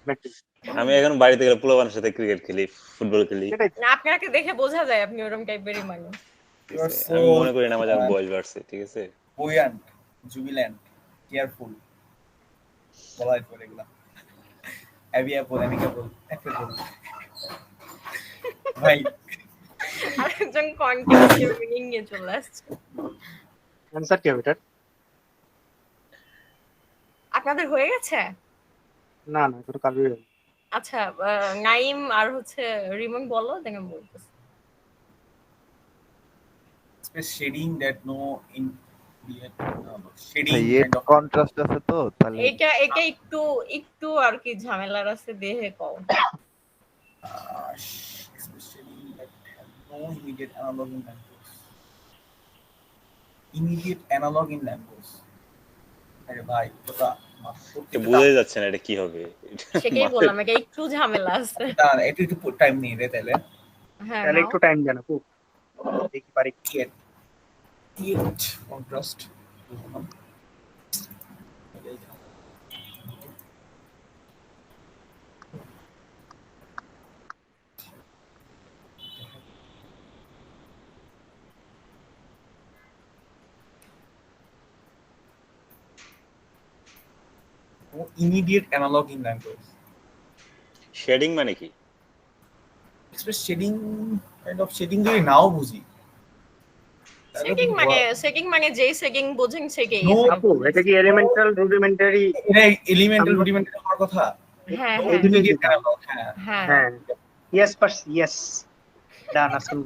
ম্যাটার। আমি এখন বাড়িতে গেলে পোলাপানের সাথে ক্রিকেট খেলি, ফুটবল খেলি। সেটাই না, আপনাকে দেখে বোঝা যায় আপনি ওরকম টাইপেরই মানুষ। You are so, আমি মনে করি না আমার যেন বয়স বাড়ছে, ঠিক আছে? buoyant, jubilant, careful, polite for এগুলা। amiable, ভাই আরেকজন কন্টেন্ট মিনিং নিয়ে চলে আসছে। অ্যানসার কি হবে এটার? আপনাদের হয়ে গেছে? না না, এটা কালকে আচ্ছা, নাইম আর হচ্ছে রিমন বলো, দেখে আমি বলতেছি। space shading that no in ভাই shading এর kind of কন্ট্রাস্ট আছে তো তাহলে এটা একটু একটু আর কি ঝামেলার আছে, দেহে কও। space shading that have no immediate analog in language. Immediate analog in language. আরে ভাই, কথা বোঝাই যাচ্ছে না এটা কি হবে। সেটাই বললাম, এটা একটু ঝামেলা আছে। একটু একটু টাইম নিয়ে রে তাহলে। হ্যাঁ, তাহলে নাও। একটু টাইম দেন আপু, দেখি পারি। Contrast immediate analog in language. Shading মানে কি? Express shading, kind of shading যদি নাও বুঝি সেকিং মানে যেই সেকিং বোঝেন সেকেই। No, আপু এটা কি এলিমেন্টাল রুডিমেন্টারি? এটা এলিমেন্টাল রুডিমেন্টারি হওয়ার কথা। হ্যাঁ, এই দুটোই ইমিডিয়েট দিতাম। অ্যানালগ, হ্যাঁ। হ্যাঁ। হ্যাঁ, ইয়েস পাস ইয়েস, ডান আসুন।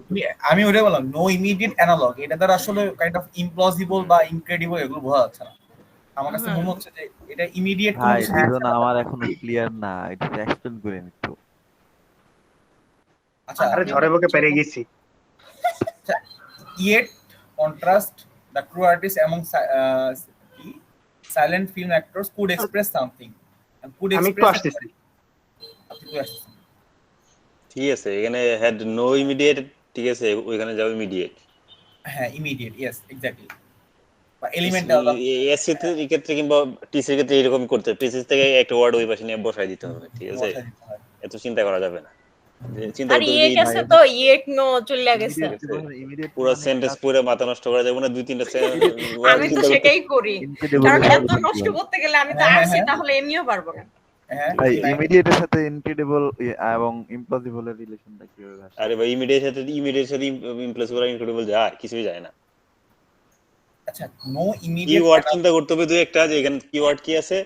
আমি ওটাই বললাম, নো ইমিডিয়েট অ্যানালগ। এটা দ্বারা আসলে কাইন্ড অফ ইমপ্লজিবল বা ইনক্রেডিবল এগুলো বোঝা যাচ্ছে না। আমার কাছে মনে হচ্ছে যে এটা ইমিডিয়েট কোনো ভাই কিছু দুজন আমার এখনো ক্লিয়ার না, এটা এক্সপ্লেন করেন একটু। আচ্ছা, আরে ঝড়ে বকে পেরে গেছি। yet contrast the true artist among silent film actors could express something and could আমি একটু express আসতেছি। আপনি তো আসছেন। ঠিক আছে, এখানে হ্যাড নো ইমিডিয়েট, ঠিক আছে, ওইখানে যাবে ইমিডিয়েট। হ্যাঁ, ইমিডিয়েট, ইয়েস এক্স্যাক্টলি। বা এলিমেন্টাল এসসিতে এই ক্ষেত্রে কিংবা টিসির ক্ষেত্রে এরকম করতে হবে, টিসি থেকে একটা ওয়ার্ড ওই পাশে নিয়ে বসাই দিতে হবে, ঠিক আছে? এত চিন্তা করা যাবে না, যে চিন্তা আর করতে ইয়ে গেছে তো, ইয়েক নো চলে গেছে। পুরো সেন্টেন্স পুরো মাথা নষ্ট করা যাবে না, দুই তিনটা আমি তো সেটাই করি, কারণ এত নষ্ট করতে গেলে আমি তো আসছি, তাহলে এমনিও পারবো না। হ্যাঁ, ভাই ইমিডিয়েটের সাথে ইনক্রেডিবল এবং ইম্পসিবল এর রিলেশনটা কি হবে? আরে ভাই ইমিডিয়েট সাথে ইমপ্রেসিবল আর ইনক্রেডিবল যায়, কিছুই যায় না। আচ্ছা, নো কি ইমিডিয়েট ওয়ার্ড চিন্তা করতে হবে দুই একটা, যে এখানে কিওয়ার্ড কি আছে,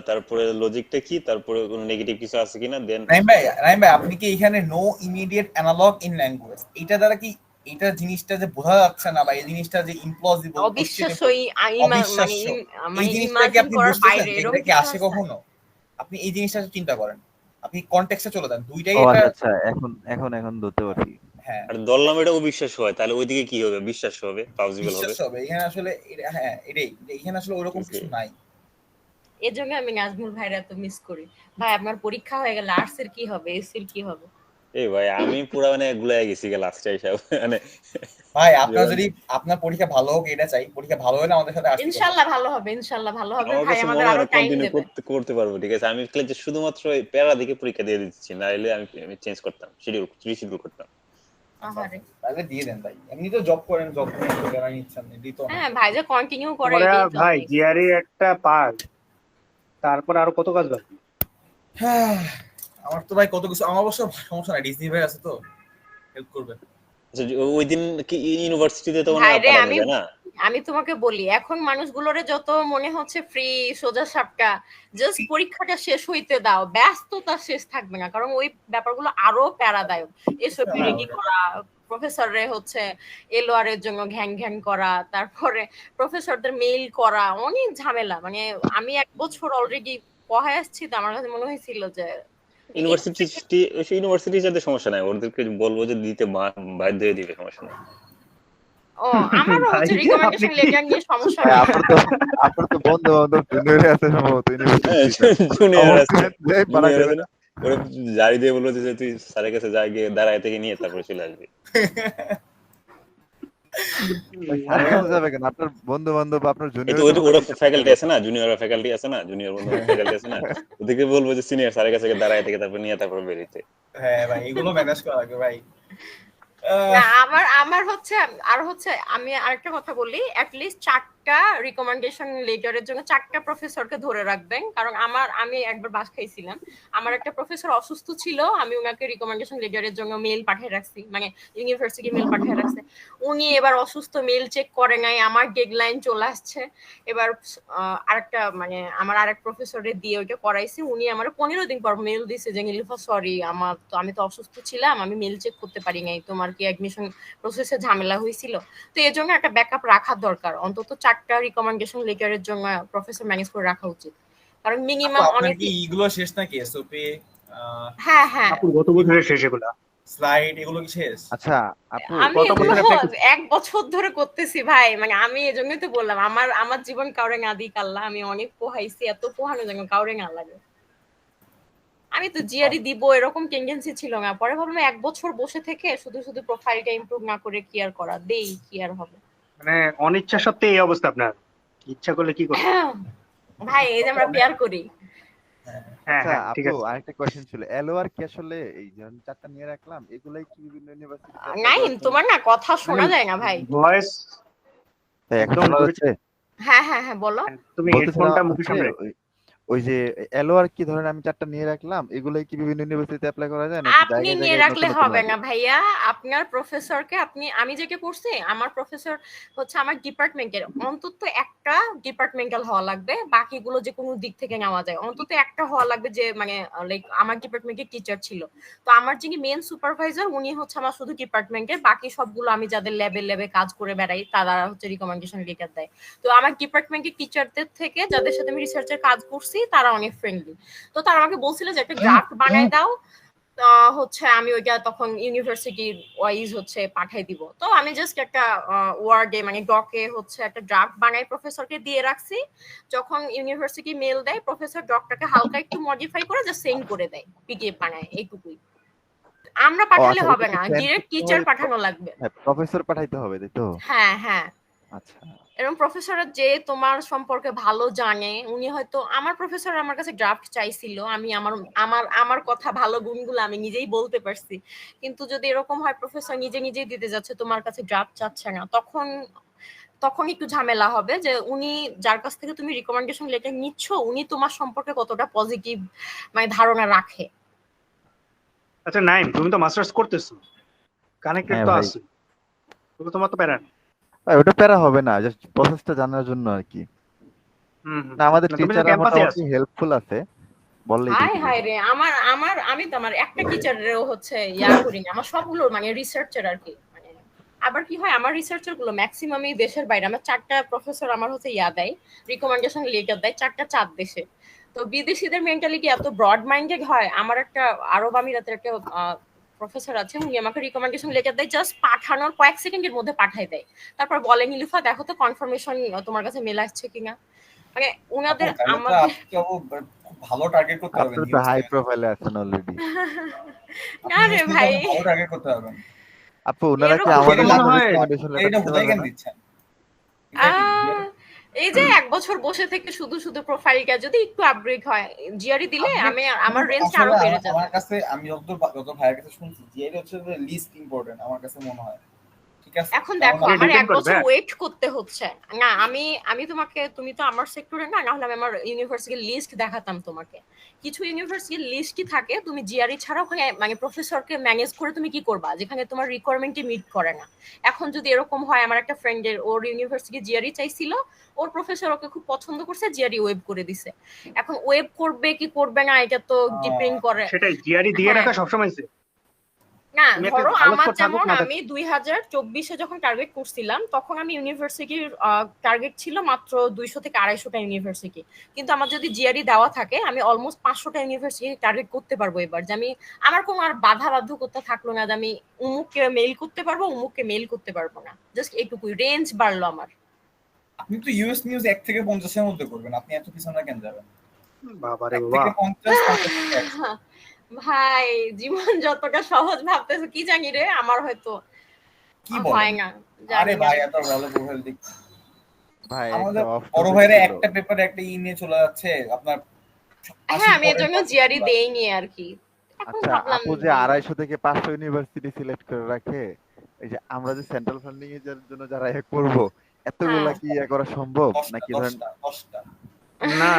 তারপরে লজিকটা কি, তারপরে কোনো নেগেটিভ কিছু আছে কিনা, দেন রাইম ভাই আপনি কি এখানে no immediate analog in language, এটা দ্বারা কি এটা জিনিসটা যে বোঝা যাচ্ছে না বা এই জিনিসটা যে ইমপ্লজিবল, অবিশ্বাস্যই এই জিনিসটা কি ইমাজিন আপনি করার বুঝতেছেন? বাইরে এটা এরকম কি আসে কখনো? আপনি এই জিনিসটা চিন্তা করেন, আপনি কনটেক্সটে চলে যান, দুইটাই ও এটা। আচ্ছা, এখন ধরতে পারছি। হ্যাঁ, আর ধরলাম এটা অবিশ্বাস হয়, তাহলে ওইদিকে কি হবে? বিশ্বাস হবে, পসিবল হবে। বিশ্বাস হবে এখানে আসলে হ্যাঁ, এখানে আসলে ওইরকম কিছু নাই। এর জন্য আমি নাজমুল ভাইরা এত মিস করি। ভাই আপনার পরীক্ষা হয়ে গেলে আর্টস এর কি হবে, এসসি এর কি হবে? এই ভাই আমি পুরো মানে গুলাই গেছি লাস্টে হিসাব, মানে ভাই আপনার যদি আপনার পরীক্ষা ভালো হোক এটা চাই, পরীক্ষা ভালো হলে আমাদের সাথে আসতে ইনশাআল্লাহ ভালো হবে, ইনশাআল্লাহ ভালো হবে। আমার ভাই কাছে আমাদের মনে হয় আরো টাইম কন্টিনিউ দেবে। করতে পারবো, ঠিক আছে? আমি যে শুধুমাত্র এই প্যারা দিকে পরীক্ষা দিয়ে দিচ্ছি, না হলে আমি চেঞ্জ করতাম, রিশিডিউল করতাম। আহারে। তাহলে দিয়ে দেন ভাই, এমনি তো জব করেন, জব নিয়ে তো বেড়া নিচ্ছেন, এটাই তো। হ্যাঁ ভাই যে কন্টিনিউ করে ওরা এটাই তো ভাই অনেক। জিআরই একটা পার্ট, তারপর আরো কত কাজ বাকি। হ্যাঁ, আমার তো ভাই কত কিছু, আমার অবশ্য সমস্যা নাই, ডিজনি ভাই আছে তো হেল্প করবে। আচ্ছা, ওই দিন কি ইউনিভার্সিটিতে তো মনে ভাই হয় রে, পড়ানো যায় না? আমি তোমাকে বলি, এখন মানুষগুলোরে যত মনে হচ্ছে ফ্রি সোজা সাপটা, জাস্ট পরীক্ষাটা শেষ হইতে দাও, ব্যস্ততা শেষ থাকবে না, কারণ ওই ব্যাপারগুলো আরো প্যারাদায়ক। এসওপি রেডি করা, প্রফেসরে হচ্ছে এলওআর এর জন্য ঘ্যাং ঘ্যাং করা, তারপরে প্রফেসরদের মেইল করা, অনেক ঝামেলা। মানে আমি 1 বছর অলরেডি পড়ায় আসছি, তো আমার কাছে মনে হয়েছিল যে ইউনিভার্সিটির সাথে সমস্যা নাই, ওদেরকে বলবো যে দিতে বাধ্য হয়ে দিবে, সমস্যা নাই। ও আমারও হচ্ছে রিকমেন্ডেশন লেটার নিয়ে সমস্যা ভাই, নেই। আপনার তো বন্ধু বান্ধব জুনিয়রে আছে সম্ভবত জুনিয়র আছে ইউনিভার্সিটি। না, ওরা জারি দিয়ে বললো যে তুই স্যারের কাছে যা, গিয়ে দাঁড়ায় থেকে নিয়ে তারপরে চলে আসবি। যাবে কেন? আপনার বন্ধু বান্ধব আপনার এই তো জুনিয়র। ওরা ফ্যাকাল্টি আছে না, জুনিয়র ফ্যাকাল্টি আছে না, জুনিয়র বন্ধু ফ্যাকাল্টি আছে না, ওদেরকে বলবো যে সিনিয়র স্যারের কাছে দাঁড়ায় থেকে তারপর নিয়ে তারপর বেরিতে। হ্যাঁ ভাই, এগুলো ম্যানেজ করা লাগে ভাই। না, আমার হচ্ছে আর হচ্ছে আমি আরেকটা কথা বলি, অ্যাটলিস্ট 4টা রিকমেন্ডেশন লেটারের জন্য 4টা প্রফেসরকে ধরে রাখবেন, কারণ আমি একবার বাস খাইছিলাম, আমার একটা প্রফেসর অসুস্থ ছিল, আমি ওনাকে রিকমেন্ডেশন লেটারের জন্য মেইল পাঠিয়ে রাখছি, মানে ইউনিভার্সিটি মেইল পাঠিয়ে রাখছে, উনি এবার অসুস্থ, মেইল চেক করে নাই, আমার ডেডলাইন চলে আসছে, এবার আরেকটা মানে আমার আরেক প্রফেসরের দিয়ে ওইটা করাইছি, উনি আমার 15 দিন পর মেইল দিছে যে নীলুফা সরি, আমি তো অসুস্থ ছিলাম, আমি মেইল চেক করতে পারি নাই, তোমার কি অ্যাডমিশন প্রসেসে ঝামেলা হয়েছিল? তো এর জন্য একটা ব্যাকআপ রাখা দরকার, অন্তত 4টা রিকমেন্ডেশন লেটারের জন্য প্রফেসর ম্যানেজ করে রাখা উচিত, কারণ মিনিমাম আপনার অনেক। কি এগুলো শেষ নাকি এসওপি? হ্যাঁ হ্যাঁ, আপু গত বছরের শেষ এগুলা। স্লাইড এগুলো কি শেষ? আচ্ছা আপু, আমি কত এগুলো বছর practice? 1 বছর ধরে করতেছি ভাই, মানে আমি এজন্যই তো বললাম আমার জীবন কাউরে না দিক আল্লাহ, আমি অনেক পোহাইছি, এত পোহানো যেন কাউরে না লাগে। আমি তো জিআরই দিব এরকম টেন্ডেন্সি ছিল না, পরে ভাবলাম 1 বছর বসে থেকে শুধু শুধু প্রোফাইলটা ইমপ্রুভ না করে কি আর করা, দেই কি আর হবে। মানে অনিচ্ছা সত্ত্বে এই অবস্থা আপনার, ইচ্ছা করলে কি করতে? ভাই এই যে আমরা পেয়ার করি। হ্যাঁ আচ্ছা হ্যাঁ ঠিক আপু, আছে। আরেকটা কোয়েশ্চেন ছিল, এলওআর কি আসলে এই যে আমি 4টা নিয়ে রাখলাম এগুলাই কি বিভিন্ন ইউনিভার্সিটিতে অ্যাপ্লাই নাইম, করার জন্য? তোমার না কথা শোনা যায় না ভাই। ভয়েস তাই এখন একদম শোনা দূরে যাচ্ছে? হ্যাঁ হ্যাঁ হ্যাঁ, বলো। তুমি বলতেছিলাম হেডফোনটা মুখের হচ্ছে সামনে। ওই যে এলওআর কি ধরেন আমি 4টা নিয়ে রাখলাম এগুলাই কি বিভিন্ন ইউনিভার্সিটিতে অ্যাপ্লাই করা যায় নাকি আপনি জায়গায় নিয়ে জায়গায় রাখলে নতুন নতুন হবে লাগে? না ভাইয়া, আপনার প্রফেসরকে আমি যেটা করছি, আমার প্রফেসর হচ্ছে আমার ডিপার্টমেন্টের অন্তত একটা ডিপার্টমেন্টাল হওয়া লাগবে, বাকিগুলো যে কোনো দিক থেকে নেওয়া যায়, অন্তত একটা হওয়া লাগবে যে মানে লাইক আমার ডিপার্টমেন্টের টিচার ছিল। তো আমার যিনি মেন সুপারভাইজার উনি হচ্ছে আমার শুধু ডিপার্টমেন্টের, বাকি সবগুলো আমি যাদের ল্যাবে কাজ করে বেড়াই তারা হচ্ছে রিকমেন্ডেশন লেটার দেয়। তো আমার ডিপার্টমেন্টের টিচারদের থেকে যাদের সাথে আমি রিসার্চের কাজ করছি তারা অনেক ফ্রেন্ডলি। তো তারা আমাকে বলছিল যে একটা ড্রাফট বানায় দাও, হচ্ছে আমি ওইটা তখন ইউনিভার্সিটি ওয়াইজ হচ্ছে পাঠাই দিব। তো আমি জাস্ট একটা ওয়ার্ডে মানে ডকে হচ্ছে একটা ড্রাফট বানাই প্রফেসরকে দিয়ে রাখছি। যখন ইউনিভার্সিটি মেল দেয় প্রফেসর ডকটাকে হালকা একটু মডিফাই করে জাস্ট সেন্ড করে দেয়, পিডিএফ বানায়, এইটুকুই। আমরা ও পাঠালে আচ্ছা, হবে ওটা কি না, সেন্ড ডিরেক্ট করতে টিচার হয়? পাঠানো লাগবে। হ্যাঁ, প্রফেসর পাঠাইতে হবে তাই তো? হ্যাঁ হ্যাঁ, আচ্ছা এরকম প্রফেসর যে তোমার সম্পর্কে ভালো জানে, উনি হয়তো, আমার প্রফেসর আমার কাছে ড্রাফট চাইছিল, আমি আমার আমার আমার কথা ভালো গুণগুলো আমি নিজেই বলতে পারছি। কিন্তু যদি এরকম হয় প্রফেসর নিজেই দিতে যাচ্ছে, তোমার কাছে ড্রাফট চাচ্ছে না, তখন তখন একটু ঝামেলা হবে যে উনি যার কাছ থেকে তুমি রিকমেন্ডেশন লেটার নিচ্ছ উনি তোমার সম্পর্কে কতটা পজিটিভ মানে ধারণা রাখে। আচ্ছা নাইম, তুমি তো মাস্টার্স করতেছো, কানেক্টেড হ্যাঁ তো ভাই, আছো, তোমার তো প্যারা নেই। ভাই ওটা প্যারা হবে না, জাস্ট প্রসেসটা জানার জন্য আর কি। না আমাদের তুমি তো টিচাররা ক্যাম্পাসে মোটামুটি আছো। হেল্পফুল আছে, বললেই হাই দিয়ে দিবে। হাই রে, আমি তো আমার একটা টিচারেরও হচ্ছে ইয়া করি না, আমার সবগুলো মানে রিসার্চের আর কি, মানে আবার কি হয় আমার রিসার্চের গুলো ম্যাক্সিমামই দেশের বাইরে, আমার 4টা প্রফেসর আমার হচ্ছে ইয়া দেয়, রিকমেন্ডেশন লেটার দেয়, 4টা 4 দেশে। তো বিদেশিদের মেন্টালিটি এত ব্রড মাইন্ডেড হয়। আমার একটা আরব আমিরাতের একটা প্রফেসর আছে, উনি আমাকে রিকমেন্ডেশন লেটার দেয়, জাস্ট পাঠানোর কয়েক সেকেন্ডের মধ্যে পাঠাই দেয়, তারপর বলে নিলুফা দেখো তো কনফার্মেশন তোমার কাছে মেল আসছে কিনা। মানে আপু উনাদের তাহলে তো আমাদের আপনি খুব ভালো টার্গেট করতে পারবেন আপনি তো নিউজ হাই চ্যানেলে। প্রোফাইলে আছেন অলরেডি। না আপনি রে নিউজ ভাই, চ্যানেলে ভালো টার্গেট করতে পারবেন। আপু ওনারা কি এরকম আমার আমাদের তো মনে জন্য হয় রিকমেন্ডেশন লেটার এটা দিতে হুদাই পারবে কেন না? দিচ্ছেন? এক্স্যাক্টলি। এই যে 1 বছর বসে থেকে শুধু শুধু প্রোফাইলটা যদি একটু আপগ্রেড হয়, জিআরই দিলে আমি আমার রেঞ্জটা আরো আসলে বেড়ে যাবে। আমার কাছে আমি যত ভাইয়ের কাছে শুনছি জিআইডি হচ্ছে লিস্ট ইম্পর্টেন্ট আমার কাছে মনে হয়। ঠিক আছে, এখন কারণ দেখো এটা আমার 1 ডিপেন্ড করবে। বছর ওয়েট করতে হচ্ছে না, আমি তোমাকে, তুমি তো আমার সেক্টরে না, না হলে আমি আমার ইউনিভার্সিটির লিস্ট দেখাতাম তোমাকে। কিছু ইউনিভার্সিটির লিস্টই থাকে তুমি জিআরই ছাড়া ওখানে মানে প্রফেসরকে ম্যানেজ করে তুমি কি করবা, যেখানে তোমার রিকোয়ারমেন্টই মিট করে না। এখন যদি এরকম হয়, আমার একটা ফ্রেন্ডের ওর ইউনিভার্সিটি জিআরই চাইছিল, ওর প্রফেসর ওকে খুব পছন্দ করছে, জিআরই ওয়েব করে দিছে। এখন ওয়েব করবে কি করবে না এটা তো ডিপেন্ড করে। সেটাই, জিআরই দিয়ে হ্যাঁ, রাখা সবসময় safe। না তুমি একটা ধরো ভালো আমার স্কোর থাকুক যেমন না আমি থাকুক। 2024-এ যখন টার্গেট করছিলাম তখন আমি ইউনিভার্সিটির টার্গেট ছিল মাত্র 200 থেকে 250টা ইউনিভার্সিটি, কিন্তু আমার যদি জিআরই দেওয়া থাকে আমি অলমোস্ট 500টা ইউনিভার্সিটি টার্গেট করতে পারবো এবার, যে আমি আমার কোনো আর বাধ্যকতা থাকলো না যে আমি উমুককে মেইল করতে পারবো উমুককে মেইল করতে পারবো না, জাস্ট এইটুকুই রেঞ্জ বাড়লো আমার। আপনি তো ইউএস নিউজ 1 থেকে 50 এর মধ্যে করবেন, আপনি এত পিছনে কেন যাবেন? বাবারে 1 বাবা, থেকে 50, 50 থেকে 100। ভাই জীবন যতটা সহজ ভাবতেছো কি জানি রে, আমার হয়তো কি হয় বলেন? না, আরে জানি না। ভাই এত ভালো প্রোফাইল দিক। ভাই একটা আমাদের অফ বড় টপিক ভাইরা ছিল। একটা পেপারে একটা নিয়ে চলে যাচ্ছে আপনার হ্যাঁ 80 আমি এর পরের জন্য পর জিআরই দেইনি আর কি, এখন আচ্ছা ভাবলাম আপু যে দিই। 250 থেকে 500 ইউনিভার্সিটি সিলেক্ট করে রাখে, এই যে আমরা যে সেন্ট্রাল ফান্ডিং এর জন্য যারা এ করব, এতগুলা হ্যাঁ কি ইয়ে করা সম্ভব 10টা নাকি ধরেন 10টা না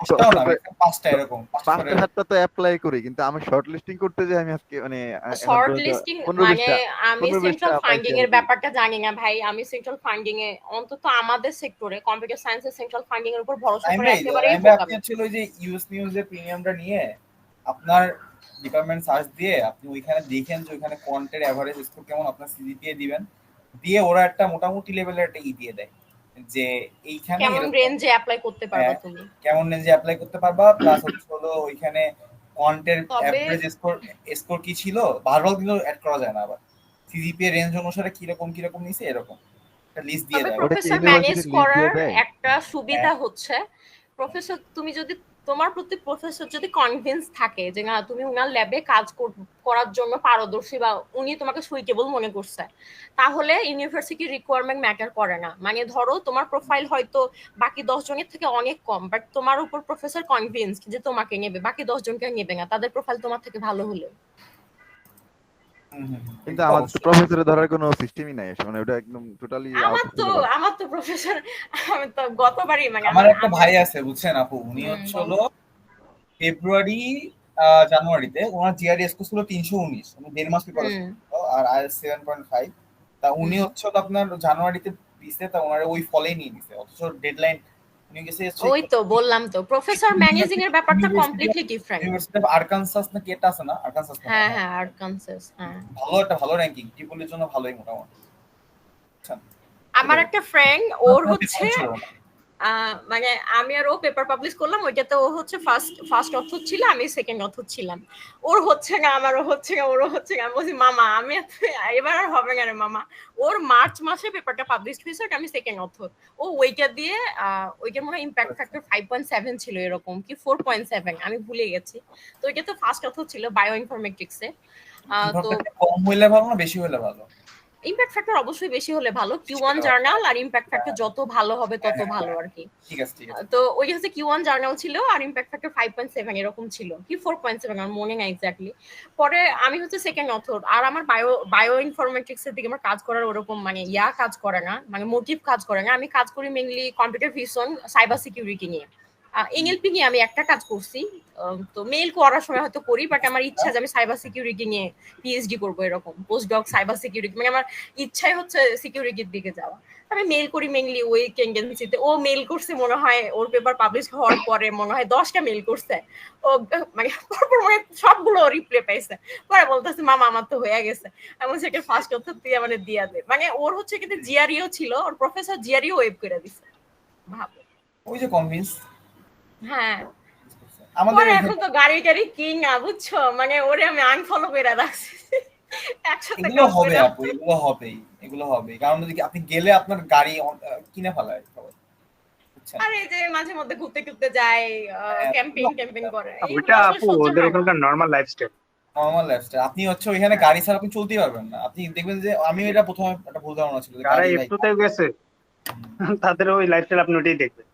10টাও না, 5টা এরকম 5টা করে। 5টা 7টা তো অ্যাপ্লাই করি, কিন্তু আমি শর্ট লিস্টিং করতে যে আমি আজকে মানে এখন শর্ট পর্যন্ত লিস্টিং 15 মানে 20টা আমি 15 20টা সেন্ট্রাল পাইছি ফান্ডিং আর এর কি। ব্যাপারটা জানি না ভাই, আমি সেন্ট্রাল ফান্ডিং এ অন্তত আমাদের সেক্টরে কম্পিউটার সায়েন্সের সেন্ট্রাল ফান্ডিং এর উপর ভরসা করে একেবারেই বোকা। আপনি হচ্ছে ওই যে ইউএস নিউজের প্রিমিয়ামটা নিয়ে আপনার ডিপার্টমেন্ট সার্চ দিয়ে আপনি ওইখানে দেখেন যে ওইখানে কোয়ান্টের এভারেজ স্কোর কেমন, আপনার সিজিপিএ দিবেন, দিয়ে ওরা একটা মোটামুটি লেভেলের একটা দিয়ে দেয় যে এইখানে কেমন এরকম রেঞ্জে অ্যাপ্লাই করতে পারবা হ্যাঁ, তুমি। কেমন রেঞ্জে অ্যাপ্লাই করতে পারবা, প্লাস হচ্ছে হলো ওইখানে কোয়ান্টের তবে- অ্যাভারেজ স্কোর কি ছিল বারবার কিন্তু অ্যাড করা যায় না, আবার সিজিপিএ রেঞ্জ অনুসারে কিরকম নিছে এরকম একটা লিস্ট দিয়ে তবে দেয়। ওটা কি প্রফেসর university ম্যানেজ list করার দিয়ে দেয়? একটা সুবিধা হচ্ছে, প্রফেসর তুমি যদি তোমার প্রতি প্রফেসর যদি কনভিন্স থাকে যে না তুমি উনার ল্যাবে কাজ করার জন্য পারদর্শী বা উনি তোমাকে সুইটেবল মনে করছে, তাহলে ইউনিভার্সিটি রিকোয়ারমেন্ট ম্যাটার করে না। মানে ধরো তোমার প্রোফাইল হয়তো বাকি 10 জনের থেকে অনেক কম, বাট তোমার উপর প্রফেসর কনভিন্স যে তোমাকে নেবে, বাকি 10 জনকে নেবে না, তাদের প্রোফাইল তোমার থেকে ভালো হলে। কিন্তু আমাদের তো প্রফেসরে ধরার কোনো সিস্টেমই নাই, মানে ওটা একদম টোটালি আমার তো প্রফেসর, আমি তো গতবারই মানে আমার একটা ভাই আছে বুঝছেন আপু, উনি হচ্ছে হলো ফেব্রুয়ারি জানুয়ারিতে ওনার জিআরই স্কোর ছিল 319, উনি 1.5 মাস প্রিপারেশন আর আইএলটিএস 7.5। তা উনি হচ্ছে হলো আপনার জানুয়ারিতে দিছে, তা ওনারে ওই ফলেই নিয়ে নিছে, অথচ ডেডলাইন উনি গেছে ওই তো বললাম তো প্রফেসর ম্যানেজিং এর ব্যাপারটা completely different. University of Arkansas না কি এটা আছে না, আরকানসাস হ্যাঁ হ্যাঁ আরকানসাস, হ্যাঁ ভালো র্যাঙ্কিং ট্রিপলের জন্য ভালোই মোটামুটি। আমার একটা ফ্রেন্ড ওর হচ্ছে মানে আমি আর ও পেপার পাবলিশ করলাম, ওইটাতে ও হচ্ছে ফার্স্ট অথর ছিল, আমি সেকেন্ড অথর ছিলাম। ওর হচ্ছে না, আমারও হচ্ছে না, ওরও হচ্ছে না। আমি বলছি মামা আমি এবার আর হবে না রে মামা। ওর মার্চ মাসে পেপারটা পাবলিশ হয়েছে, আমি সেকেন্ড অথর। ও ওইটা দিয়ে ওইটার মনে হয় ইম্প্যাক্ট ফ্যাক্টর 5.7 ছিল এরকম কি 4.7, আমি ভুলে গেছি। তো ওইটা তো ফার্স্ট অথর ছিল বায়ো ইনফরমেটিক্সে। তো কম হইলে ভালো না বেশি হইলে ভালো? ইম্প্যাক্ট ফ্যাক্টর অবশ্যই বেশি হলে ভালো, Q1 জার্নাল আর ইম্প্যাক্ট ফ্যাক্টর যত ভালো হবে তত ভালো আর কি। ঠিক আছে তো ওই হচ্ছে Q1 জার্নাল ছিল আর ইম্প্যাক্ট ফ্যাক্টর 5.7 এরকম ছিল কি 4.7 আমার মনে নাই এক্স্যাক্টলি। পরে আমি হচ্ছে সেকেন্ড অথর, আর আমার বায়ো ইনফরমেটিক্স এর দিকে আমার কাজ করার ওরকম মানে কাজ করে না, মানে মোটিভ কাজ করে না। আমি কাজ করি mainly computer vision, cyber security নিয়ে। এনএলপি নিয়ে আমি একটা কাজ করছি, তো মেইল করার সময় হয়তো করি, বাট আমার ইচ্ছা যে আমি সাইবার সিকিউরিটি নিয়ে পিএইচডি করবো, এরকম পোস্ট ডক সাইবার সিকিউরিটি, মানে আমার ইচ্ছাই হচ্ছে সিকিউরিটির দিকে যাওয়া। আমি মেইল করি মেইনলি ওই টেন্ডেন্সিতে। ও মেইল করছে মনে হয় ওর পেপার পাবলিশ হওয়ার পরে মনে হয় 10টা মেইল করছে ও, মানে পরপর মানে সবগুলো রিপ্লাই পাইছে। পরে বলতেছে মামা আমার তো হয়ে গেছে, এমন সেটা ফার্স্ট অথর দিয়ে মানে দিয়া দে। মানে ওর হচ্ছে কিন্তু জিআরইও ছিল, ওর প্রফেসর জিআরইও ওয়েব করে দিছে, ভাবো। ওই যে কনভিন্স। হ্যাঁ আমাদের এখন তো গাড়ি কিং না বুঝছো, মানে ওরে আমি আনফলো করে রাখছি। এগুলো হবে আপু, এগুলো হবে কারণ যদি আপনি গেলে আপনার গাড়ি কিনে ফেলায় সবাই। আরে যে মাঝে মধ্যে ঘুরতে যায়, ক্যাম্পিং করে, ওইটা আপু ওদের ওখানকার নরমাল লাইফস্টাইল। আপনি হচ্ছে ওইখানে গাড়ি ছাড়া আপনি চলতেই পারবেন না। আপনি দেখবেন যে আমি এটা প্রথমে একটা ভুল ধারণা ছিল, যারা একটুতে গেছে তাদের ওই লাইফস্টাইল আপনি ওটাই দেখবেন।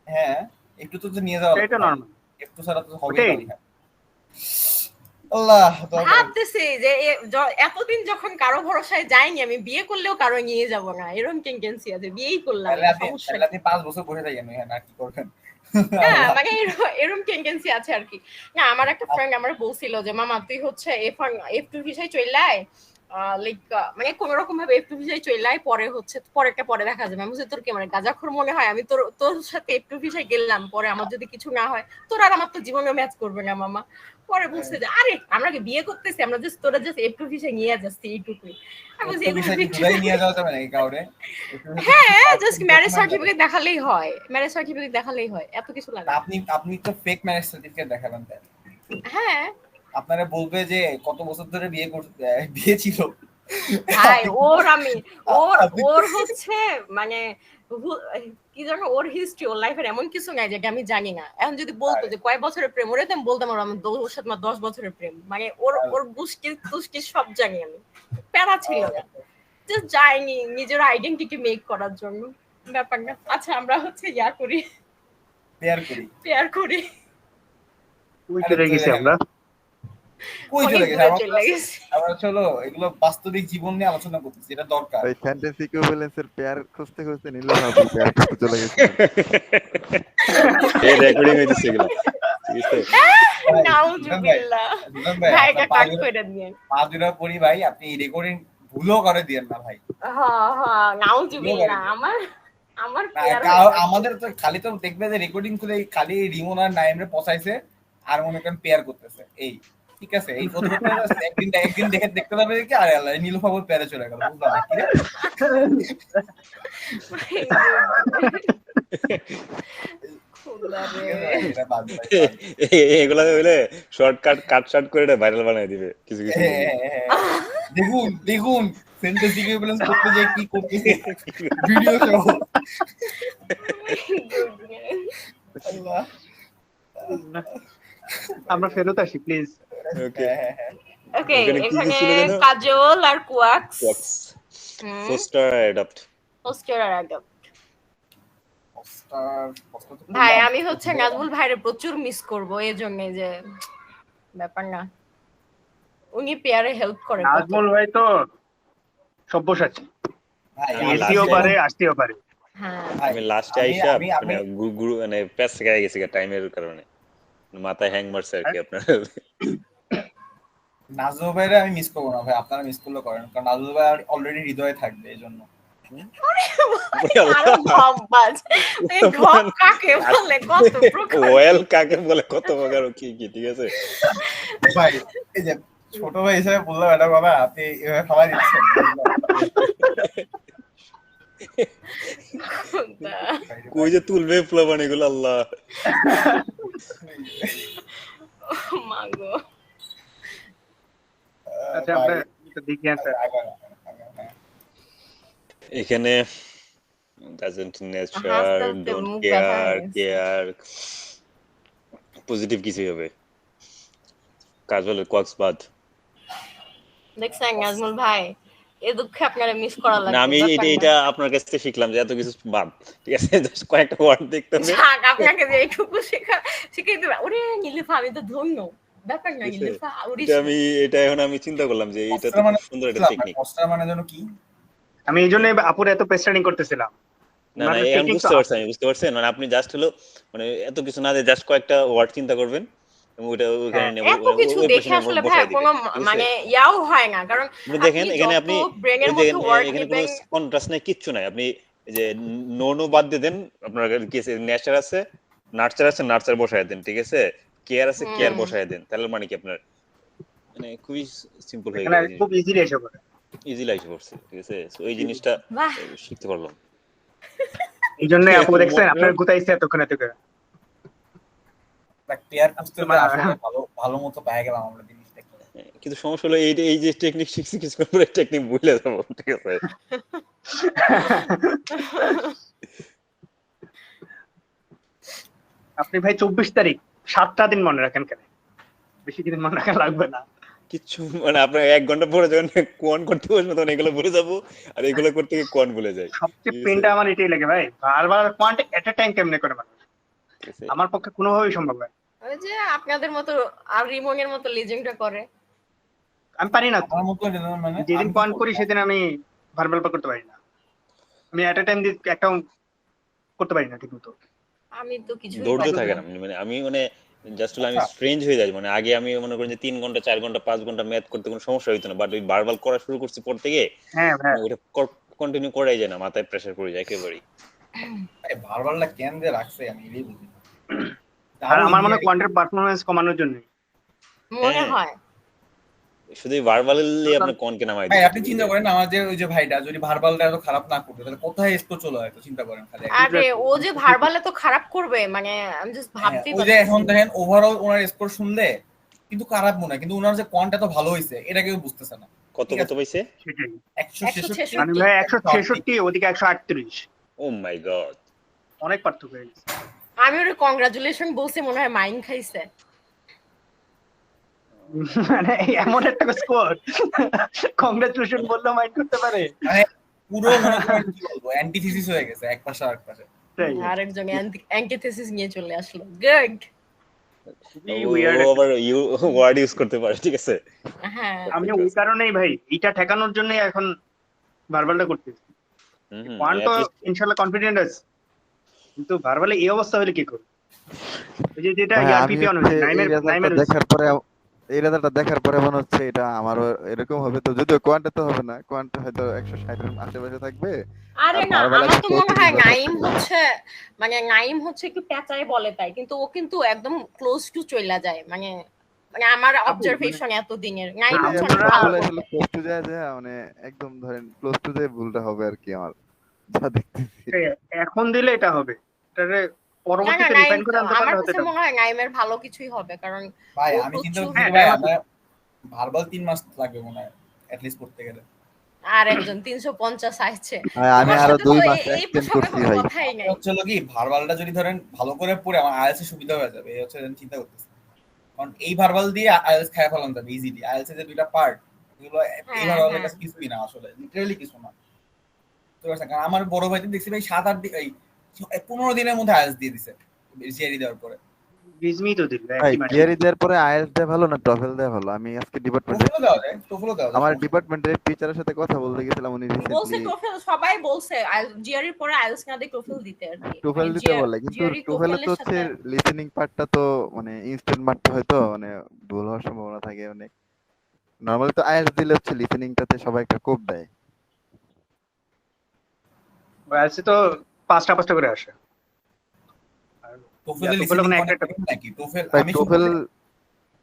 হ্যাঁ একটু তো নিয়ে যাওয়া, এটা নরমাল, একটু ছাড়া তো হবে না। আল্লাহ ভাবতেছি যে এতদিন যখন কারো ভরসায় যাইনি, আমি বিয়ে করলেও কারো নিয়ে যাব না, এরকম টেন্ডেন্সি আছে। বিয়েই করলাম তাহলে আপনি 5 বছর বসে থাকেন এখানে আর কি করবেন? হ্যাঁ মানে এরকম টেন্ডেন্সি আছে আর কি। না আমার একটা ফ্রেন্ড আমার বলছিল যে মামা তুই হচ্ছে F2 ভিসায় চলে আয়, লাইক মানে কোন রকম ভাবে F2 ভিসায় চলে আয়, পরে হচ্ছে পরেরটা পরে দেখা যাবে। আমি বলছি তোর কি মানে গাঁজাখোর মনে হয়, আমি তোর সাথে F2 ভিসায় গেলাম, পরে আমার যদি কিছু না হয় তোর আর আমার তো জীবনে ম্যাচ করবে না মামা। পরে বুঝতে যে আরে আমরা কি বিয়ে করতেছি, আমরা জাস্ট তোরা জাস্ট F2 ভিসায় নিয়ে যাচ্ছি এইটুকুই। আমি বলছি নিয়ে যাওয়া যাবে নাকি কাউরে? হ্যাঁ জাস্ট ম্যারেজ সার্টিফিকেট দেখালেই হয়, এত কিছু লাগে। আপনি তো ফেক ম্যারেজ সার্টিফিকেট দেখাবেন তাই? হ্যাঁ আপনারা বলবে যে কত বছর ধরে বিয়ে ছিল ভাই। ওর হচ্ছে মানে কি জানো ওর হিস্ট্রি, ওর লাইফের এমন কিছু নাই যেটা আমি জানি না। এখন যদি বলতো যে কয় বছরের প্রেম, ওরে আমি বলতাম আমার 10 বছরের প্রেম, মানে ওর গুষ্টি সব জানি আমি। প্যারা ছিল না, জাস্ট যাইনি নিজের আইডেন্টিটি মেক করার জন্য, ব্যাপার না। আচ্ছা আমরা হচ্ছে পেয়ার করি ওই চলে গেছি আমরা। কই চলে গেছে? আমরা চলো এগুলো বাস্তবিক জীবন নিয়ে আলোচনা করতেছি, এটা দরকার। ওই সেন্টেন্স ইকুইভ্যালেন্সের পেয়ার খুঁজতে নিলে হবে, পেয়ার খুঁজতে চলে গেছে। এই রেকর্ডিং হইতেছে এগুলো, ঠিক আছে? নাউজুবিল্লাহ ভাই এটা কাট করে দিয়েন। মাদুরা পরি ভাই আপনি রেকর্ডিং ভুলও করে দিয়েন না ভাই। হ্যাঁ নাউজুবিল্লাহ। আমার আমাদের তো খালি তো দেখবে যে রেকর্ডিং করে খালি রিমন আর নাইমরে পচাইছে আর মনে করেন পেয়ার করতেছে, এই ঠিক আছে? এই একদিন দেখতে পাবে কি আরে আল্লাহ নীলুফাবুর পেয়ারে চলে গেল, বুঝলাম না কি রে? ঠিক আছে ভাই, এটা বাদ ভাই, বাদ। এগুলা হইলে শর্টকাট কাট করে এটা ভাইরাল বানাই দিবে কিছু কিছু movie। দেখুন দেখুন সেন্টেন্স ইকুইভ্যালেন্স করতে যাই কি করতেছে ভিডিও সহ। আল্লাহ। আমরা ফেরত আসি প্লিজ। Okay. ওকে, ওখানে কি কি এখানে ছিল যেন? কাজল আর কুয়াক্স Works. Foster আর adopt. হোস্টের আর আগে। পোস্টার তো ভাই করলাম। আমি হচ্ছে নাজমুল ভাইরে প্রচুর মিস করব এই জন্য যে ব্যাপার না, উনি পেয়ারে হেল্প করেন কত। নাজমুল ভাই তো সব্যসাচী, ভাই, আমি এসিও last পারে আসতেও পারে। হ্যাঁ ভাই, আমি লাস্টে আমি- আইসা আমি- মানে গুরু মানে প্যাস গায়ে গেছি টাইমের কারণে, মাথায় হ্যাং মারছে আর কি আপনার। নাজমুল ভাইরে আমি মিস করবো না ভাই, আপনারা মিস করলে করেন, কারণ নাজমুল ভাই অলরেডি হৃদয়ে থাকবে এই জন্য। আরো ঘপবাজ, এই ঘপ কাকে বলে কত প্রকার। ওয়েল কাকে বলে কত প্রকার ও কি কি, ঠিক আছে। ভাই এই যে ছোট ভাই হিসেবে বললাম এটা বাবা, আপনি এভাবে খাবার দিচ্ছেন। কই যে তুলবে প্লাবন এগুলো, আল্লাহ। মাগো আচ্ছা আমরা এটা দেখি একটা এখানে doesn't হাসতে nature হাসতে don't মুখ ব্যথা হয়ে care পজিটিভ কিছু হবে কাজলের কক্সবাদ। দেখছেন নাজমুল ভাই, এই দুঃখে আপনারা মিস করা লাগবে। না আমি এটা আপনার কাছ থেকে শিখলাম যে এত কিছু বাদ, ঠিক আছে, জাস্ট কয়েকটা ওয়ার্ড দেখতে হবে। যাক, আপনাকে যে এইটুকু শিখাই দেবে। ওরে নীলিফা আমি তো ধন্য, ব্যাপার না নীলিফা। এটা এখন আমি চিন্তা করলাম যে এটা তো খুব সুন্দর একটা টেকনিক। পোস্টার মানে যেন কি? আমি এই জন্য আপুর এত পেস্টারিং করতেছিলাম। না না আমি বুঝতে পারছি, বুঝতে পারছেন, মানে আপনি জাস্ট হলো মানে এত কিছু না, জাস্ট কয়েকটা ওয়ার্ড চিন্তা করবেন এবং ওটা ওখানে নেব, এত কিছু দেখে আসলে ভাই কোনো মানে ইয়াও হয় না, কারণ আপনি দেখেন এখানে আপনি ব্রেনের মধ্যে ওয়ার্ড এখানে কোনো নেবেন। কন্ট্রাস্ট নাই, কিচ্ছু নাই। আপনি এই যে নো বাদ দিয়ে দেন, আপনার কেসে নেচার আছে, নার্চার বসায় দেন, ঠিক আছে, কেয়ার আছে কেয়ার বসায় দেন, তাহলে মানে কি আপনার মানে খুবই সিম্পল হয়ে এখানে গেল, খুব ইজিলি এসে পড়ে। ইজিলি এসে পড়ছে, ঠিক আছে। সো এই জিনিসটা বাহ, শিখতে পারলাম। এই জন্য আপু দেখছেন আপনার গুতাইছে এতক্ষণ এত করে। পেয়ার পোস্টার আসলে ভালো ভালো মতো পেয়ে গেলাম আমরা জিনিসটা। কিন্তু সমস্যা হলো এই যে টেকনিক শিখছি কিছু পরে টেকনিক ভুলে যাবো, ঠিক আছে। আপনি ভাই 24 তারিখ 7টা দিন মনে রাখেন, কেন বেশি দিন মনে রাখা লাগবে না। কিছু মানে আপনার 1 ঘন্টা পরে যখন কোয়ান করতে বসবো তখন এগুলো ভুলে যাবো, আর এগুলো করতে গিয়ে কোয়ান ভুলে যাই। সবচেয়ে পেনটা আমার এটাই লাগে ভাই, বারবার কোয়ান্ট এট এ টাইম কেমনে করে মানুষ, ঠিক আছে? আমার পক্ষে কোনোভাবেই সম্ভব না। ওই যে আপনাদের মতো আর রিমনের মতো লিজেন্ডটা করে। আমি পারি না তো। আমার মতো মানে যেদিন কোয়ান্ট করি সেদিন আমি ভার্বাল করতে পারি না, আমি এট এ টাইম একটা করতে পারি না ঠিক মতো। আমি তো কিছু ধৈর্য থাকে না, মানে আমি মানে জাস্ট হলো আমি স্ট্রেঞ্জ হয়ে যাই। মানে আগে আমি মনে করি যে 3 ঘন্টা 4 ঘন্টা 5 ঘন্টা ম্যাথ করতে কোনো সমস্যা হইতো না, বাট ওই বারবার করা শুরু করছি পড়তে গিয়ে হ্যাঁ ভাই, ওটা কন্টিনিউ করাই যায় না, মাথায় প্রেসার পড়ে যায় একেবারেই। ভারবালটা কেন যে রাখছে আমি এটাই বুঝি না। আর আমার মনে হয় কোয়ান্টের পারফরম্যান্স কমানোর জন্য। মনে হয় শুধু ভার্বালি আপনি কোনকে নামাই ভাই আপনি চিন্তা করেন আমার যে ওই যে ভাইটা যদি ভার্বালটা এত খারাপ না করতো তাহলে কোথায় স্কোর চলে হয়তো, চিন্তা করেন খালি। আরে ও যে ভার্বালে তো খারাপ করবে, মানে আমি জাস্ট ভাবতেই ওই যে এখন দেখেন ওভারঅল ওনার স্কোর শুনলে কিন্তু খারাপ মনে হয়, কিন্তু ওনার যে কোয়ান্টটা তো ভালো হয়েছে এটা কেউ বুঝতেছে না। কত পাইছে? সেটাই 166 মানে ভাই 166 ওদিকে 138, ও মাই গড, অনেক পার্থক্য হয়ে গেছে। আমি ওরে কংগ্রাচুলেশন বলছি, মনে হয় মাইন খাইছে। মানে এমন একটা স্কোর, কংগ্রাচুলেশন বললেও মাইন্ড করতে পারে। পুরো মনে করেন কি বলবো অ্যান্টিথিসিস হয়ে গেছে, এক পাশে আরেক পাশে। আরেকজন অ্যান্টিথেসিস নিয়ে চলে আসলো। Good. Over you word use করতে পারে, ঠিক আছে। হ্যাঁ আমি ওই কারণেই ভাই এটা ঠেকানোর জন্য এখন ভার্বালটা করতেছি। ওয়ান তো ইনশাআল্লাহ কনফিডেন্ট আছে, কিন্তু ভার্বালে এই অবস্থা হলে কি করব? এই যে যেটা ইয়ারপিপি অন হচ্ছে নাইমের এই রেজাল্টটা দেখার পরে মনে হচ্ছে এটা আমারও এরকম হবে। তো যদিও কোয়ান্টে তো হবে না, কোয়ান্টে হয়তো 160 এর আশেপাশে থাকবে। আরে না, আমার তো মনে হয় নাইম হচ্ছে একটু পেঁচায় বলে তাই, কিন্তু ও কিন্তু একদম ক্লোজ টু চইলা যায়, মানে আমার অবজারভেশন এত দিনের নাইম হচ্ছে অনেক ভালো আসলে ক্লোজ টু যায় মানে একদম ধরেন ক্লোজ টু যায় ভুলটা হবে আর কি আমার যা দেখতেছি। এখন দিলে এটা হবে, এটারে পরবর্তীতে নাইম রিফাইন করে আনতে আমার পারলে হতে কাছে মনে হয় নাইমের ভালো কিছুই হবে, কারণ ভাই ও আমি চিন্তা প্রচুর- করছি হ্যাঁ, ভাই আমার- আমার ভার্বাল 3 মাস লাগবে মনে হয় এট লিস্ট পড়তে গেলে। আর একজন 350 আসছে। ভাই, আমি তোমার আরো সাথে 2 তো মাস এই এক্সটেন্ড প্রসঙ্গে করছি কোনো ভাই। কথাই নাই। হচ্ছে হলো কি ভার্বালটা যদি ধরেন ভালো করে পড়ে আমার আইএলস এর সুবিধা হয়ে যাবে, এই হচ্ছে আমি চিন্তা করতেছি। কারণ এই ভার্বাল দিয়ে আইএলস খায় ফেলানো যাবে ইজিলি। আইএলস এর যে দুইটা পার্ট এগুলো এই হ্যাঁ, ভার্বালের হ্যাঁ। কাছে কিছুই না আসলে, লিটারালি কিছু না। তো কারণ আমার বড় ভাইতে দেখছি ভাই 7-8 দিন এই 15 দিনের মধ্যে আইএলস দিয়ে দিছে জিআরই দেওয়ার পরে। রিজমি তো দিল ভাই একই মাসে। জিআরই দেওয়ার পরে আইএলটিএস দেওয়া ভালো না টফেল দেওয়া ভালো? আমি আজকে ডিপার্টমেন্টে টোফেলও দেওয়া যায়, টোফেলও দেওয়া যায়। আমার সমস্যা নেই। ডিপার্টমেন্টের টিচারের সাথে কথা বলতে গেছিলাম, উনি বলছে রিসেন্টলি টোফেল, সবাই বলছে জিআরই পরে আইএলস না দিয়ে টোফেল দিতে আর কি। টোফেল দিতে বলে, কিন্তু জিআরই টোফেলে তো টোফেলের হচ্ছে সাথে লিসেনিং পার্টটা তো মানে ইনস্ট্যান্ট মারতে হয়, তো মানে ভুল হওয়ার সম্ভাবনা থাকে অনেক। নরমালি তো আইএলটিএস দিলে হচ্ছে লিসেনিংটাতে সবাই একটা কোপ দেয়। আইএলসি তো 5টা করে আসে। টোফেলে টোফেল লিসেনিং ওখানে অনেক একটা- কঠিন নাকি? টোফেল ভাই আমি টোফেল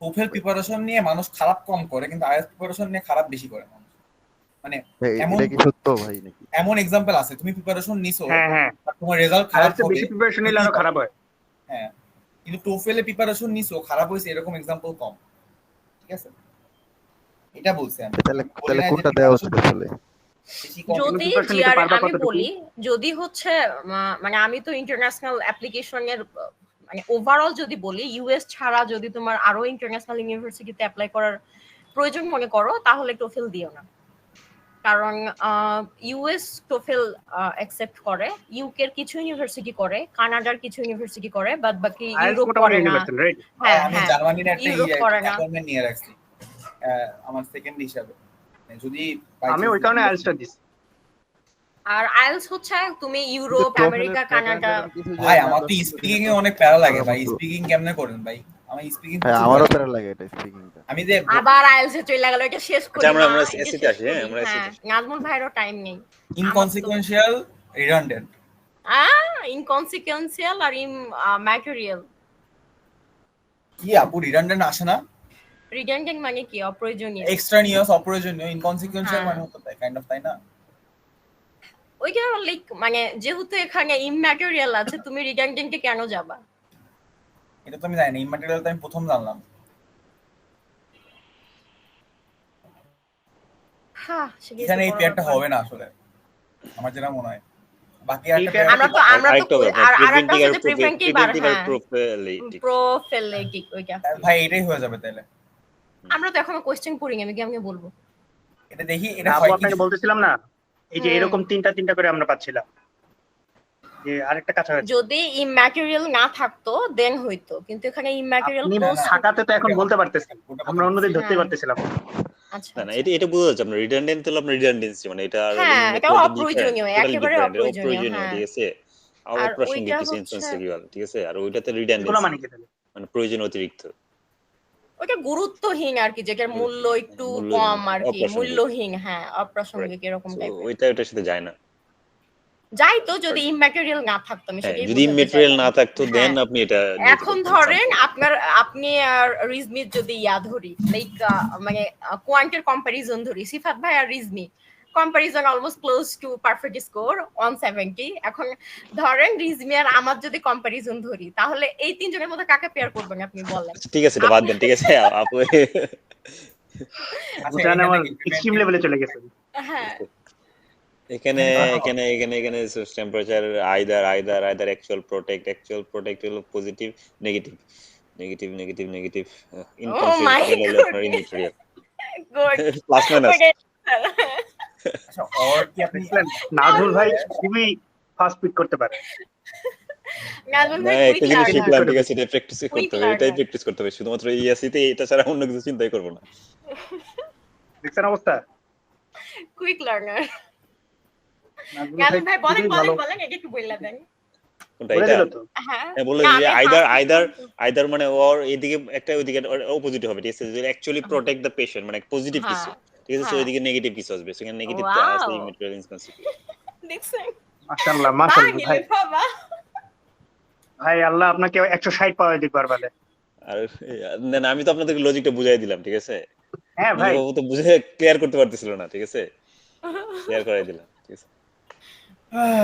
টোফেল প্রিপারেশন নিয়ে মানুষ খারাপ কম করে, কিন্তু আইএলটিএস প্রিপারেশন নিয়ে খারাপ বেশি করে মানুষ। মানে এমন- এটা কি সত্য ভাই নাকি? এমন এক্সাম্পল আছে, তুমি প্রিপারেশন নিছো হ্যাঁ হ্যাঁ, আর তোমার রেজাল্ট খারাপ আইএলসি হবে, বেশি প্রিপারেশন নিলে আরো খারাপ হয়। হ্যাঁ, কিন্তু টোফেলে প্রিপারেশন নিছো খারাপ হয়েছে এরকম এক্সাম্পল কম। ঠিক আছে, এটা বলছি আমি। তাহলে আমি বলি তাহলে না যে কোনটা দেওয়া উচিত আসলে? বেশি কম। যদি preparation নিতে জিআর পারবা আমি কতটুকু? বলি, যদি হচ্ছে মানে আমি তো ইন্টারন্যাশনাল অ্যাপ্লিকেশনের মানে ওভারঅল যদি বলি, ইউএস ছাড়া যদি তোমার আরো ইন্টারন্যাশনাল ইউনিভার্সিটিতে অ্যাপ্লাই করার প্রয়োজন মনে করো, তাহলে টোফেল দিও না। কারণ ইউএস টোফেল অ্যাকসেপ্ট করে, ইউকের কিছু ইউনিভার্সিটি করে, কানাডার কিছু ইউনিভার্সিটি করে, বাদ বাকি আইএলস ইউরোপ মোটামুটি করে না। Universal, right? হ্যাঁ আমি হ্যাঁ, জার্মানির একটা ইউরোপ করে না। অ্যাপয়েন্টমেন্ট নিয়ে রাখছি আমার সেকেন্ড হিসাবে, যদি by আমি chance ওই কারণে আইএলসটা দিছি। আর আইএলস হচ্ছে তুমি ইউরোপ, কিন্তু আমেরিকা, TOEFL এর কানাডা। pattern কিছু ভাই জায়গায় আমার তো আবার স্পিকিং এ অনেক প্যারা লাগে ভাই। বন্ধু। স্পিকিং কেমনে করেন ভাই? আমি স্পিকিং হ্যাঁ আমারও প্যারা লাগে এটা স্পিকিংটা। আমি যে আবার আইএলস এ চলে গেল, এটা শেষ করি। আচ্ছা, আমরা- না, আমরা এটা SC তে শেষ আসি, হ্যাঁ, করি। আমরা SC তে হ্যাঁ, আসি। নাজমুল ভাইয়েরও টাইম নেই। ইনকনসিকুয়েন্সিয়াল রিডান্ডেন্ট। ইনকনসিকুয়েন্সিয়াল আর ম্যাটেরিয়াল। কি আপু রিডান্ডেন্ট আসে না? রিডান্ডেন্ট মানে কি? অপ্রয়োজনীয়। এক্সট্রানিয়াস, অপ্রয়োজনীয়। ইনকনসিকুয়েন্সিয়াল হ্যাঁ। মানে হতো তাই কাইন্ড অফ, তাই না? ওইটা লাইক মানে যেহেতু এখানে ইমম্যাটেরিয়াল আছে, তুমি রিডান্ডেন্টে কেন যাবা? এটা তো আমি জানি না, ইম্যাটেরিয়াল তো আমি প্রথম জানলাম। হ্যাঁ, সেটা এখানে এই বড় পেয়ারটা ব্যাপার। হবে না আসলে, আমার যেটা মনে হয়। বাকি এই একটা pair- আমরা তো আরেকটা কই- ব্যাপার, আর আরেকটা প্রিভেন্টিভ হচ্ছে প্রিভেন্টিভ আর হ্যাঁ প্রোফিলেটিক। প্রোফিলেটিক ওইটা। ভাই এটাই হয়ে যাবে তাহলে। আমরা তো এখনো কোশ্চেন পড়িনি, আমি কেমনে বলবো? এটা দেখি এটা আমি হয় কি। আপনাকে বলতেছিলাম না, এই যে হুম। এরকম তিনটা করে আমরা পাচ্ছিলাম, যে আরেকটা কাছাকাছি। যদি ইম্যাটেরিয়াল না থাকতো দেন হইতো, কিন্তু এখানে ইম্যাটেরিয়াল আপনি ক্লোজ। থাকাতে তো এখন বলতে পারতেছেন, ওটা আমরা অন্যদের ধরতে হ্যাঁ। পারতেছিলাম। আচ্ছা না না, এটা বোঝা যাচ্ছে আপনার রিডান্ডেন্ট হলো আপনার রিডান্ডেন্সি, মানে এটা হ্যাঁ, এটাও অপ্রয়োজনীয়, একেবারে অপ্রয়োজনীয়, হ্যাঁ। ঠিক আছে। আর আর অপ্রাসঙ্গিক ওইটা কিছু হচ্ছে- ইনসেন্সিবল, ঠিক আছে। আর ওইটাতে এগুলো রিডান্ডেন্সি মানে কি তাহলে? মানে প্রয়োজন অতিরিক্ত। ওটা গুরুত্বহীন আর কি, যেটার মূল্য একটু মূল্যহীন, কম আর কি, অপ্রাসঙ্গিক। মূল্যহীন, হ্যাঁ, অপ্রাসঙ্গিক এরকম So, টাইপের। ওইটা ওটার সাথে যায় না। যাই তো, যদি ইম্যাটেরিয়াল না থাকতো, আমি হ্যাঁ, সেটাই যদি বোঝাতে মেটেরিয়াল চাইলাম। না থাকতো হ্যাঁ। দেন আপনি এটা নিতে এখন পারতেন, ধরেন something. আপনি আর রিজমির যদি ধরি, লাইক মানে কোয়ান্টের কম্পারিজন ধরি, সিফাত ভাই আর Rizmi comparison almost close to perfect score 170। এখন ধরেন রিজমি আর আমার যদি কম্পারিজন ধরি, তাহলে এই তিনজনের মধ্যে কাকে পেয়ার করবেন আপনি বলেন? আচ্ছা, ঠিক আছে, এটা বাদ দেন, ঠিক আছে আপু। আচ্ছা, বুঝান আমার এখানে কি এক্সট্রিম লেভেলে চলে গেছে। হ্যাঁ, এখানে টেম্পারেচার আইদার অ্যাকচুয়াল প্রোটেক্ট হলো পজিটিভ, নেগেটিভ my ইনকনসিকুয়েন্সিয়াল হলো আপনার ইমেটেরিয়াল গুড। Plus minus. আচ্ছা অর কি আপনি দেখলেন, নাজমুল ভাই খুবই ফাস্ট পিক করতে পারে। নাজমুল না, ভাই একটা কুইক জিনিস লার্নার। শিখলাম, ঠিক আছে, এটা প্র্যাকটিস Quick করতে হবে, learner. এটাই প্র্যাকটিস করতে হবে শুধুমাত্র ইএসসিতে, এটা ছাড়া অন্য কিছু চিন্তাই করবো না। দেখছেন অবস্থা? Quick learner. নাজমুল নাজমুল ভাই বলেন খুবই ভালো বলেন, এটা একটু বললা দেন। কোনটা বলে এটা? দিল তো। হ্যাঁ, হ্যাঁ, বললো না, যে আমি first আইদার মানে ওর এদিকে একটা ওইদিকে অপোজিট হবে, ঠিক আছে। যদি অ্যাকচুয়ালি প্রোটেক্ট দ্য পেশেন্ট মানে পজিটিভ কিছু, হ্যাঁ, ঠিক আছে, হ্যাঁ। ওইদিকে নেগেটিভ কিছু আসবে, সেখানে নেগেটিভ Wow. আছে ইমেটেরিয়াল ইনকনসিকুয়েন্স। দেখছেন? মাশাআল্লাহ মাশাআল্লাহ বাঙালি ভাই, বাবা। ভাই আল্লাহ আপনাকে 160 পাওয়া দিক পারবালে। আর না, আমি তো আপনাদেরকে লজিকটা বুঝাই দিলাম, ঠিক আছে। হ্যাঁ ভাই, বাবু তো বুঝে ক্লিয়ার করতে পারতেছিল না, ঠিক আছে, ক্লিয়ার করাই দিলাম, ঠিক আছে।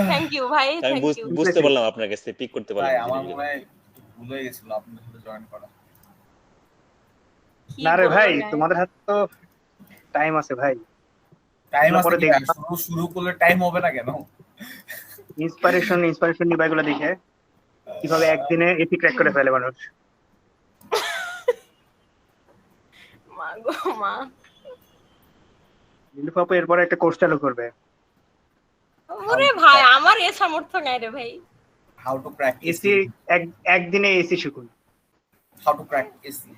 থ্যাংক ইউ ভাই, আমি থ্যাংক ইউ। বুঝতে পারলাম আপনার কাছে পিক করতে ভাই পারলাম আমার জিনিসগুলো। মনে হয় একটু ভুল হয়ে গেছিল আপনাদের সাথে জয়েন করা। কি না রে বললো ভাই, guys? তোমাদের হাতে তো টাইম আছে ভাই। টাইম এগুলো আছে পরে কি ভাই? দেখবা। শুরু করলে টাইম হবে না কেন? ইন্সপিরেশন নিবা এগুলো দেখে কিভাবে একদিনে এপি ক্র্যাক করে ফেলে মানুষ। মা গো মা। নীলু আপু এরপরে একটা কোর্স চালু করবে। ওরে ভাই আমার এ সামর্থ্য নাই রে ভাই। হাউ টু ক্র্যাক এসি একদিনে এসি শিখুন। How to crack AC.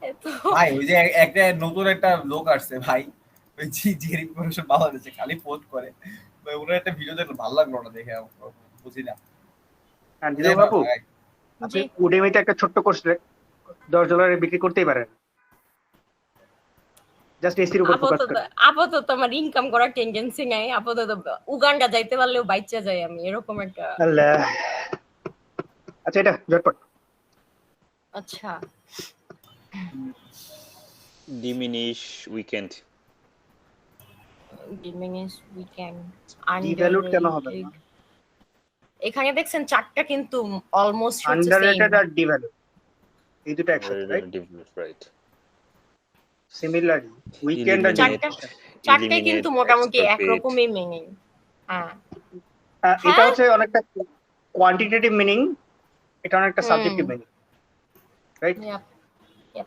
এতো ভাই ওই যে একটা নতুন একটা লোক আসছে ভাই, ওই জেরি প্রফেশন বাংলাদেশে খালি পোস্ট করে ভাই, ওনার একটা ভিডিও দেখলে ভালো লাগলো না দেখে, বুঝি না। আর নীলু আপু আপনি জি। উডেমিতে একটা ছোট্ট কোর্স $10 বিক্রি করতেই পারেন, জাস্ট এসির উপর ফোকাস আপাতত করে। আপাতত আমার ইনকাম করার টেন্ডেন্সি নাই। আপাতত উগান্ডা যাইতে পারলেও বাইচা যাই আমি, এরকম একটা। আল্লাহ। আচ্ছা এটা ঝটপট। আচ্ছা ডিমিনিশ উইকেন্ড। ডিমিনিশ উইকেন্ড ডিভ্যালুড কেন হবে না? এখানে দেখছেন চারটা কিন্তু অলমোস্ট হচ্ছে আন্ডাররেটেড সেম। আর ডিভ্যালুড এই দুটো একসাথে, রাইট? রাইট। সিমিলারলি উইকেন্ড আর চারটাই কিন্তু মোটামুটি Exculpate. একরকমই মিনিং। হ্যাঁ এটা হচ্ছে অনেকটা কোয়ান্টিটেটিভ মিনিং, এটা অনেকটা হুম। Subjective meaning, right? Yep.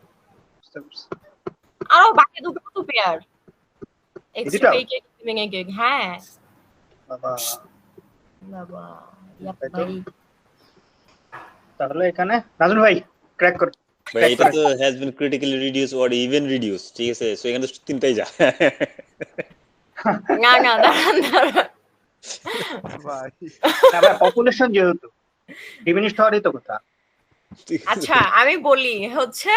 আরো বাকি দুটো তো পেয়ার এদিকেও? এক্সট্রিপেটেড মিনিং। হ্যাঁ বাবা, বাবা ইয়াপ তাই তো? ভাই। তাহলে এখানে নাজুল ভাই ক্র্যাক কর। ভাই এটা তো has been critically reduce or even reduce, ঠিক আছে? সো এখানে তো তিনটাই যা। না না দাঁড়ান দাঁড়ান। ভাই না ভাই, পপুলেশন যেহেতু ডিমিনিশড হওয়ারই তো কথা। আচ্ছা আমি বলি হচ্ছে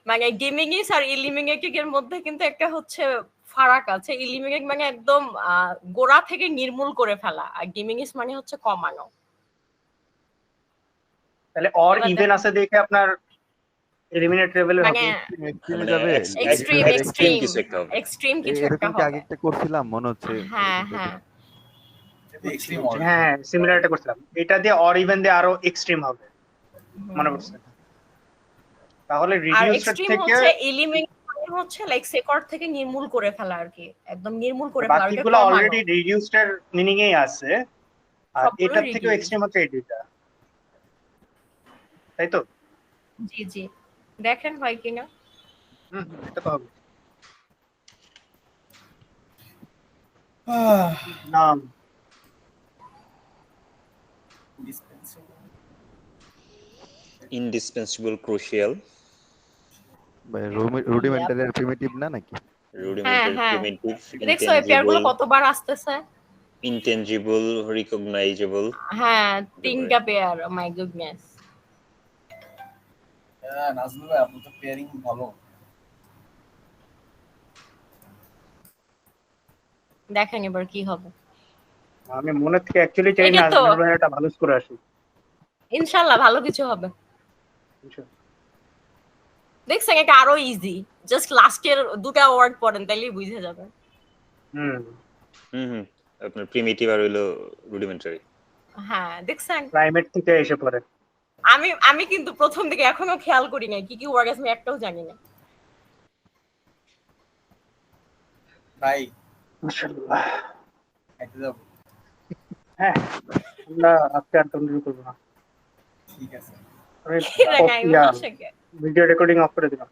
মানে গেমিংইস আর ইলিমিনেটিং এর মধ্যে কিন্তু একটা হচ্ছে ফারাক আছে। ইলিমিনেট মানে একদম গোড়া থেকে নির্মূল করে ফেলা, আর গেমিংইস মানে হচ্ছে কমানো। তাহলে অর এবার ইভেন দেখো। আছে দেখে আপনার এলিমিনেট লেভেলে মানে হবে। এক্সট্রিমে মানে যাবে। এক্সট্রিম extreme এক্সট্রিম কিছু একটা হবে। এক্সট্রিম কিছু একটা এরকম কি আগে হবে। একটা করছিলাম মনে হচ্ছে। হ্যাঁ হ্যাঁ এক্সট্রিম হ্যাঁ সিমিলার এটা করছিলাম, এটা দিয়ে অর ইভেন দিয়ে আরো এক্সট্রিম হবে, মনে পড়ছে? তাহলে আর রিডিউসড এক্সট্রিম থেকে হচ্ছে এলিমিনেট হচ্ছে লাইক সেকর্ড থেকে নির্মূল করে ফেলা আর কি, একদম নির্মূল করে ফেলা। আর বাকিগুলো অলরেডি রিডিউসড এর মিনিং এই আছে, আর সবগুলো এটার থেকে reduced। এক্সট্রিম হচ্ছে এই দুইটা, তাই তো? জি জি দেখেন হয় কিনা। এটা তো হবে। নাম ইনডিসপেন্সেবল, ক্রুশিয়াল, ভাই রুডিমেন্টারি আর প্রিমিটিভ না নাকি? রুডিমেন্টারি, হ্যাঁ। প্রিমিটিভ, দেখছো এই পেয়ারগুলো কতবার আসতেছে? ইনটেনজিবল, রিকগনাইজেবল। হ্যাঁ তিনটা পেয়ার, মাই গুডনেস। নাজমুল ভাই আপনার তো পেয়ারিং ভালো। দেখেন এবার কি হবে। আমি মনে থেকে অ্যাকচুয়ালি চাই এটা না তো- নাজমুল ভাই একটা ভালো স্কোর আসুক। ইনশাআল্লাহ ভালো কিছু হবে। দেখছেন এটা আরো ইজি, জাস্ট লাস্টের দুটা ওয়ার্ড পড়েন তাইলেই বুঝে যাবে। হুম, আপনার প্রিমিটিভ আর হইলো রুডিমেন্টারি। হ্যাঁ দেখছেন ক্লাইমেট থেকে এসে পড়ে। আমি কিন্তু প্রথম দিকে এখনো খেয়াল করি নাই কি কি ওয়ার্ড আছে, আমি একটাও জানি না। ভাই মাশাআল্লাহ। খাইতে যাবো। হ্যাঁ, আমরা আজকে আর কন্টিনিউ করবো না, ঠিক আছে। আমি কি রাখাই ইয়া, আসে কে? ভিডিও রেকর্ডিং অফ করে দিলাম।